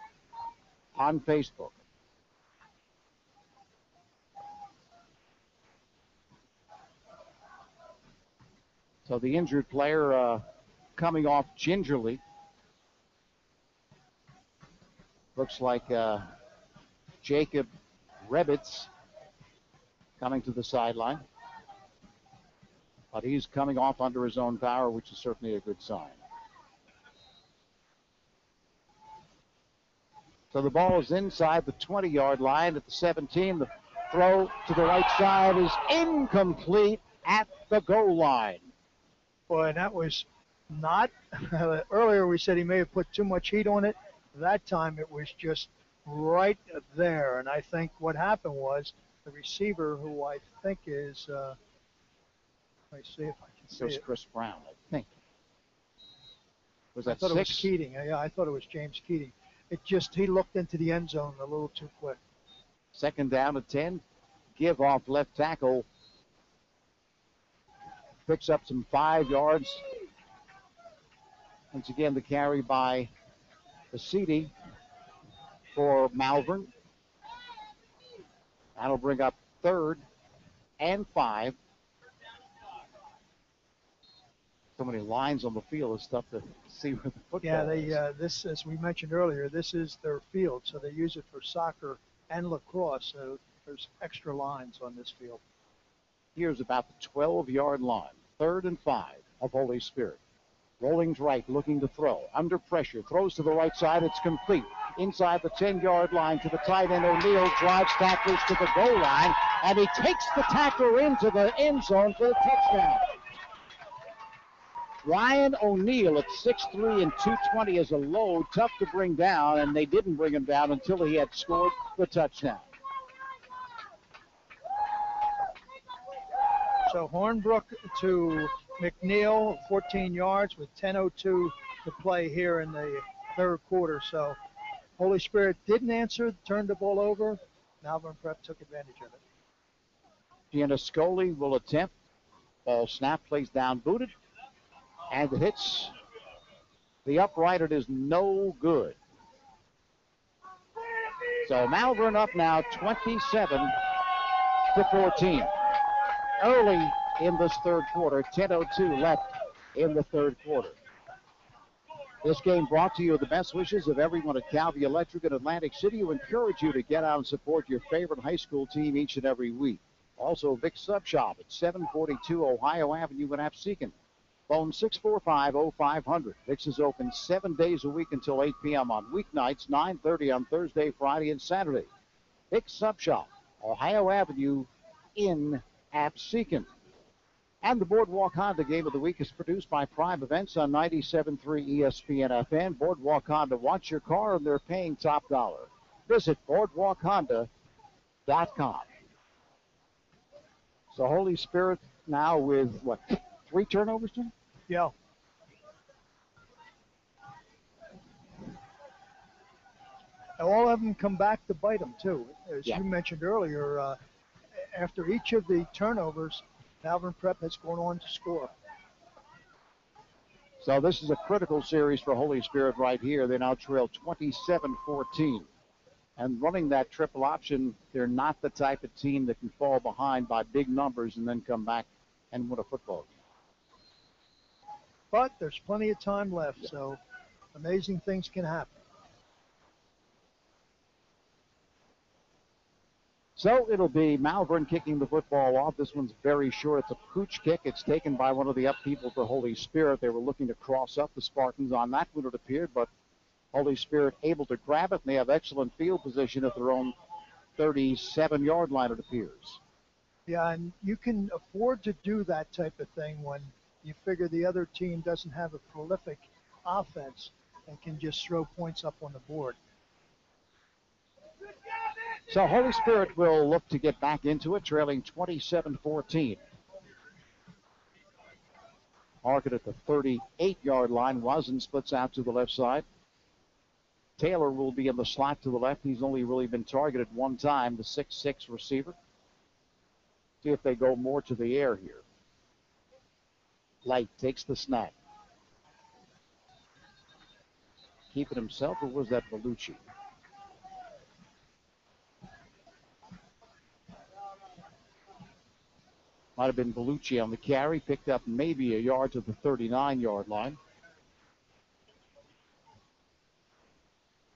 on Facebook. So the injured player coming off gingerly. Looks like Jacob Rebitz coming to the sideline. But he's coming off under his own power, which is certainly a good sign. So the ball is inside the 20-yard line at the 17. The throw to the right side is incomplete at the goal line. Boy, that was not, earlier we said he may have put too much heat on it. That time it was just right there. And I think what happened was the receiver, who I think is, let me see if I can see It was it. Chris Brown, I think. Was I that thought 6? it was Keating. Yeah, I thought it was James Keating. He looked into the end zone a little too quick. Second down at 10. Give off left tackle. Picks up some 5 yards. Once again, the carry by the CD for Malvern. That'll bring up 3rd and 5. So many lines on the field, it's tough to see where the football is. This, as we mentioned earlier, this is their field, so they use it for soccer and lacrosse, so there's extra lines on this field. Here's about the 12-yard line. 3rd and 5 of Holy Spirit. Rolling right, looking to throw. Under pressure, throws to the right side. It's complete. Inside the 10-yard line to the tight end. O'Neal drives tacklers to the goal line, and he takes the tackler into the end zone for the touchdown. Ryan O'Neal at 6'3" and 220 is a load, tough to bring down, and they didn't bring him down until he had scored the touchdown. So Hornbrook to McNeil, 14 yards with 10:02 to play here in the third quarter. So Holy Spirit didn't answer, turned the ball over. Malvern Prep took advantage of it. Gianniscoli will attempt. Ball snap, plays down, booted, and it hits the upright. It is no good. So Malvern up now 27-14. Early in this third quarter, 10:02 left in the third quarter. This game brought to you with the best wishes of everyone at Calvi Electric in Atlantic City, who encourage you to get out and support your favorite high school team each and every week. Also, Vic's Sub Shop at 742 Ohio Avenue in Absecon. Phone 645-0500. Vic's is open 7 days a week until 8 p.m. on weeknights, 9:30 on Thursday, Friday, and Saturday. Vic's Sub Shop, Ohio Avenue in Absecon. And the Boardwalk Honda Game of the Week is produced by Prime Events on 97.3 ESPN FM. Boardwalk Honda wants your car, and they're paying top dollar. Visit boardwalkhonda.com. So Holy Spirit now with, 3 turnovers, Jim? Yeah. All of them come back to bite them, too. As you mentioned earlier, after each of the turnovers, Malvern Prep has gone on to score. So this is a critical series for Holy Spirit right here. They now trail 27-14. And running that triple option, they're not the type of team that can fall behind by big numbers and then come back and win a football game. But there's plenty of time left, so amazing things can happen. So it'll be Malvern kicking the football off. This one's very short. It's a pooch kick. It's taken by one of the up people for Holy Spirit. They were looking to cross up the Spartans on that one, it appeared, but Holy Spirit able to grab it, and they have excellent field position at their own 37-yard line, it appears. Yeah, and you can afford to do that type of thing when you figure the other team doesn't have a prolific offense and can just throw points up on the board. So Holy Spirit will look to get back into it, trailing 27-14. Market at the 38-yard line. Wazen splits out to the left side. Taylor will be in the slot to the left. He's only really been targeted one time, the 6'6" receiver. See if they go more to the air here. Light takes the snap. Keep it himself, or was that Bellucci? Might have been Bellucci on the carry. Picked up maybe a yard to the 39-yard line.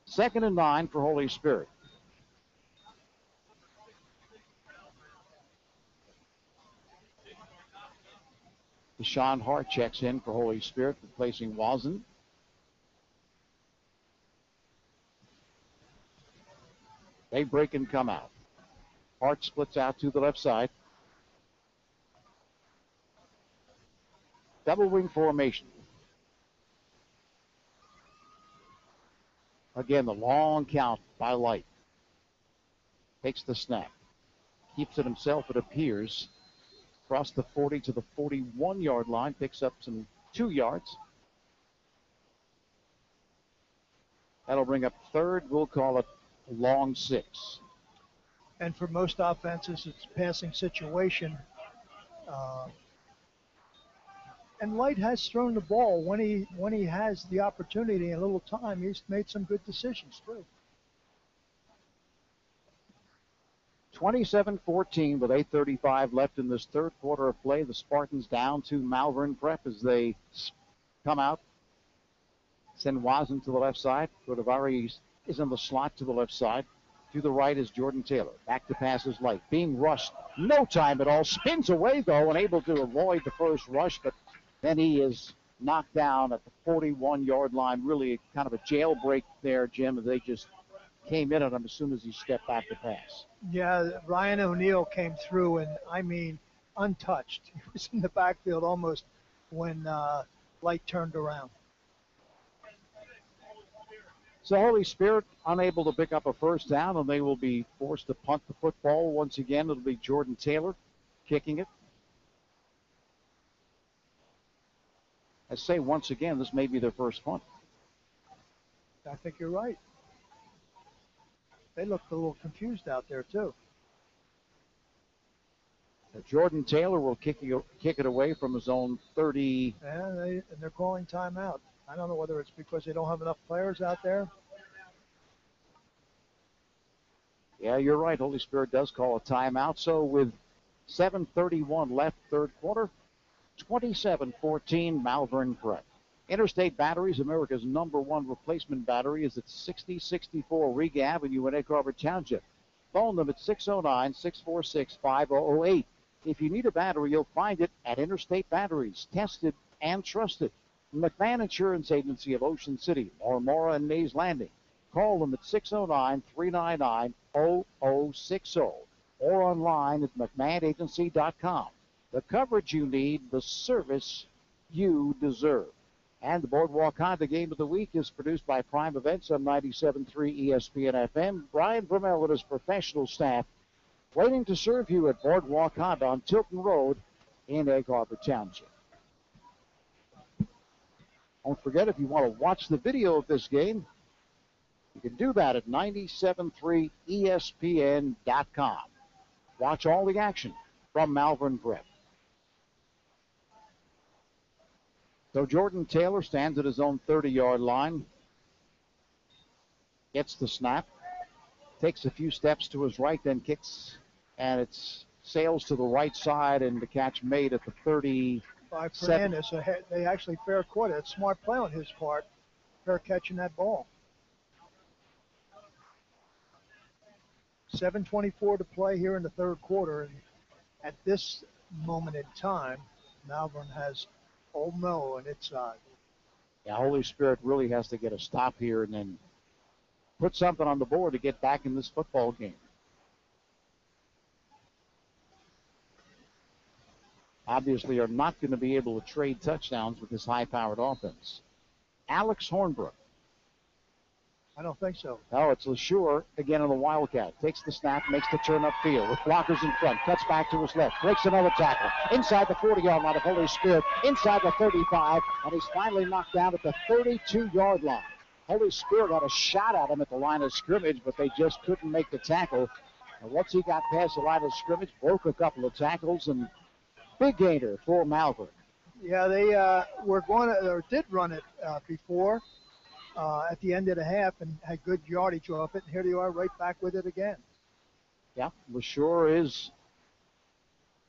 2nd and 9 for Holy Spirit. Deshaun Hart checks in for Holy Spirit, replacing Wazen. They break and come out. Hart splits out to the left side. Double wing formation. Again, the long count by Light. Takes the snap. Keeps it himself, it appears. Across the 40 to the 41-yard line. Picks up some 2 yards. That'll bring up 3rd. We'll call it long 6. And for most offenses, it's a passing situation. And Light has thrown the ball when he has the opportunity and a little time. He's made some good decisions too. 27-14 with 8:35 left in this third quarter of play. The Spartans down to Malvern Prep as they come out. Send Wazen to the left side. Godavari is in the slot to the left side. To the right is Jordan Taylor. Back to pass is Light. Being rushed. No time at all. Spins away, though, and able to avoid the first rush, but then he is knocked down at the 41-yard line. Really kind of a jailbreak there, Jim. They just came in on him as soon as he stepped back to pass. Yeah, Ryan O'Neal came through, and I mean, untouched. He was in the backfield almost when light turned around. So Holy Spirit unable to pick up a first down, and they will be forced to punt the football once again. It'll be Jordan Taylor kicking it. I say once again, this may be their first punt. I think you're right. They looked a little confused out there, too. Jordan Taylor will kick it away from his own 30. And they're calling timeout. I don't know whether it's because they don't have enough players out there. Yeah, you're right. Holy Spirit does call a timeout. So with 7:31 left, third quarter, 27-14, Malvern Prep. Interstate Batteries, America's #1 replacement battery, is at 6064 Riga Avenue in Egg Harbor Township. Phone them at 609-646-5008. If you need a battery, you'll find it at Interstate Batteries, tested and trusted. McMahon Insurance Agency of Ocean City, Mora and Mays Landing. Call them at 609-399-0060 or online at McMahonAgency.com. The coverage you need, the service you deserve. And the Boardwalk Honda Game of the Week is produced by Prime Events on 97.3 ESPN FM. Brian Vermel and his professional staff waiting to serve you at Boardwalk Honda on Tilton Road in Egg Harbor Township. Don't forget, if you want to watch the video of this game, you can do that at 97.3 ESPN.com. Watch all the action from Malvern Prep. So Jordan Taylor stands at his own 30-yard line, gets the snap, takes a few steps to his right, then kicks, and it sails to the right side, and the catch made at the 30. By Fernandez, they actually fair caught it. It's smart play on his part, fair catching that ball. 7:24 to play here in the third quarter, and at this moment in time, Malvern has Old Mill on its side. Yeah, Holy Spirit really has to get a stop here and then put something on the board to get back in this football game. Obviously are not going to be able to trade touchdowns with this high-powered offense. Alex Hornbrook. I don't think so. Oh, it's LeSure again on the Wildcat. Takes the snap, makes the turn upfield with blockers in front. Cuts back to his left. Breaks another tackle. Inside the 40-yard line of Holy Spirit. Inside the 35. And he's finally knocked down at the 32-yard line. Holy Spirit had a shot at him at the line of scrimmage, but they just couldn't make the tackle. And once he got past the line of scrimmage, broke a couple of tackles, and big gainer for Malvern. Yeah, they did run it before. At the end of the half and had good yardage off it, and here they are right back with it again. Yeah, LeSure is,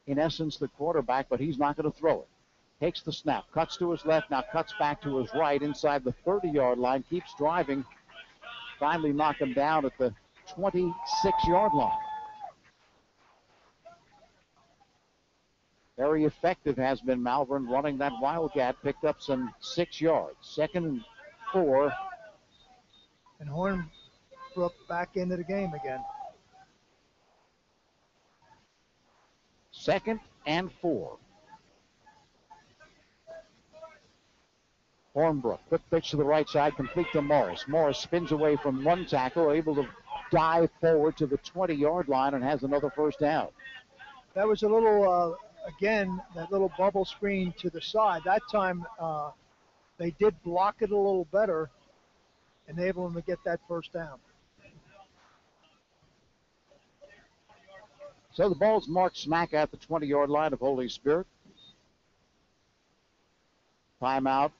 in essence, the quarterback, but he's not going to throw it. Takes the snap, cuts to his left, now cuts back to his right inside the 30-yard line, keeps driving, finally knock him down at the 26-yard line. Very effective has been Malvern running that Wildcat, picked up some 6 yards. 2nd and 4. And Hornbrook back into the game again. 2nd and 4. Hornbrook, quick pitch to the right side, complete to Morris. Morris spins away from one tackle, able to dive forward to the 20-yard line and has another first down. That was a little, again, that little bubble screen to the side. That time they did block it a little better, enable them to get that first down. So the ball's marked smack at the 20-yard line of Holy Spirit. Timeout.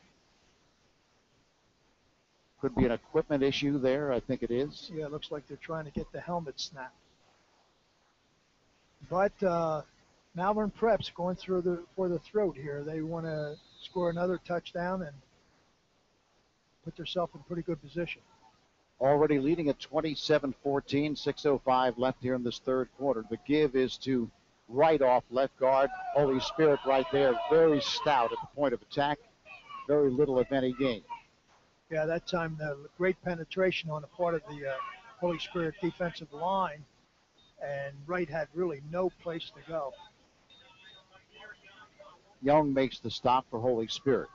Could be an equipment issue there. I think it is. Yeah, it looks like they're trying to get the helmet snapped. But Malvern Prep's going through for the throat here. They want to score another touchdown and put themselves in pretty good position. Already leading at 27-14, 6:05 left here in this third quarter. The give is to right off left guard. Holy Spirit right there, very stout at the point of attack. Very little, if any, gain. Yeah, that time the great penetration on the part of the Holy Spirit defensive line, and Wright had really no place to go. Young makes the stop for Holy Spirit.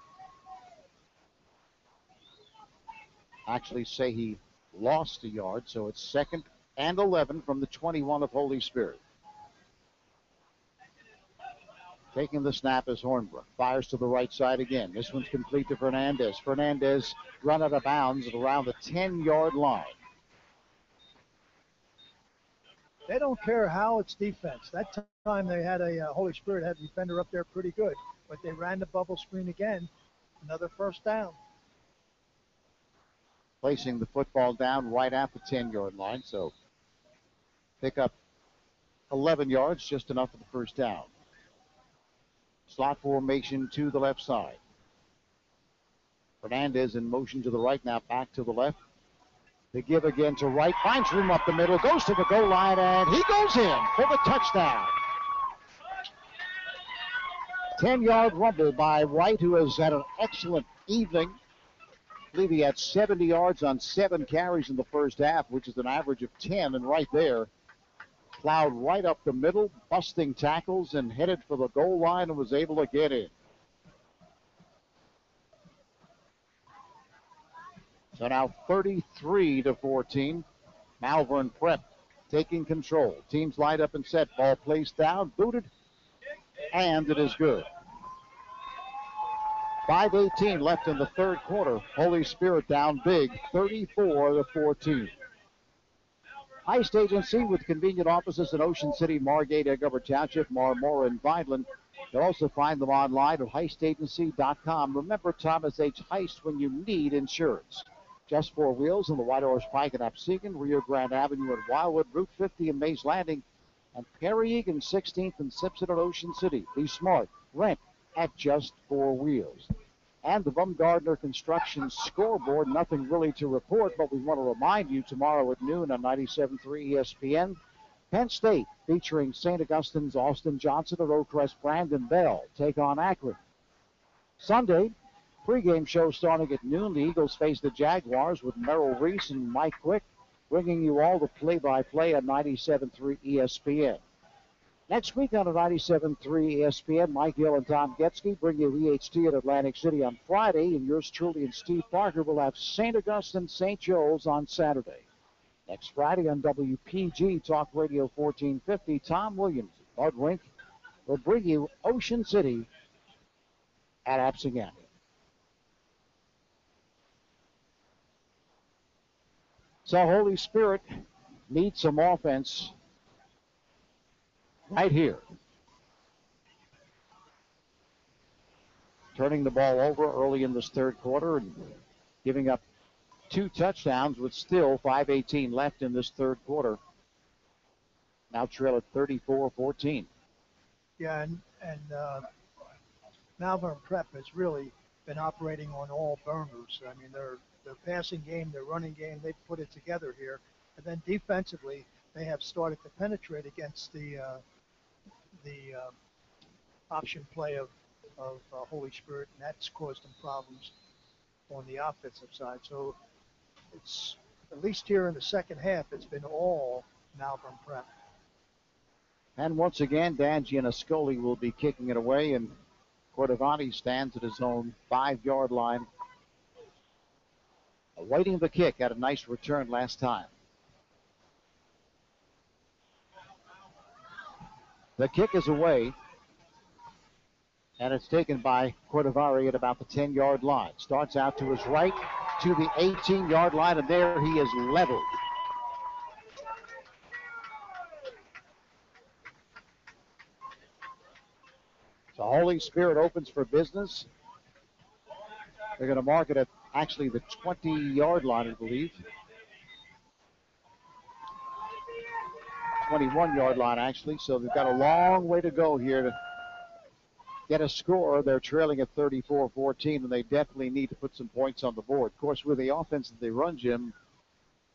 actually say he lost a yard, so it's 2nd and 11 from the 21 of Holy Spirit. Taking the snap is Hornbrook. Fires to the right side again. This one's complete to Fernandez. Fernandez run out of bounds at around the 10-yard line. They don't care how it's defense. That time they had Holy Spirit had a defender up there pretty good, but they ran the bubble screen again. Another first down. Placing the football down right at the 10-yard line, so pick up 11 yards, just enough for the first down. Slot formation to the left side. Fernandez in motion to the right, now back to the left. They give again to right, finds room up the middle, goes to the goal line, and he goes in for the touchdown. 10-yard rumble by Wright, who has had an excellent evening. I believe he had 70 yards on 7 carries in the first half, which is an average of 10, and right there, plowed right up the middle, busting tackles, and headed for the goal line and was able to get in. So now 33-14. Malvern Prep taking control. Teams lined up and set. Ball placed down, booted, and it is good. 5:18 left in the third quarter. Holy Spirit down big, 34-14. Heist Agency with convenient offices in Ocean City, Margate, Egg Harbor Township, Marmora, and Vineland. You'll also find them online at heistagency.com. Remember Thomas H. Heist when you need insurance. Just 4 Wheels on the White Horse Pike in Absecon, Rio Grande Avenue in Wildwood, Route 50 in Mays Landing, and Perry Egan 16th and Simpson at Ocean City. Be smart. Rent at Just 4 Wheels. And the Bumgardner Construction scoreboard, nothing really to report, but we want to remind you tomorrow at noon on 97.3 ESPN, Penn State featuring St. Augustine's Austin Johnson and Oakcrest Brandon Bell take on Akron. Sunday, pregame show starting at noon. The Eagles face the Jaguars with Merrill Reese and Mike Quick, bringing you all the play-by-play on 97.3 ESPN. Next week on 97.3 ESPN, Mike Gill and Tom Getzky bring you EHT at Atlantic City on Friday, and yours truly and Steve Parker will have St. Augustine St. Joe's on Saturday. Next Friday on WPG Talk Radio 1450, Tom Williams, Bud Wink, will bring you Ocean City at Absecon. So Holy Spirit needs some offense right here. Turning the ball over early in this third quarter and giving up 2 touchdowns with still 5:18 left in this third quarter. Now trail at 34-14. Yeah, and Malvern Prep has really been operating on all burners. I mean, their passing game, their running game, they've put it together here. And then defensively, they have started to penetrate against the option play of Holy Spirit, and that's caused them problems on the offensive side. So it's, at least here in the second half, it's been all Malvern Prep. And once again, Dan Gianascoli will be kicking it away, and Cordovani stands at his own 5-yard line, awaiting the kick. Had a nice return last time. The kick is away, and it's taken by Cordovari at about the 10-yard line. Starts out to his right to the 18-yard line, and there he is leveled. So Holy Spirit opens for business. They're going to mark it at actually the 20-yard line, I believe. 21-yard line, actually. So they've got a long way to go here to get a score. They're trailing at 34-14, and they definitely need to put some points on the board. Of course, with the offense that they run, Jim,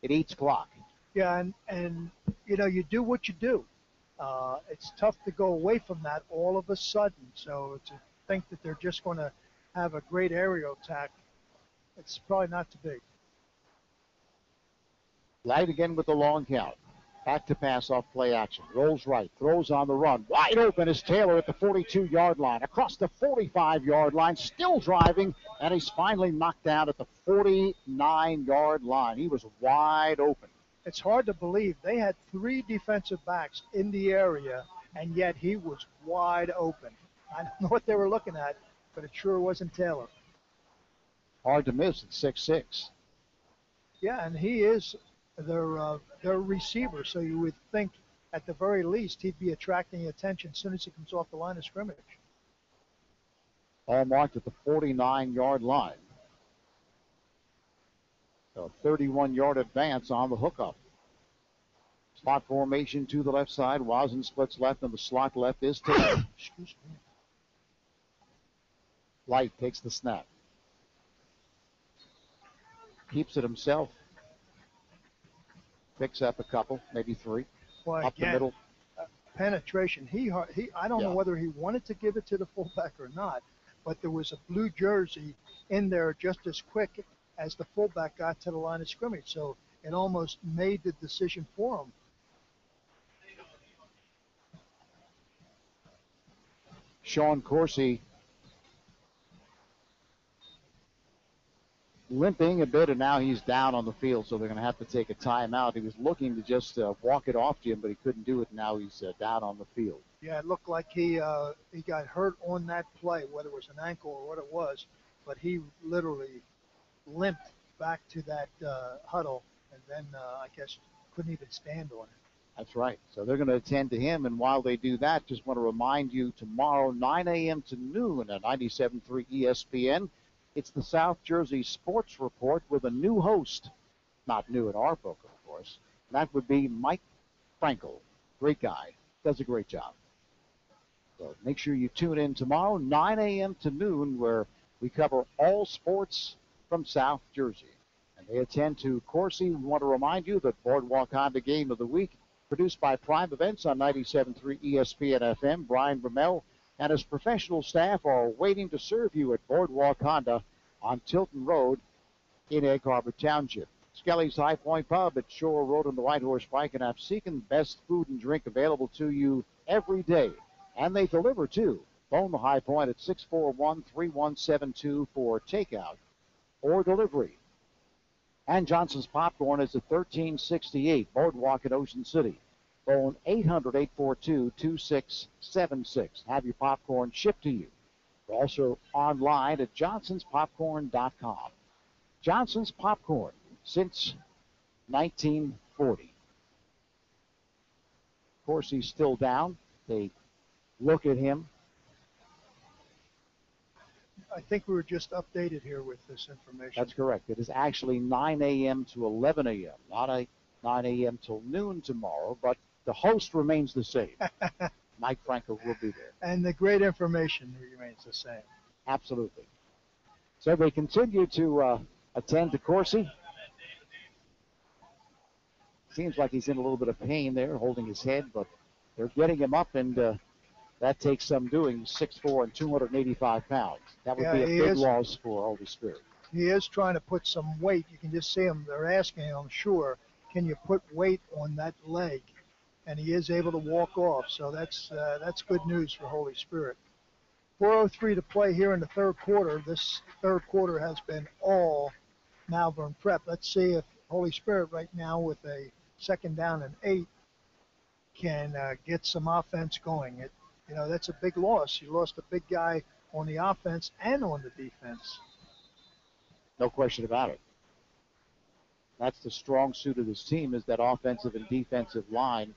it eats clock. Yeah, and you know, you do what you do. It's tough to go away from that all of a sudden. So to think that they're just going to have a great aerial attack, it's probably not too big. Light again with the long count. Back to pass off play action. Rolls right. Throws on the run. Wide open is Taylor at the 42-yard line. Across the 45-yard line. Still driving. And he's finally knocked down at the 49-yard line. He was wide open. It's hard to believe. They had 3 defensive backs in the area, and yet he was wide open. I don't know what they were looking at, but it sure wasn't Taylor. Hard to miss at 6'6". Yeah, and he is their receiver, so you would think at the very least he'd be attracting attention as soon as he comes off the line of scrimmage. All marked at the 49-yard line. A 31-yard advance on the hookup. Slot formation to the left side. Rosin splits left, and the slot left is Taylor. Excuse me. Light takes the snap. Keeps it himself. Picks up a couple, maybe 3. Well, up the middle. Penetration. I don't know whether he wanted to give it to the fullback or not, but there was a blue jersey in there just as quick as the fullback got to the line of scrimmage. So it almost made the decision for him. Sean Coursey limping a bit, and now he's down on the field, so they're going to have to take a timeout. He was looking to just walk it off Jim, but he couldn't do it. Now he's down on the field. Yeah, it looked like he got hurt on that play, whether it was an ankle or what it was, but he literally limped back to that huddle, and then I guess couldn't even stand on it. That's right. So they're going to attend to him, and while they do that, just want to remind you tomorrow, 9 a.m. to noon at 97.3 ESPN, it's the South Jersey Sports Report with a new host. Not new in our book, of course. That would be Mike Frankel. Great guy. Does a great job. So make sure you tune in tomorrow, 9 a.m. to noon, where we cover all sports from South Jersey. And they attend to Coursey. We want to remind you that Boardwalk Honda Game of the Week, produced by Prime Events on 97.3 ESPN FM. Brian Vermel and his professional staff are waiting to serve you at Boardwalk Honda on Tilton Road in Egg Harbor Township. Skelly's High Point Pub at Shore Road on the White Horse Pike in Absecon. Best food and drink available to you every day. And they deliver, too. Phone the High Point at 641-3172 for takeout or delivery. And Johnson's Popcorn is at 1368 Boardwalk in Ocean City. Phone 800-842-2676. Have your popcorn shipped to you. We're also online at johnsonspopcorn.com. Johnson's Popcorn since 1940. Of course, he's still down. They look at him. I think we were just updated here with this information. That's correct. It is actually 9 a.m. to 11 a.m., not 9 a.m. till noon tomorrow, but the host remains the same. Mike Franco will be there. And the great information remains the same. Absolutely. So they continue to attend to Coursey. Seems like he's in a little bit of pain there, holding his head, but they're getting him up, and that takes some doing. 6'4" and 285 pounds. That would be a big loss for Holy Spirit. He is trying to put some weight. You can just see him. They're asking him, I'm sure, can you put weight on that leg? And he is able to walk off. So that's good news for Holy Spirit. 4:03 to play here in the third quarter. This third quarter has been all Malvern Prep. Let's see if Holy Spirit right now with a 2nd down and 8 can get some offense going. That's a big loss. You lost a big guy on the offense and on the defense. No question about it. That's the strong suit of this team, is that offensive and defensive line.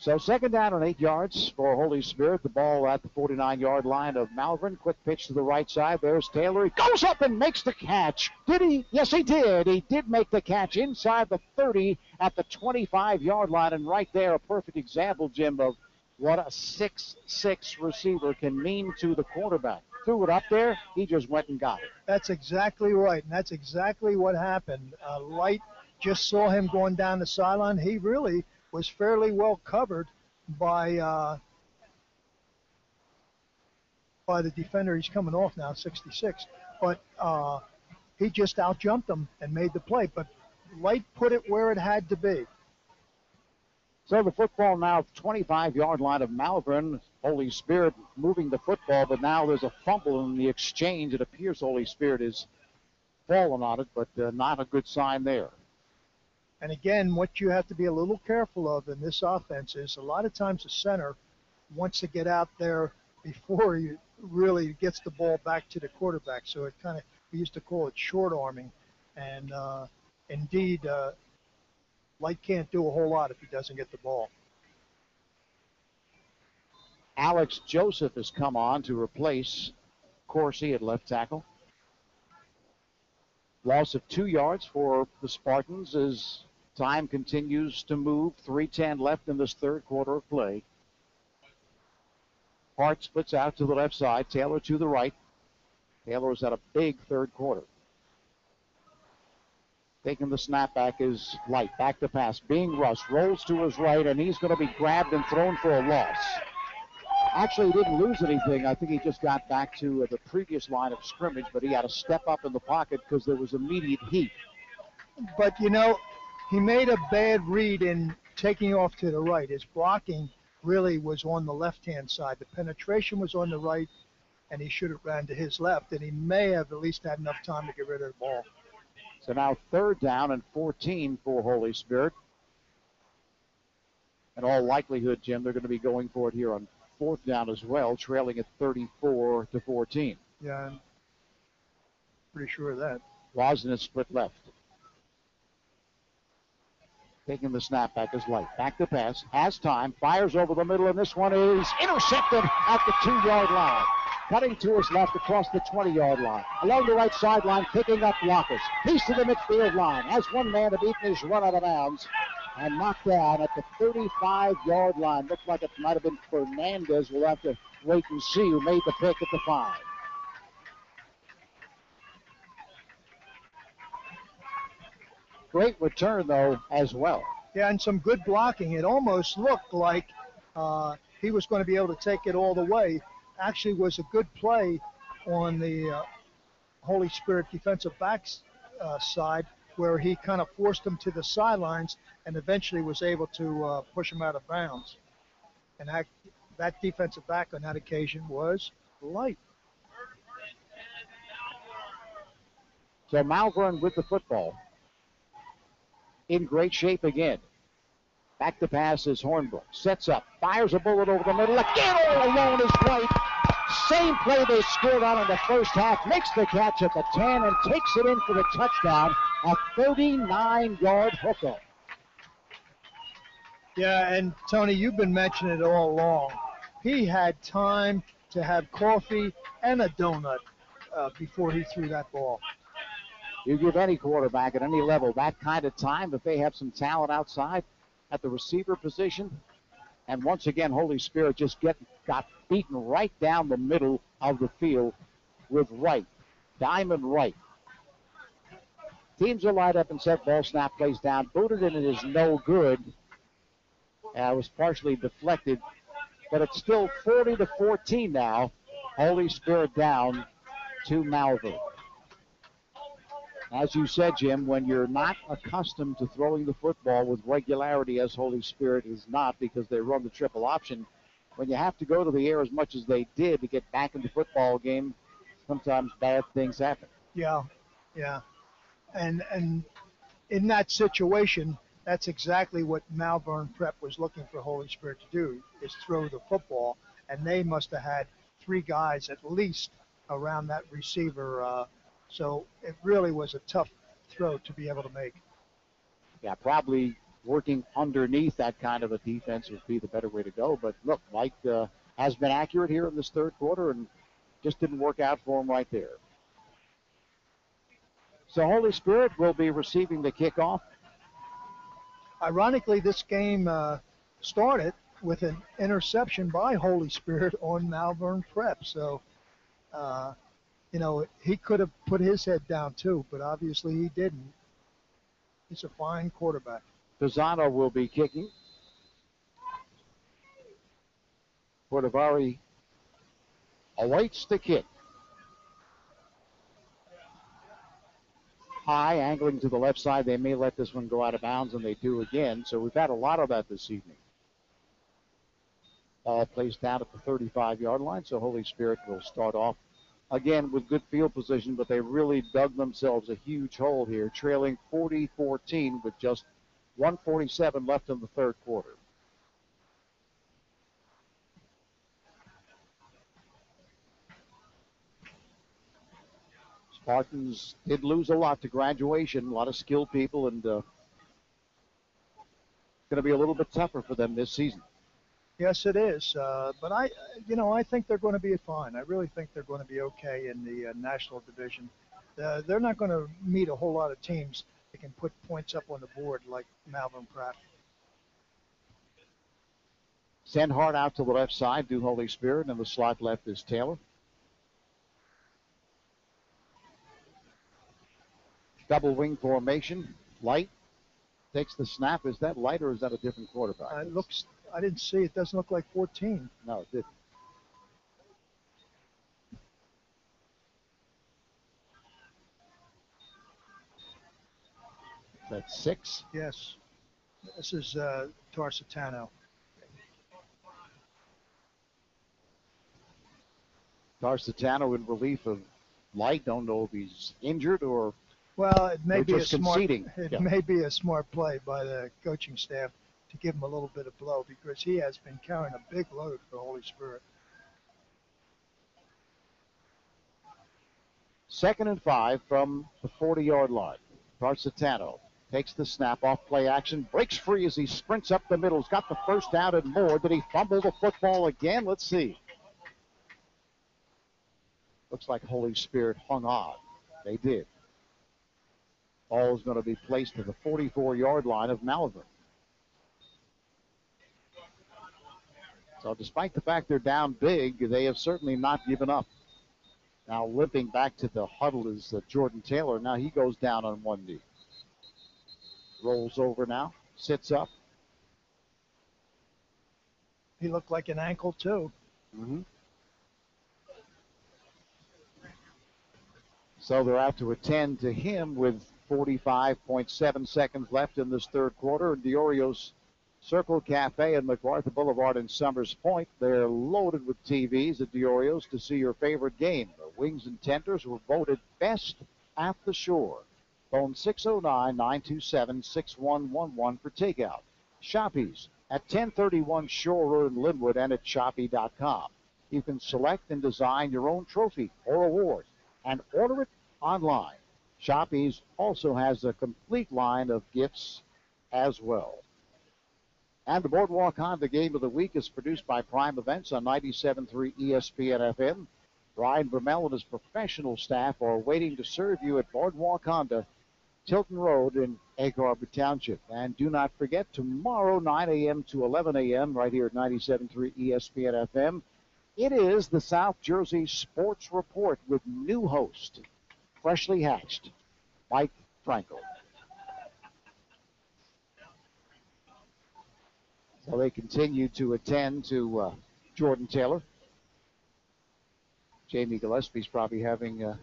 So 2nd down and 8 yards for Holy Spirit. The ball at the 49-yard line of Malvern. Quick pitch to the right side. There's Taylor. He goes up and makes the catch. Did he? Yes, he did. He did make the catch inside the 30 at the 25-yard line. And right there, a perfect example, Jim, of what a 6'6" receiver can mean to the quarterback. Threw it up there. He just went and got it. That's exactly right. And that's exactly what happened. Light just saw him going down the sideline. He really was fairly well covered by the defender. He's coming off now, 66. But he just outjumped them and made the play. But Light put it where it had to be. So the football now 25-yard line of Malvern. Holy Spirit moving the football, but now there's a fumble in the exchange. It appears Holy Spirit is fallen on it, but not a good sign there. And again, what you have to be a little careful of in this offense is a lot of times the center wants to get out there before he really gets the ball back to the quarterback. So it kind of, we used to call it short arming. And indeed, Light can't do a whole lot if he doesn't get the ball. Alex Joseph has come on to replace Corsi at left tackle. Loss of 2 yards for the Spartans as time continues to move. 3:10 left in this third quarter of play. Hart splits out to the left side. Taylor to the right. Taylor's had a big third quarter. Taking the snap back is Light. Back to pass. Being rushed. Rolls to his right, and he's going to be grabbed and thrown for a loss. Actually, he didn't lose anything. I think he just got back to the previous line of scrimmage, but he had to step up in the pocket because there was immediate heat. But, you know, he made a bad read in taking off to the right. His blocking really was on the left-hand side. The penetration was on the right, and he should have ran to his left, and he may have at least had enough time to get rid of the ball. So now 3rd down and 14 for Holy Spirit. In all likelihood, Jim, they're going to be going for it here on 4th down as well, trailing at 34-14. Yeah, I'm pretty sure of that. Wozniak is split left. Taking the snap back is Light. Back to pass. Has time. Fires over the middle, and this one is intercepted at the 2-yard line. Cutting to his left across the 20-yard line. Along the right sideline, picking up blockers. Piece to the midfield line. Has one man to beat his run out of bounds. And knocked down at the 35-yard line. Looks like it might have been Fernandez. We'll have to wait and see who made the pick at the 5. Great return, though, as well. Yeah, and some good blocking. It almost looked like he was going to be able to take it all the way. Actually was a good play on the Holy Spirit defensive backs side, where he kind of forced him to the sidelines and eventually was able to push him out of bounds. And that defensive back on that occasion was Light. So Malvern with the football. In great shape again. Back to pass is Hornbrook. Sets up. Fires a bullet over the middle. Again all alone is White. Same play they scored on in the first half. Makes the catch at the 10 and takes it in for the touchdown. A 39-yard hookup. Yeah, and Tony, you've been mentioning it all along. He had time to have coffee and a donut before he threw that ball. You give any quarterback at any level that kind of time if they have some talent outside at the receiver position. And once again, Holy Spirit just got beaten right down the middle of the field with Wright, Diamond Wright. Teams are lined up and set. Ball snap, plays down, booted, and it is no good. It was partially deflected, but it's still 40-14 now. Holy Spirit down to Malvern. As you said, Jim, when you're not accustomed to throwing the football with regularity, as Holy Spirit is not because they run the triple option, when you have to go to the air as much as they did to get back in the football game, sometimes bad things happen. Yeah. And in that situation, that's exactly what Malvern Prep was looking for Holy Spirit to do, is throw the football. And they must have had 3 guys at least around that receiver. So it really was a tough throw to be able to make. Yeah, probably working underneath that kind of a defense would be the better way to go. But look, Mike has been accurate here in this third quarter and just didn't work out for him right there. So Holy Spirit will be receiving the kickoff. Ironically, this game started with an interception by Holy Spirit on Malvern Prep. So, he could have put his head down too, but obviously he didn't. He's a fine quarterback. Pisano will be kicking. Portavari awaits the kick. high, angling to the left side. They may let this one go out of bounds, and they do again. So we've had a lot of that this evening. Ball placed down at the 35-yard line, so Holy Spirit will start off again with good field position, but they really dug themselves a huge hole here, trailing 40-14 with just 1:47 left in the third quarter. Spartans did lose a lot to graduation, a lot of skilled people, and going to be a little bit tougher for them this season. Yes, it is. But I think they're going to be fine. I really think they're going to be okay in the national division. They're not going to meet a whole lot of teams that can put points up on the board like Malvern Prep. Send Hart out to the left side, do Holy Spirit, and the slot left is Taylor. Double wing formation. Light takes the snap. Is that Light or is that a different quarterback? It looks. I didn't see. It doesn't look like 14. No, it didn't. That's 6. Yes. This is Tarsitano. Tarsitano in relief of Light. Don't know if he's injured or. Well, it may be just conceding. It may be a smart play by the coaching staff to give him a little bit of blow because he has been carrying a big load for Holy Spirit. 2nd and 5 from the 40-yard line. Tarsitano takes the snap off play action, breaks free as he sprints up the middle. He's got the first down and more. Did he fumble the football again? Let's see. Looks like Holy Spirit hung on. They did. Ball is going to be placed to the 44-yard line of Malvern. So despite the fact they're down big, they have certainly not given up. Now limping back to the huddle is Jordan Taylor. Now he goes down on one knee. Rolls over now, sits up. He looked like an ankle too. Mm-hmm. So they're out to attend to him with 45.7 seconds left in this third quarter. Diorio's Circle Cafe and MacArthur Boulevard in Summers Point. They're loaded with TVs at Diorio's to see your favorite game. The wings and tenders were voted best at the shore. Phone 609-927-6111 for takeout. Shoppies at 1031 Shore Road in Linwood and at Shoppy.com. You can select and design your own trophy or award and order it online. Shoppies also has a complete line of gifts as well. And the Boardwalk Honda Game of the Week is produced by Prime Events on 97.3 ESPN FM. Brian Vermel and his professional staff are waiting to serve you at Boardwalk Honda, Tilton Road in Egg Harbor Township. And do not forget, tomorrow, 9 a.m. to 11 a.m., right here at 97.3 ESPN FM, it is the South Jersey Sports Report with new host, freshly hatched, Mike Frankel. So they continue to attend to Jordan Taylor. Jamie Gillespie's probably having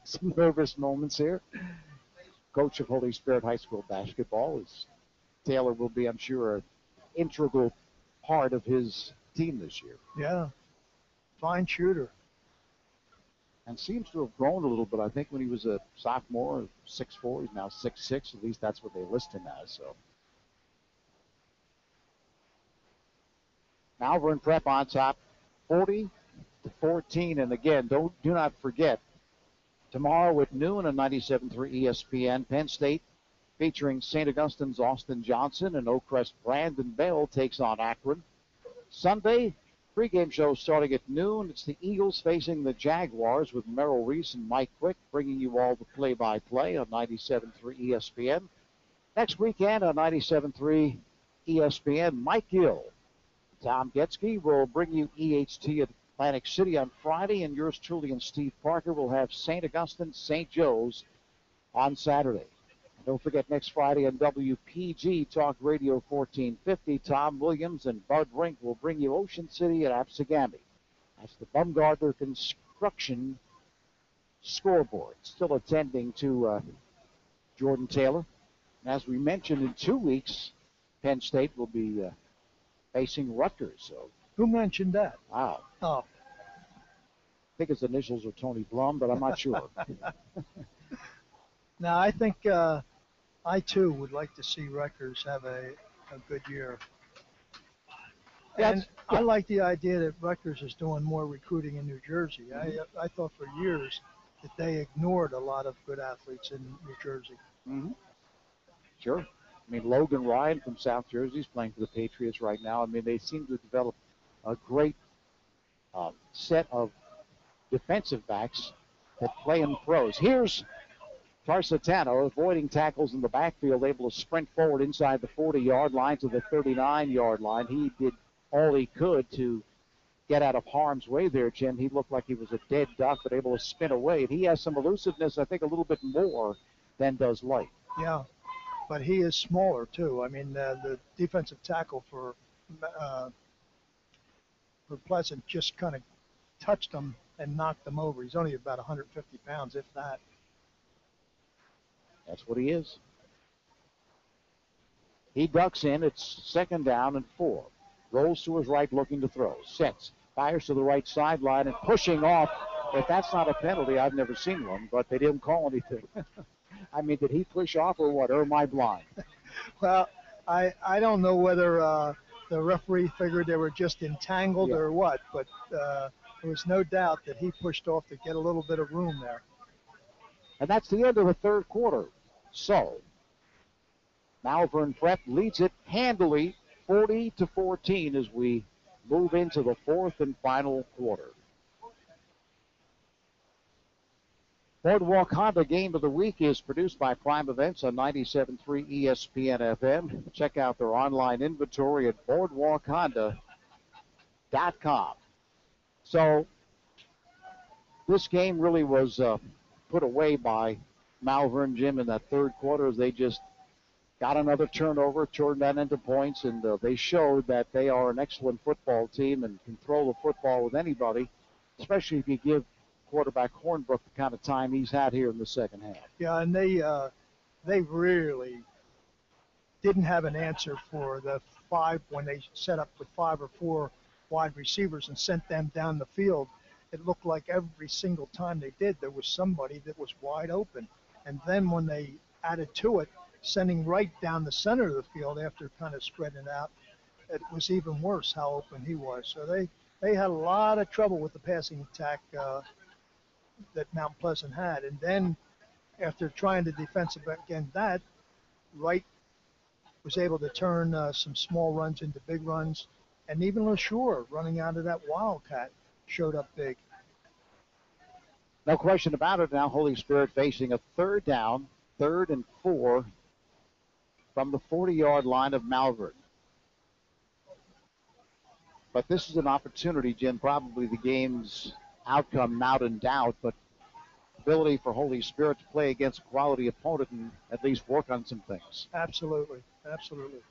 some nervous moments here. Coach of Holy Spirit High School basketball. Is Taylor will be, I'm sure, an integral part of his team this year. Yeah, fine shooter. And seems to have grown a little bit. I think when he was a sophomore, 6'4", he's now 6'6". At least that's what they list him as. So Malvern Prep on top, 40-14. And again, do not forget, tomorrow at noon on 97.3 ESPN, Penn State featuring St. Augustine's Austin Johnson and Oakcrest Brandon Bell takes on Akron. Sunday, pregame show starting at noon. It's the Eagles facing the Jaguars with Merrill Reese and Mike Quick bringing you all the play-by-play on 97.3 ESPN. Next weekend on 97.3 ESPN, Mike Gill, Tom Getsky will bring you EHT at Atlantic City on Friday, and yours truly and Steve Parker will have St. Augustine, St. Joe's on Saturday. And don't forget, next Friday on WPG Talk Radio 1450, Tom Williams and Bud Rink will bring you Ocean City at Apsagami. That's the Bumgardner Construction scoreboard. Still attending to Jordan Taylor. And as we mentioned, in 2 weeks, Penn State will be facing Rutgers. So, Who mentioned that? wow. Oh. I think his initials are Tony Blum, but I'm not sure. Now, I think I, too, would like to see Rutgers have a good year. And I like the idea that Rutgers is doing more recruiting in New Jersey. I thought for years that they ignored a lot of good athletes in New Jersey. Mm-hmm. Sure. I mean, Logan Ryan from South Jersey is playing for the Patriots right now. I mean, they seem to develop a great set of defensive backs that play in pros. Here's Tarsitano avoiding tackles in the backfield, able to sprint forward inside the 40-yard line to the 39-yard line. He did all he could to get out of harm's way there, Jim. He looked like he was a dead duck, but able to spin away. He has some elusiveness, I think, a little bit more than does Light. Yeah, but he is smaller, too. I mean, the defensive tackle for Pleasant just kind of touched him and knocked him over. He's only about 150 pounds, if that. That's what he is. He ducks in. It's 2nd down and 4. Rolls to his right looking to throw. Sets. Fires to the right sideline and pushing off. If that's not a penalty, I've never seen one, but they didn't call anything. I mean, did he push off or what? Or am I blind? Well, I don't know whether the referee figured they were just entangled or what, but there was no doubt that he pushed off to get a little bit of room there. And that's the end of the 3rd quarter. So, Malvern Prep leads it handily, 40-14, as we move into the 4th and final quarter. Boardwalk Honda Game of the Week is produced by Prime Events on 97.3 ESPN FM. Check out their online inventory at boardwalkhonda.com. So, this game really was put away by Malvern, Jim, in that 3rd quarter as they just got another turnover, turned that into points, and they showed that they are an excellent football team and control the football with anybody, especially if you give quarterback Hornbrook the kind of time he's had here in the 2nd half. Yeah, and they really didn't have an answer for the 5 when they set up with 5 or 4 wide receivers and sent them down the field. It looked like every single time they did, there was somebody that was wide open. And then when they added to it, sending right down the center of the field after kind of spreading it out, it was even worse how open he was. So they had a lot of trouble with the passing attack that Mount Pleasant had. And then after trying to defensive against that, Wright was able to turn some small runs into big runs. And even LaSure running out of that Wildcat showed up big. No question about it. Now Holy Spirit facing a 3rd down, 3rd and 4 from the 40-yard line of Malvern. But this is an opportunity, Jim, probably the game's outcome not in doubt, but ability for Holy Spirit to play against a quality opponent and at least work on some things. Absolutely, absolutely.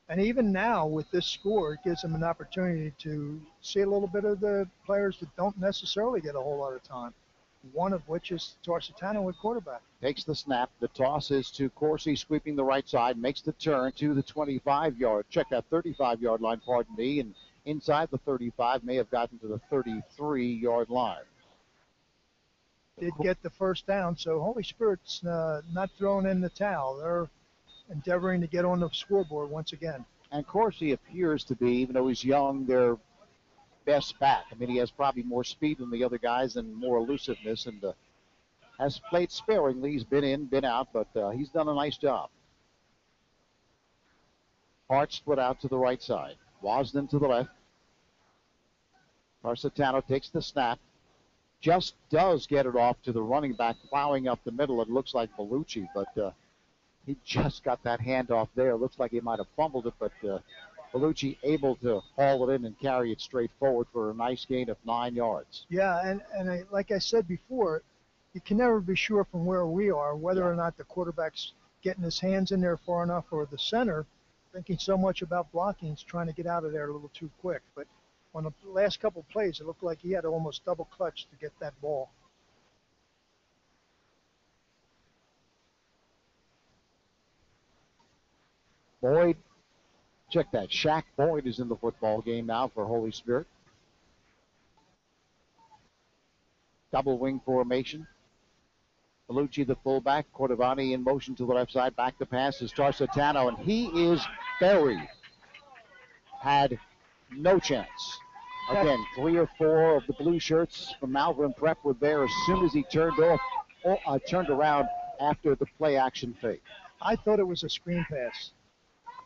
And even now with this score, it gives them an opportunity to see a little bit of the players that don't necessarily get a whole lot of time, one of which is Tarsitano at quarterback. Takes the snap. The toss is to Corsi, sweeping the right side, makes the turn to the 25-yard, check that 35-yard line, pardon me, and inside the 35 may have gotten to the 33-yard line. Did get the 1st down, so Holy Spirit's not throwing in the towel. They're endeavoring to get on the scoreboard once again. And Corsi appears to be, even though he's young, their best back. I mean, he has probably more speed than the other guys and more elusiveness, and has played sparingly. He's been in, been out, but he's done a nice job. Hart split out to the right side. Wasden to the left. Tarsitano takes the snap. Just does get it off to the running back, plowing up the middle. It looks like Bellucci, but he just got that handoff there. Looks like he might have fumbled it, but Bellucci able to haul it in and carry it straight forward for a nice gain of 9 yards. Yeah, and like I said before, you can never be sure from where we are whether or not the quarterback's getting his hands in there far enough, or the center thinking so much about blocking, is trying to get out of there a little too quick. But on the last couple of plays, it looked like he had to almost double clutch to get that ball. Boyd, check that. Shaq Boyd is in the football game now for Holy Spirit. Double wing formation. Bellucci, the fullback. Cordovani in motion to the left side. Back to pass is Tarsitano, and he is buried. Had no chance. Again, 3 or 4 of the blue shirts from Malvern Prep were there as soon as he turned around after the play action fake. I thought it was a screen pass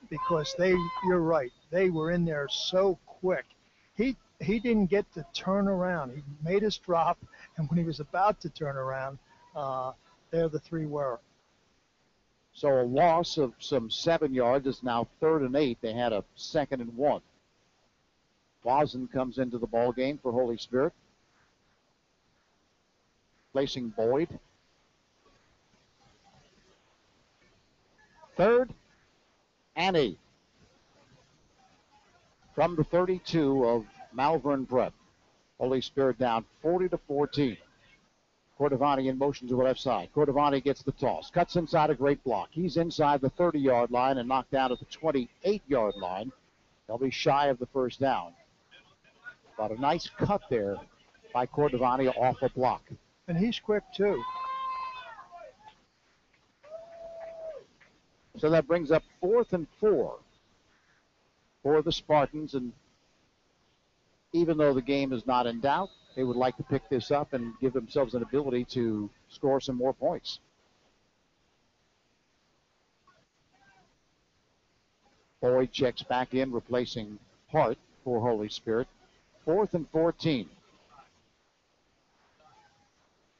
because you're right, they were in there so quick. He didn't get to turn around. He made his drop, and when he was about to turn around, there the 3 were. So a loss of some 7 yards is now 3rd and 8. They had a 2nd and 1. Wasden comes into the ball game for Holy Spirit, placing Boyd. 3rd and 8 from the 32 of Malvern Prep. Holy Spirit down 40-14. Cordovani in motion to the left side. Cordovani gets the toss. Cuts inside a great block. He's inside the 30-yard line and knocked down at the 28-yard line. They'll be shy of the first down. But a nice cut there by Cordovani off a block. And he's quick, too. So that brings up 4th and 4 for the Spartans. And even though the game is not in doubt, they would like to pick this up and give themselves an ability to score some more points. Boyd checks back in, replacing Hart for Holy Spirit. 4th and 14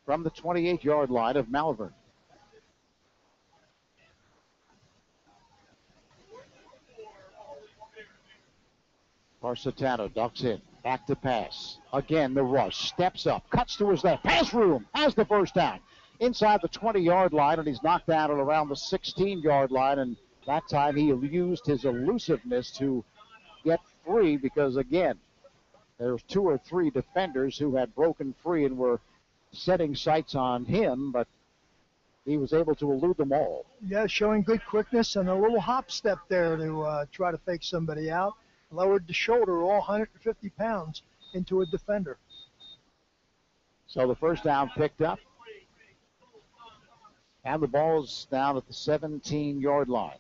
from the 28-yard line of Malvern. Tarsitano ducks in. Back to pass. Again, the rush. Steps up. Cuts to his left. Pass room. Has the first down. Inside the 20-yard line, and he's knocked down at around the 16-yard line. And that time he used his elusiveness to get free because, again, there's 2 or 3 defenders who had broken free and were setting sights on him, but he was able to elude them all. Yeah, showing good quickness and a little hop step there to try to fake somebody out. Lowered the shoulder, all 150 pounds, into a defender. So the first down picked up. And the ball's down at the 17-yard line.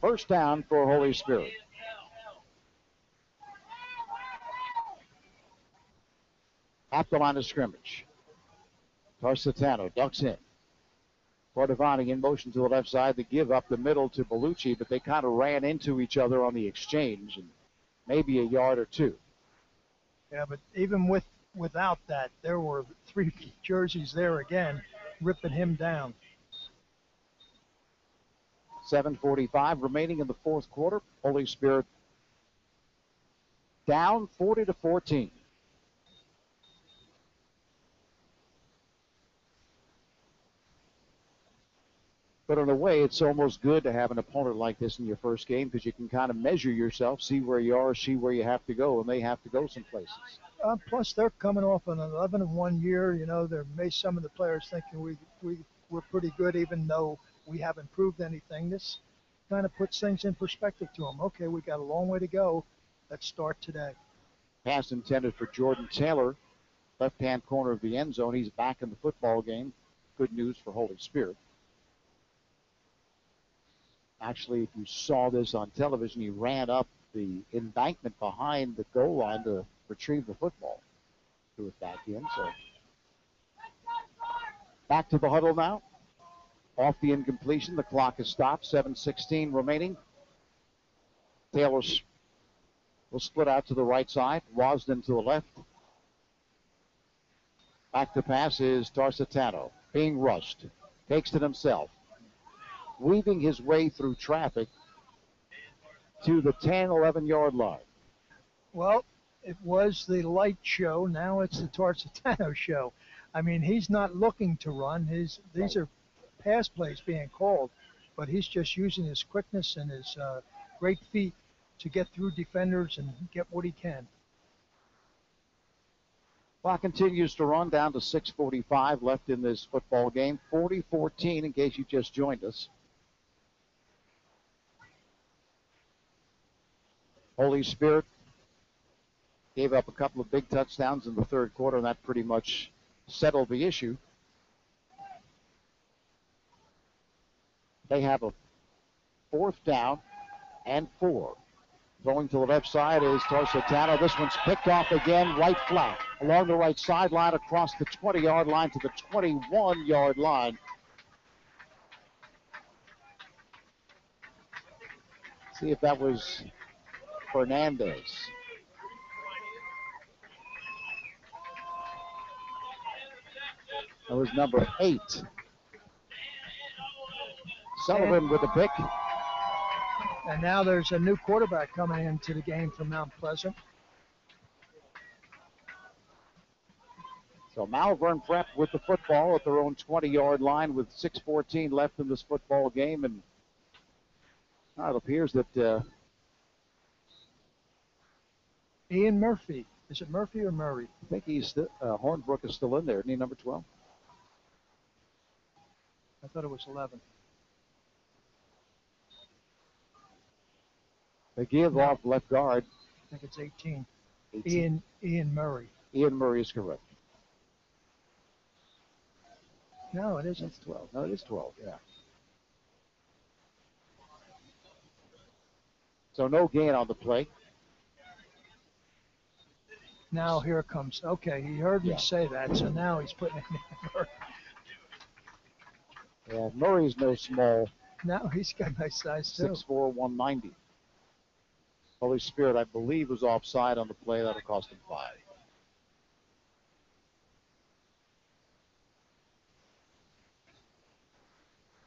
First down for Holy Spirit. At the line of scrimmage. Tarsitano ducks in. Cordovani in motion to the left side to give up the middle to Bellucci, but they kind of ran into each other on the exchange, and maybe a yard or 2. Yeah, but even without that, there were 3 jerseys there again, ripping him down. 7:45 remaining in the 4th quarter. Holy Spirit down 40-14. But in a way, it's almost good to have an opponent like this in your first game because you can kind of measure yourself, see where you are, see where you have to go, and they have to go some places. Plus, they're coming off an 11-1 year. You know, there may some of the players thinking we're pretty good, even though we haven't proved anything. This kind of puts things in perspective to them. Okay, we got a long way to go. Let's start today. Pass intended for Jordan Taylor, left-hand corner of the end zone. He's back in the football game. Good news for Holy Spirit. Actually, if you saw this on television, he ran up the embankment behind the goal line to retrieve the football. Threw it back in. So back to the huddle now. Off the incompletion. The clock is stopped. 7:16 remaining. Taylor will split out to the right side. Wasden to the left. Back to pass is Tarsitano. Being rushed. Takes it himself. Weaving his way through traffic to the 10, 11-yard line. Well, it was the light show. Now it's the Tarsitano show. I mean, he's not looking to run. These are pass plays being called, but he's just using his quickness and his great feet to get through defenders and get what he can. Clock continues to run down to 6:45 left in this football game. 40-14 in case you just joined us. Holy Spirit gave up a couple of big touchdowns in the third quarter, and that pretty much settled the issue. They have a 4th down and 4. Going to the left side is Torsatano. This one's picked off again, right flat, along the right sideline, across the 20-yard line to the 21-yard line. See if that was Fernandez. That was number 8. Sullivan with the pick. And now there's a new quarterback coming into the game from Mount Pleasant. So Malvern Prep with the football at their own 20-yard line with 6:14 left in this football game. And it appears that Ian Murphy. Is it Murphy or Murray? I think Hornbrook is still in there, isn't he, number 12? I thought it was 11. They give off left guard. I think it's 18. Ian Murray. Ian Murray is correct. No, it isn't. It's 12. No, it is 12, yeah. So no gain on the play. Now here it comes. Okay, he heard me say that, so now he's putting it in Murray. Yeah, Murray's no small. No, he's got nice size too. 6'4", 190. Holy Spirit, I believe, was offside on the play. That'll cost him 5.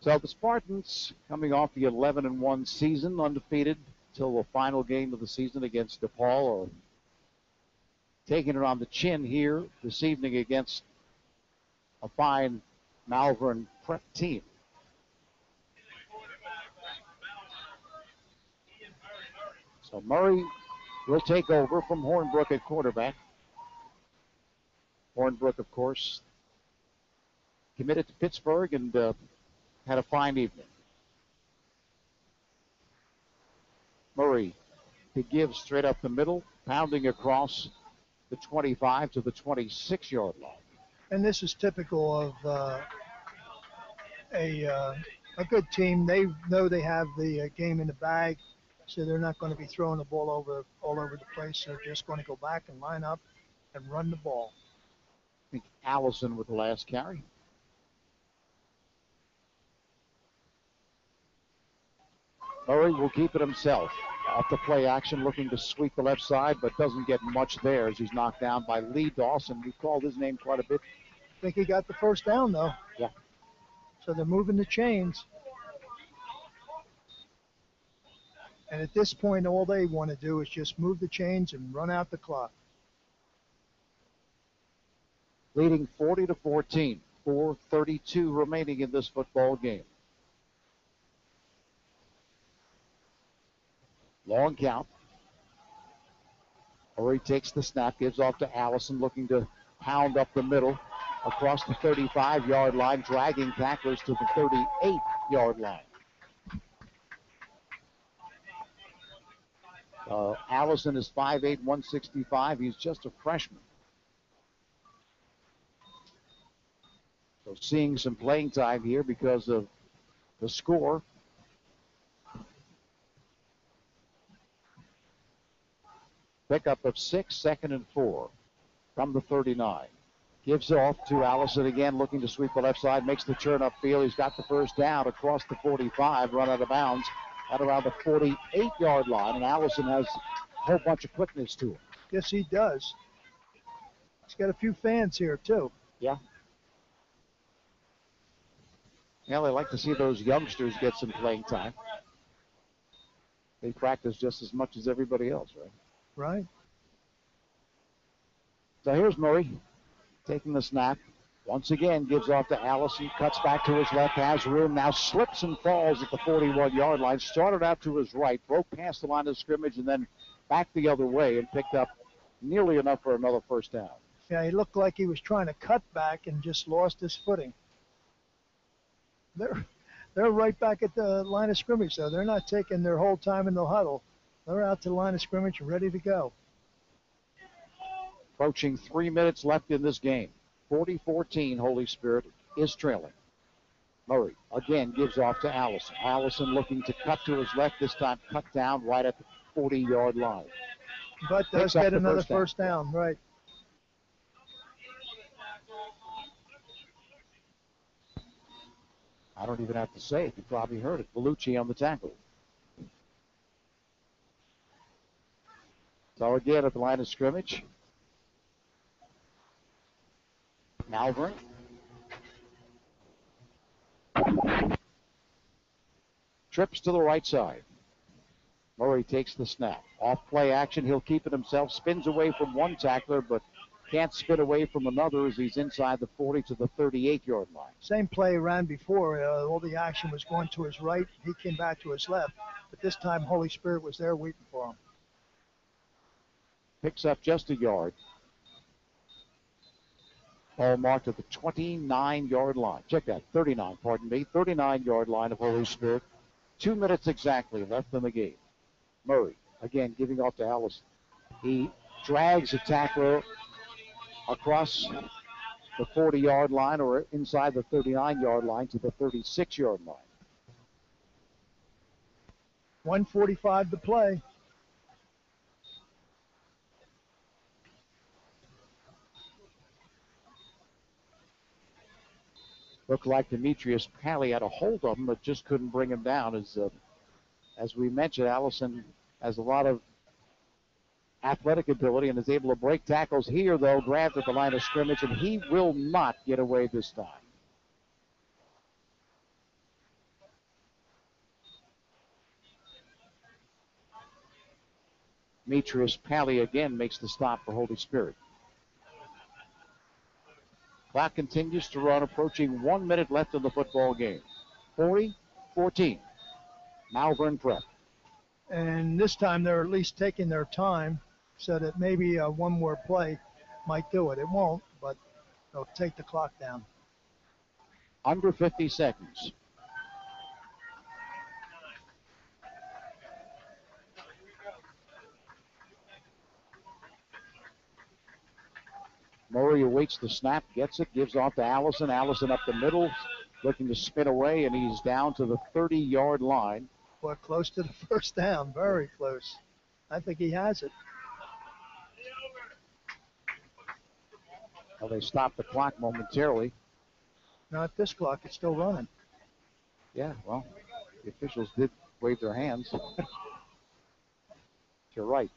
So the Spartans, coming off the 11-1 season, undefeated till the final game of the season against DePaul, are taking it on the chin here this evening against a fine Malvern Prep team. So Murray will take over from Hornbrook at quarterback. Hornbrook, of course, committed to Pittsburgh and had a fine evening. Murray to give straight up the middle, pounding across the 25 to the 26-yard line. And this is typical of a good team. They know they have the game in the bag, so they're not going to be throwing the ball all over the place. They're just going to go back and line up and run the ball. I think Allison with the last carry. Murray will keep it himself. Off the play action, looking to sweep the left side, but doesn't get much there as he's knocked down by Lee Dawson. We called his name quite a bit. I think he got the first down, though. Yeah. So they're moving the chains. And at this point, all they want to do is just move the chains and run out the clock. Leading 40-14, 4:32 remaining in this football game. Long count. Murray takes the snap, gives off to Allison, looking to pound up the middle across the 35-yard line, dragging tacklers to the 38-yard line. Allison is 5'8", 165. He's just a freshman. So seeing some playing time here because of the score. Pickup of 6, 2nd and 4 from the 39. Gives it off to Allison again, looking to sweep the left side, makes the turn upfield. He's got the first down across the 45, run out of bounds at around the 48-yard line, and Allison has a whole bunch of quickness to him. Yes, he does. He's got a few fans here, too. Yeah. Yeah, they like to see those youngsters get some playing time. They practice just as much as everybody else, right? Right. So here's Murray taking the snap. Once again, gives off to Allison, cuts back to his left, has room, now slips and falls at the 41-yard line. Started out to his right, broke past the line of scrimmage, and then back the other way and picked up nearly enough for another first down. Yeah, he looked like he was trying to cut back and just lost his footing. They're right back at the line of scrimmage, though. They're not taking their whole time in the huddle. They're out to the line of scrimmage and ready to go. Approaching 3 minutes left in this game. 40-14, Holy Spirit is trailing. Murray again gives off to Allison. Allison looking to cut to his left, this time cut down right at the 40-yard line. But does get another first down, right. I don't even have to say it. You probably heard it. Bellucci on the tackle. So again at the line of scrimmage. Malvern. Trips to the right side. Murray takes the snap. Off play action. He'll keep it himself. Spins away from one tackler, but can't spin away from another as he's inside the 40 to the 38-yard line. Same play ran before. All the action was going to his right. He came back to his left. But this time, Holy Spirit was there waiting for him. Picks up just a yard. Ball marked at the 29-yard line. Check that, 39, pardon me. 39-yard line of Holy Spirit. 2 minutes exactly left in the game. Murray, again, giving off to Allison. He drags a tackler across the 40-yard line or inside the 39-yard line to the 36-yard line. 1:45 to play. Looked like Demetrius Pally had a hold of him, but just couldn't bring him down. As we mentioned, Allison has a lot of athletic ability and is able to break tackles here, though, grabbed at the line of scrimmage, and he will not get away this time. Demetrius Pally again makes the stop for Holy Spirit. Clock continues to run, approaching 1 minute left in the football game. 40-14, Malvern Prep. And this time they're at least taking their time so that maybe one more play might do it. It won't, but they'll take the clock down. Under 50 seconds. Murray awaits the snap, gets it, gives off to Allison. Allison up the middle, looking to spin away, and he's down to the 30-yard line. Boy, close to the first down, very close. I think he has it. Well, they stopped the clock momentarily. Not this clock, it's still running. Yeah, well, the officials did wave their hands. You're right.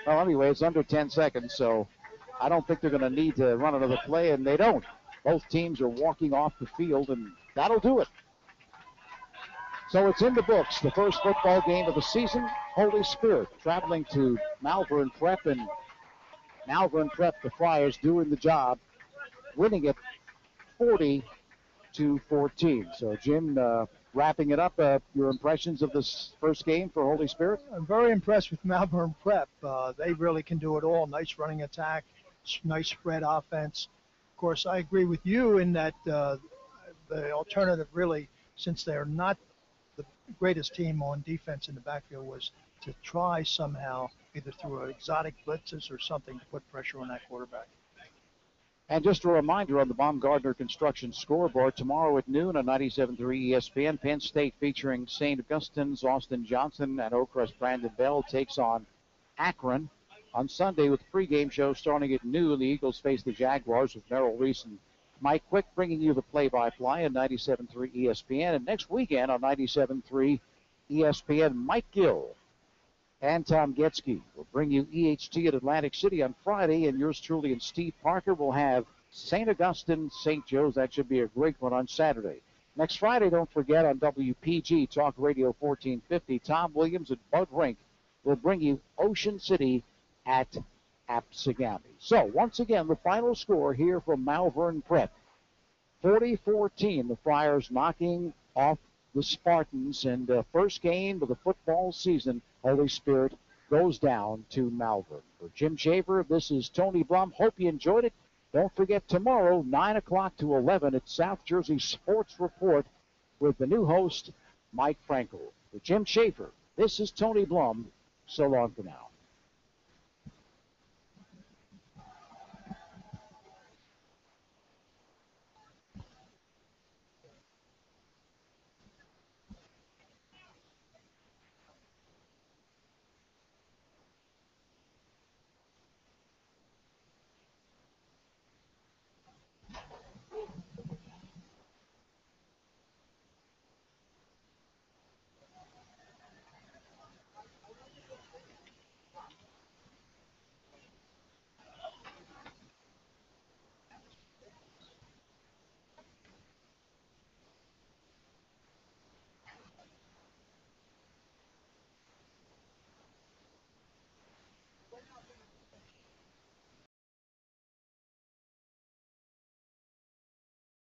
Well, anyway, it's under 10 seconds, so I don't think they're going to need to run another play, and they don't. Both teams are walking off the field, and that'll do it. So it's in the books, the first football game of the season. Holy Spirit traveling to Malvern Prep, and Malvern Prep, the Friars, doing the job, winning it 40-14. So, Jim, wrapping it up, your impressions of this first game for Holy Spirit? I'm very impressed with Malvern Prep. They really can do it all. Nice running attack, nice spread offense. Of course, I agree with you in that the alternative really, since they're not the greatest team on defense in the backfield, was to try somehow, either through exotic blitzes or something, to put pressure on that quarterback. And just a reminder on the Baumgartner Construction scoreboard, tomorrow at noon on 97.3 ESPN, Penn State featuring St. Augustine's Austin Johnson and Oakcrest Brandon Bell takes on Akron. On Sunday with the pregame show starting at noon, the Eagles face the Jaguars with Merrill Reese and Mike Quick bringing you the play-by-play on 97.3 ESPN. And next weekend on 97.3 ESPN, Mike Gill and Tom Getzky will bring you EHT at Atlantic City on Friday, and yours truly and Steve Parker will have St. Augustine, St. Joe's. That should be a great one on Saturday. Next Friday, don't forget, on WPG Talk Radio 1450, Tom Williams and Bud Rink will bring you Ocean City at Apsigami. So, once again, the final score here from Malvern Prep. 40-14, the Friars knocking off the Spartans, and first game of the football season, Holy Spirit goes down to Malvern. For Jim Shaver, this is Tony Blum. Hope you enjoyed it. Don't forget tomorrow, 9 o'clock to 11 at South Jersey Sports Report with the new host, Mike Frankel. For Jim Schaefer, this is Tony Blum. So long for now.